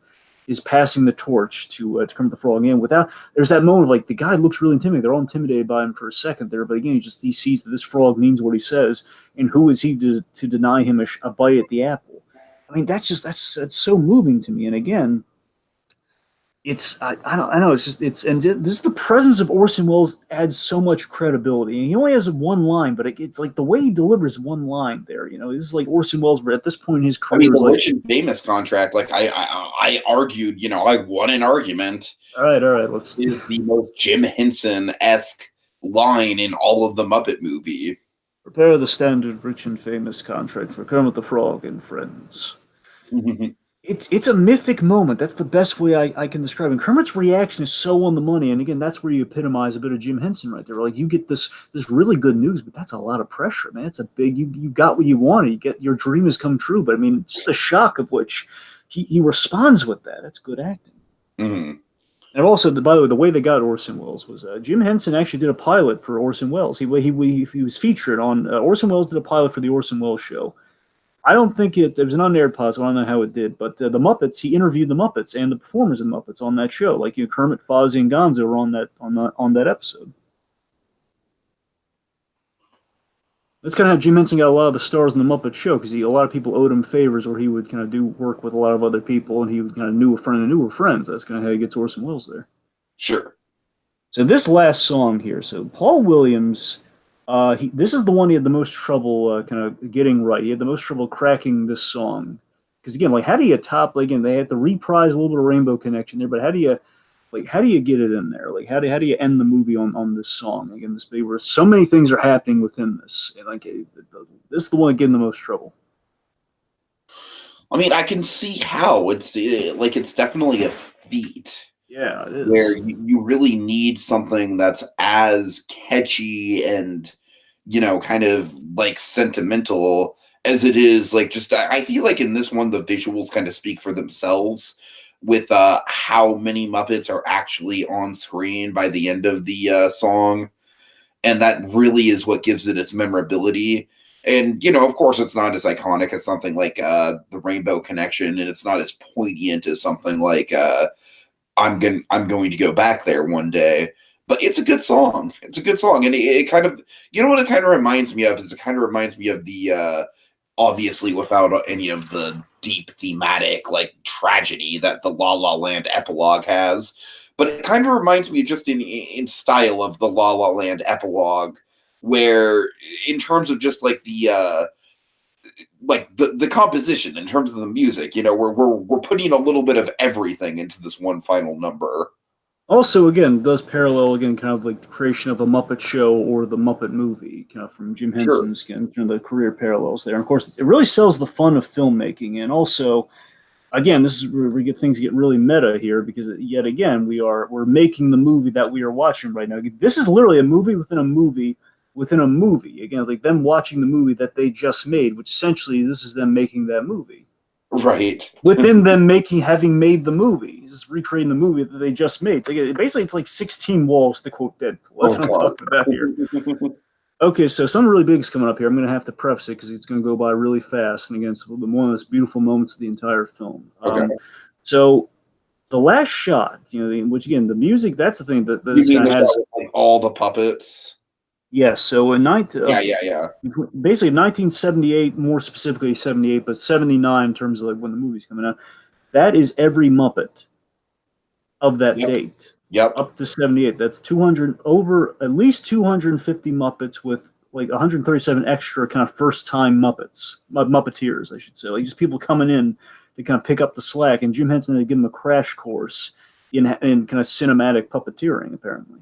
is passing the torch to Kermit the Frog. And without, there's that moment of like, the guy looks really intimidating. They're all intimidated by him for a second there, but again, he sees that this frog means what he says, and who is he to deny him a bite at the apple? I mean, that's so moving to me. And again, I know it's just it's and this the presence of Orson Welles adds so much credibility. And he only has one line, but it's like the way he delivers one line there. You know, this is like Orson Welles, but at this point in his career, I mean, the like, Rich and Famous contract. Like I argued, you know, I won an argument. all right, let's Is the most Jim Henson-esque line in all of the Muppet movie. prepare the standard Rich and Famous contract for Kermit the Frog and friends. It's a mythic moment. That's the best way I can describe it. And Kermit's reaction is so on the money, and again, that's where you epitomize a bit of Jim Henson right there. Like, you get this really good news, but that's a lot of pressure, man. It's a big, you got what you wanted. You get, your dream has come true. But I mean, just the shock of which he responds with that. That's good acting. Mm-hmm. And also, by the way, the way they got Orson Welles was Jim Henson actually did a pilot for Orson Welles. He was featured on Orson Welles did a pilot for the Orson Welles show. I don't think it was an unaired pilot, so I don't know how it did. But the Muppets, he interviewed the Muppets and the performers in Muppets on that show. Like, you know, Kermit, Fozzie, and Gonzo were on that episode. That's kind of how Jim Henson got a lot of the stars in the Muppet Show, because a lot of people owed him favors, or he would kind of do work with a lot of other people, and he would kind of knew a friend and knew a friends. That's kind of how he gets Orson Welles there. Sure. So this last song here, so Paul Williams, this is the one he had the most trouble kind of getting right. He had the most trouble cracking this song, because again, like, how do you top? Like, again, they had to reprise a little bit of Rainbow Connection there, but how do you get it in there? Like, how do you end the movie on this song? Again, this movie where so many things are happening within this, and like, this is the one that gave him the most trouble. I mean, I can see how it's definitely a feat. Yeah, it is. Where you really need something that's as catchy and, you know, kind of like sentimental as it is. Like, just, I feel like in this one, the visuals kind of speak for themselves with how many Muppets are actually on screen by the end of the song. And that really is what gives it its memorability. And, you know, of course, it's not as iconic as something like the Rainbow Connection, and it's not as poignant as something like I'm going to go back there one day. But it's a good song. It's a good song. And it kind of, you know what it kind of reminds me of is it kind of reminds me of the, obviously without any of the deep thematic, like, tragedy that the La La Land epilogue has. But it kind of reminds me just in style of the La La Land epilogue, where in terms of just like the composition, in terms of the music, you know, we're putting a little bit of everything into this one final number. Also, again, does parallel, again, kind of like the creation of the Muppet Show or the Muppet movie, kind of from Jim Henson's, kind of the career parallels there. And of course, it really sells the fun of filmmaking. And also, again, this is where things get really meta here, because yet again, we're making the movie that we are watching right now. This is literally a movie within a movie within a movie. Again, like them watching the movie that they just made, which essentially this is them making that movie. Right. Within them having made the movie, just recreating the movie that they just made. So basically, it's like 16 walls, to quote Deadpool. That's what I'm talking about here. Okay, so something really big is coming up here. I'm going to have to preface it because it's going to go by really fast. And again, it's one of the most beautiful moments of the entire film. Okay. So the last shot, you know, which again, the music, that's the thing that this guy has. Like all the puppets? Yes, so in yeah. Basically 1978, more specifically 78, but 79 in terms of like when the movie's coming out. That is every Muppet of that Yep. date. Yep. Up to 78. That's 200, over at least 250 Muppets with like 137 extra kind of first-time Muppeteers, I should say. Like just people coming in to kind of pick up the slack. And Jim Henson had given them a crash course in kind of cinematic puppeteering, apparently.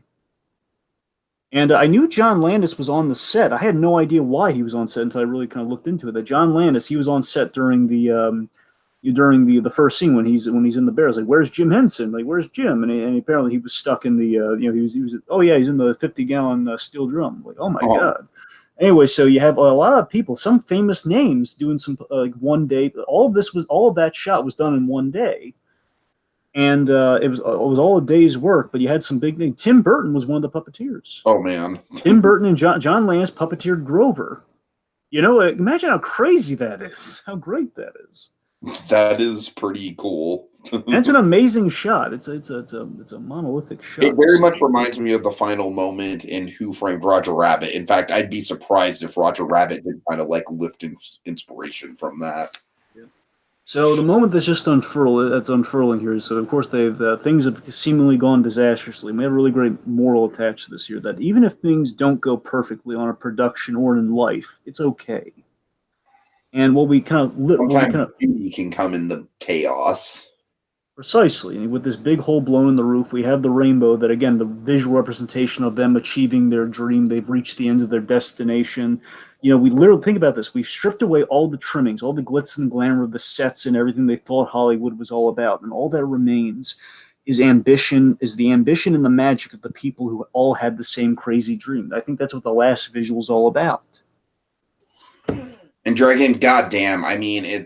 And I knew John Landis was on the set. I had no idea why he was on set until I really kind of looked into it. That John Landis, he was on set during the first scene when he's in the Bears. Like, where's Jim Henson? Like, where's Jim? And apparently he was stuck in the he was oh yeah, he's in the 50-gallon steel drum. Like, oh my god. Anyway, so you have a lot of people, some famous names doing some like one day. All of that shot was done in one day. And it was all a day's work, but you had some big names. Tim Burton was one of the puppeteers. Oh man, Tim Burton and John Landis puppeteered Grover. You know, imagine how crazy that is. How great that is. That is pretty cool. And it's an amazing shot. It's a monolithic shot. It very much reminds me of the final moment in Who Framed Roger Rabbit. In fact, I'd be surprised if Roger Rabbit didn't kind of like lift inspiration from that. So the moment that's unfurling here is, so of course things have seemingly gone disastrously. We have a really great moral attached to this here, that even if things don't go perfectly on a production or in life, it's okay. And what we kind of beauty can come in the chaos. Precisely. And with this big hole blown in the roof, we have the rainbow that, again, the visual representation of them achieving their dream. They've reached the end of their destination. You know, we literally think about this. We've stripped away all the trimmings, all the glitz and glamour of the sets and everything they thought Hollywood was all about. And all that remains is the ambition and the magic of the people who all had the same crazy dream. I think that's what the last visual is all about. And Dragon, goddamn, I mean,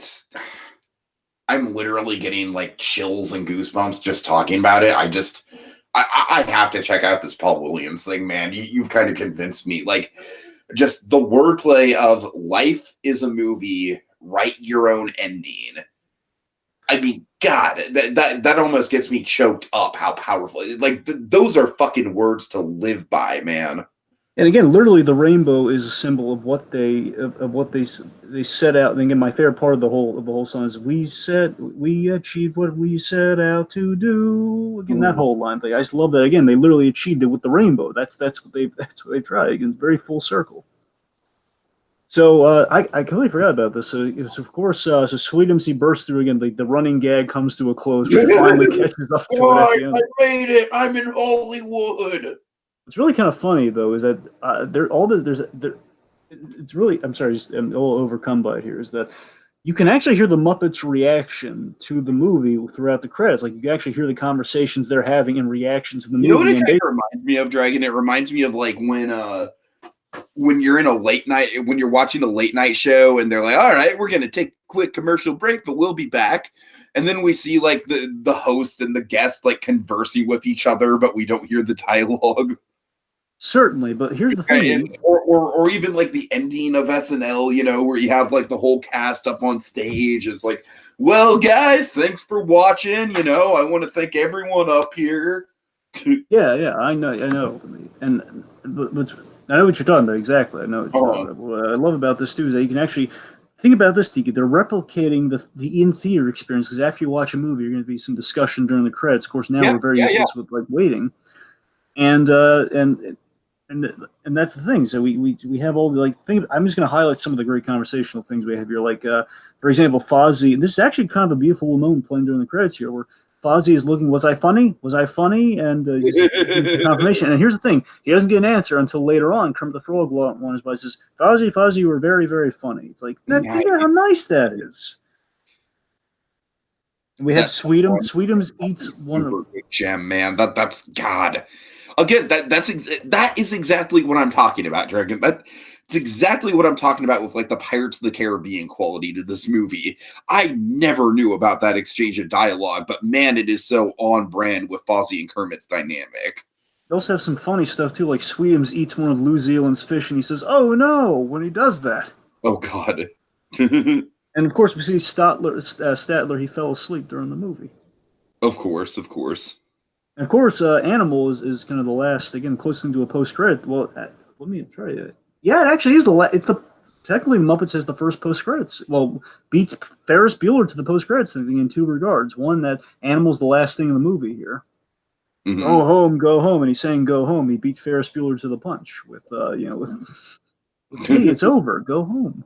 I'm literally getting like chills and goosebumps just talking about it. I have to check out this Paul Williams thing, man. You've kind of convinced me. Like, just the wordplay of life is a movie, write your own ending. I mean, God, that almost gets me choked up. How powerful! Like those are fucking words to live by, man. And again, literally, the rainbow is a symbol of what they set out. And again, my favorite part of the whole song is we achieved what we set out to do. Again, that whole line thing, I just love that. Again, they literally achieved it with the rainbow. That's what they tried. Again, it's very full circle. So I completely forgot about this. So of course, so Sweetums, he bursts through again. The running gag comes to a close. When he finally catches up to it at the end. I made it! I'm in Hollywood. What's really kind of funny though is that it's really, I'm sorry, I'm a little overcome by it here, is that you can actually hear the Muppets' reaction to the movie throughout the credits. Like you can actually hear the conversations they're having in reactions to the movie. You know what it kind of reminds me of, Dragon? It reminds me of like when you're in a late night, when you're watching a late night show and they're like, all right, we're going to take a quick commercial break, but we'll be back. And then we see like the host and the guest like conversing with each other, but we don't hear the dialogue. Certainly, but here's the thing. Or even like the ending of SNL, you know, where you have like the whole cast up on stage. It's like, well, guys, thanks for watching. You know, I want to thank everyone up here. Yeah, I know. And but I know what you're talking about, exactly. I know what you're talking about. What I love about this, too, is that you can actually think about this, Tiki. They're replicating the in-theater experience, because after you watch a movie, you're going to be some discussion during the credits. Of course, now we're very used with like waiting. And that's the thing. So we have all the like things. I'm just going to highlight some of the great conversational things we have here. Like, for example, Fozzie. This is actually kind of a beautiful moment playing during the credits here, where Fozzie is looking, was I funny? Was I funny? And confirmation. And here's the thing. He doesn't get an answer until later on. Kermit the Frog wanders by and says, Fozzie, you were very, very funny. It's like, think of how nice that is. And we have Sweetums. Sweetums eats one of gem, man. That's God. Again, that is exactly what I'm talking about, Dragon. It's exactly what I'm talking about with like the Pirates of the Caribbean quality to this movie. I never knew about that exchange of dialogue, but man, it is so on brand with Fozzie and Kermit's dynamic. They also have some funny stuff too, like Sweetums eats one of New Zealand's fish and he says, "Oh no," when he does that. Oh God. And of course, we see Statler, he fell asleep during the movie. Of course. And of course, Animal is kind of the last, again, closest to a post-credit. Well, let me try it. Yeah, it actually is technically Muppets has the first post-credits. Well, beats Ferris Bueller to the post-credits in two regards. One, that Animal's the last thing in the movie here. Mhm. Go home," and he's saying "go home." He beat Ferris Bueller to the punch with with "Hey, it's over, go home."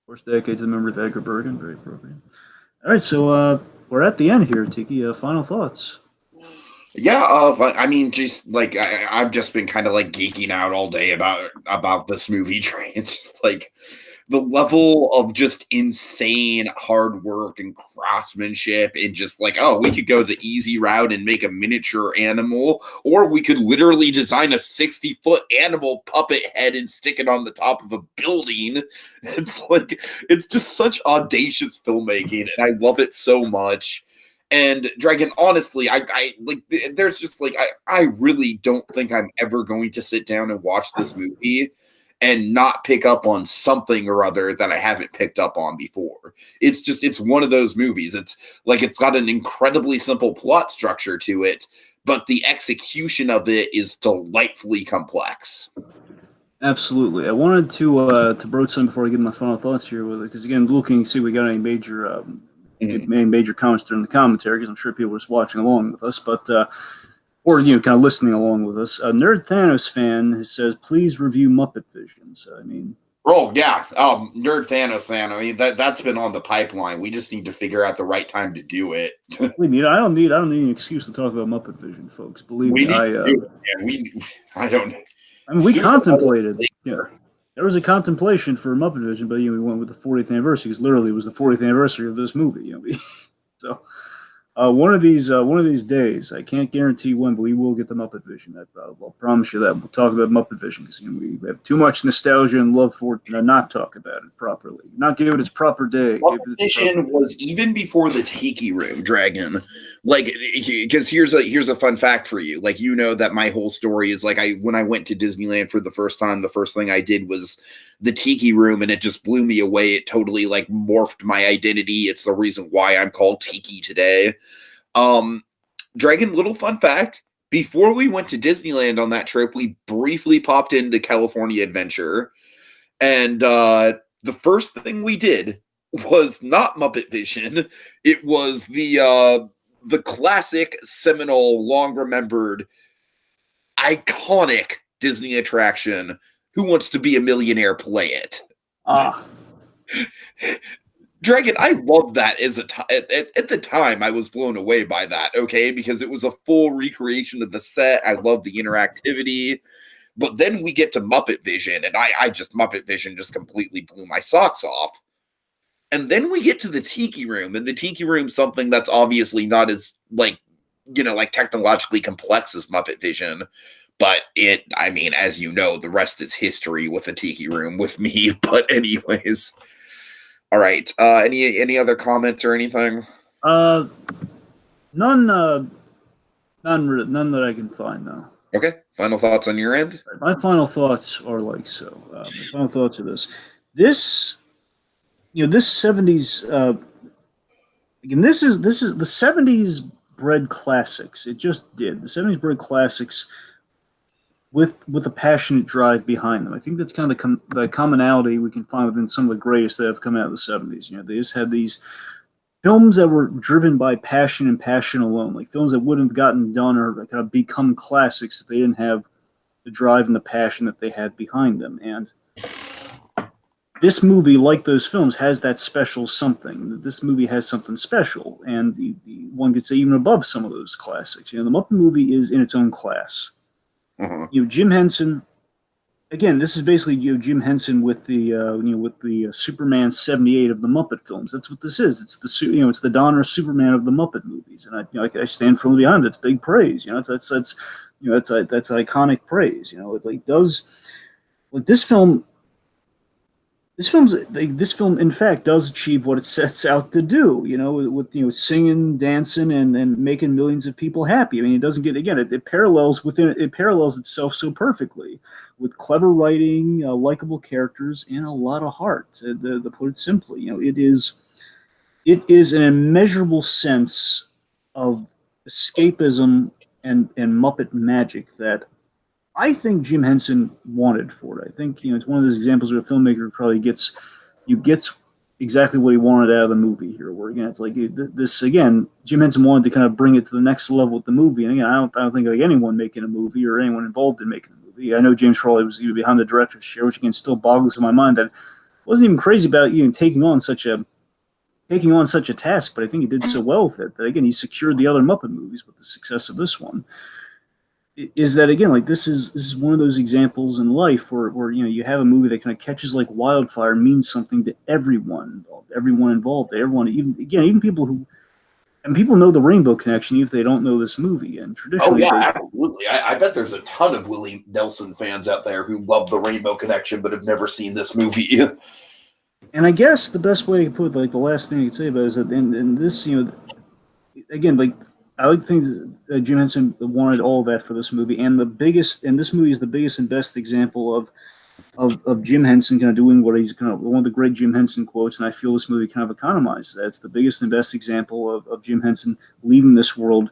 First decade to the memory of Edgar Bergen, very appropriate. All right, so we're at the end here, Tiki. Final thoughts. Yeah, I mean, just like I've just been kind of like geeking out all day about this movie train. It's just like the level of just insane hard work and craftsmanship, and just like, oh, we could go the easy route and make a miniature animal, or we could literally design a 60-foot animal puppet head and stick it on the top of a building. It's like it's just such audacious filmmaking, and I love it so much. And Dragon, honestly, I like. There's just like I really don't think I'm ever going to sit down and watch this movie and not pick up on something or other that I haven't picked up on before. It's one of those movies. It's like it's got an incredibly simple plot structure to it, but the execution of it is delightfully complex. Absolutely. I wanted to broach some before I give my final thoughts here with it, because again, looking see we got any major Mhm. any major comments during the commentary, because I'm sure people are just watching along with us, but or kind of listening along with us. A Nerd Thanos fan says, "Please review Muppet Visions." I mean, Oh yeah, Nerd Thanos fan. I mean that's been on the pipeline. We just need to figure out the right time to do it. believe me, I don't need an excuse to talk about Muppet Vision, folks. Believe We me, need to do it, man. I don't. I mean, we Sooner rather than contemplated, later. there was a contemplation for Muppet Vision, but we went with the 40th anniversary because literally it was the 40th anniversary of this movie. So one of these days, I can't guarantee when, but we will get the Muppet Vision. I'll promise you that. We'll talk about Muppet Vision because we have too much nostalgia and love for it to not talk about it properly, not give it its proper day. Give it its proper Vision was even before the Tiki Room, Dragon. Like, because here's a fun fact for you. Like, you know that my whole story is like when I went to Disneyland for the first time, the first thing I did was the Tiki Room, and it just blew me away. It totally like morphed my identity. It's the reason why I'm called Tiki today. Um, Dragon, little fun fact. Before we went to Disneyland on that trip, we briefly popped into California Adventure, and the first thing we did was not Muppet Vision. It was the classic, seminal, long remembered, iconic Disney attraction. Who Wants to Be a Millionaire? Play It. ah. Dragon, I loved that as at the time. I was blown away by that. Okay, because it was a full recreation of the set. I love the interactivity. But then we get to Muppet Vision, and I just Muppet Vision just completely blew my socks off. And then we get to the Tiki Room, and the Tiki Room's something that's obviously not as like like technologically complex as Muppet Vision. But I mean, as you know, the rest is history with the Tiki Room with me. But anyways, all right. Any other comments or anything? Uh, none. None that I can find now. Okay. Final thoughts on your end? My final thoughts are like so. My final thoughts are this: this, this '70s. Again, this is the '70s bred classics. It just did the '70s bred classics with a passionate drive behind them. I think that's kind of the commonality we can find within some of the greatest that have come out of the '70s. They just had these films that were driven by passion and passion alone, like films that wouldn't have gotten done or kind of become classics if they didn't have the drive and the passion that they had behind them. And this movie, like those films, has that special something. This movie has something special, and one could say even above some of those classics. The Muppet movie is in its own class. Uh-huh. Jim Henson. Again, this is basically Jim Henson with the Superman '78 of the Muppet films. That's what this is. It's it's the Donner Superman of the Muppet movies, and I stand firmly behind it. It's big praise. That's iconic praise. It does like this film. This film in fact does achieve what it sets out to do. With singing, dancing, and making millions of people happy. I mean, it doesn't get again. It parallels itself so perfectly with clever writing, likable characters, and a lot of heart. To put it simply, it is an immeasurable sense of escapism and Muppet magic that I think Jim Henson wanted for it. I think it's one of those examples where a filmmaker probably gets exactly what he wanted out of the movie here. Where again, it's like this again, Jim Henson wanted to kind of bring it to the next level with the movie. And again, I don't think like anyone making a movie or anyone involved in making a movie. I know James Frawley was even behind the director's chair, which again still boggles my mind that wasn't even crazy about even taking on such a task, but I think he did so well with it that again he secured the other Muppet movies with the success of this one. Is that again like this is one of those examples in life where you have a movie that kind of catches like wildfire, means something to everyone involved, everyone, even people know the Rainbow Connection even if they don't know this movie. And Oh traditionally, yeah, absolutely. I bet there's a ton of Willie Nelson fans out there who love the Rainbow Connection but have never seen this movie. and I guess the best way to put like the last thing I could say about it is that in this again like I like to think that Jim Henson wanted all of that for this movie, and this movie is the biggest and best example of Jim Henson kind of doing what he's kind of one of the great Jim Henson quotes, and I feel this movie kind of economized that. It's the biggest and best example of Jim Henson leaving this world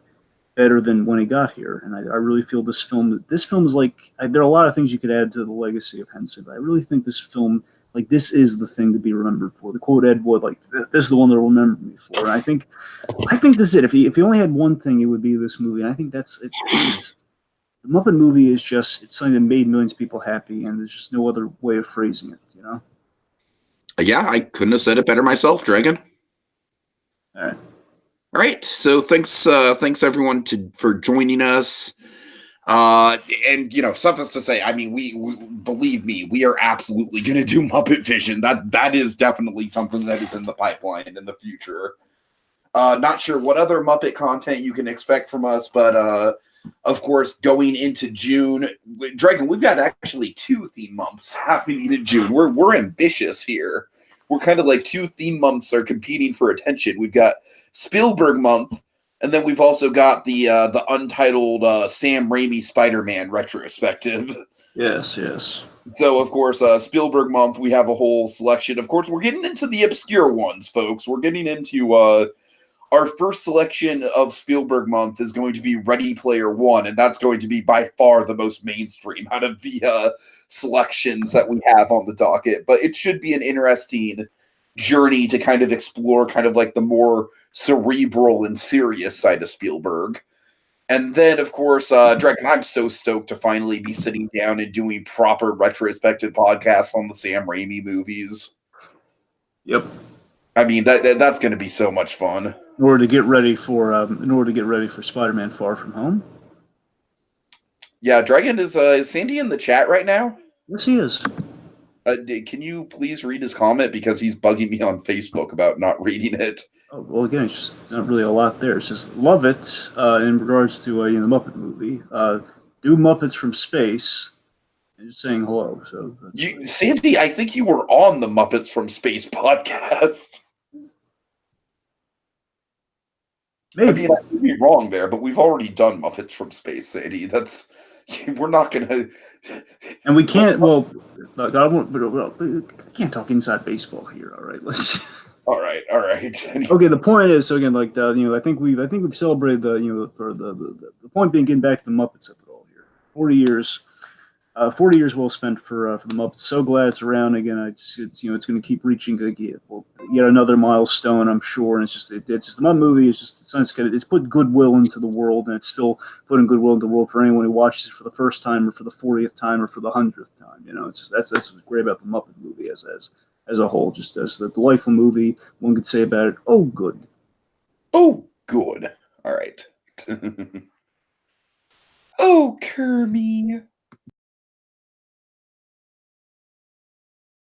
better than when he got here, and I really feel this film is like there are a lot of things you could add to the legacy of Henson, but I really think this film like this is the thing to be remembered for. The quote Ed Wood like this is the one that will remember me for, and I think this is it. If he only had one thing, it would be this movie, and I think it's the Muppet movie is just it's something that made millions of people happy, and there's just no other way of phrasing it. Yeah, I couldn't have said it better myself, Dragon. All right. All right, so thanks everyone for joining us. And suffice to say, I mean, we believe me, we are absolutely going to do Muppet Vision. That is definitely something that is in the pipeline in the future. Not sure what other Muppet content you can expect from us, but of course, going into June, Dragon, we've got actually 2 theme months happening in June. We're ambitious here. We're kind of like 2 theme months are competing for attention. We've got Spielberg month, and then we've also got the untitled Sam Raimi Spider-Man retrospective. Yes. So, of course, Spielberg month, we have a whole selection. Of course, we're getting into the obscure ones, folks. We're getting into our first selection of Spielberg month is going to be Ready Player One, and that's going to be by far the most mainstream out of the selections that we have on the docket. But it should be an interesting journey to kind of explore kind of like the more cerebral and serious side of Spielberg. And then, of course, Dragon, I'm so stoked to finally be sitting down and doing proper retrospective podcasts on the Sam Raimi movies. Yep. I mean, that's going to be so much fun. In order to get ready for Spider-Man: Far From Home. Yeah, Dragon, is Sandy in the chat right now? Yes, he is. Can you please read his comment because he's bugging me on Facebook about not reading it? Oh, well, again, it's not really a lot there. It's just love it in regards to the Muppet movie. Do Muppets from space and just saying hello. So Sandy, I think you were on the Muppets from Space podcast. Maybe. I mean, I could be wrong there, but we've already done Muppets from Space, Sandy. We're not gonna. And we can't. Well, we can't talk inside baseball here. All right, let's. All right. Okay, the point is, so again, like I think we've celebrated for the point being getting back to the Muppets of it all here. 40 years well spent for the Muppets. So glad it's around again. It's going to keep reaching yet another milestone, I'm sure. And it's just the Muppet movie is just it's put goodwill into the world, and it's still putting goodwill into the world for anyone who watches it for the first time, or for the 40th time, or for the 100th time. It's just that's what's great about the Muppet movie as a whole. Just as the delightful movie, one could say about it. Oh, good. Oh, good. All right. Oh, Kermie.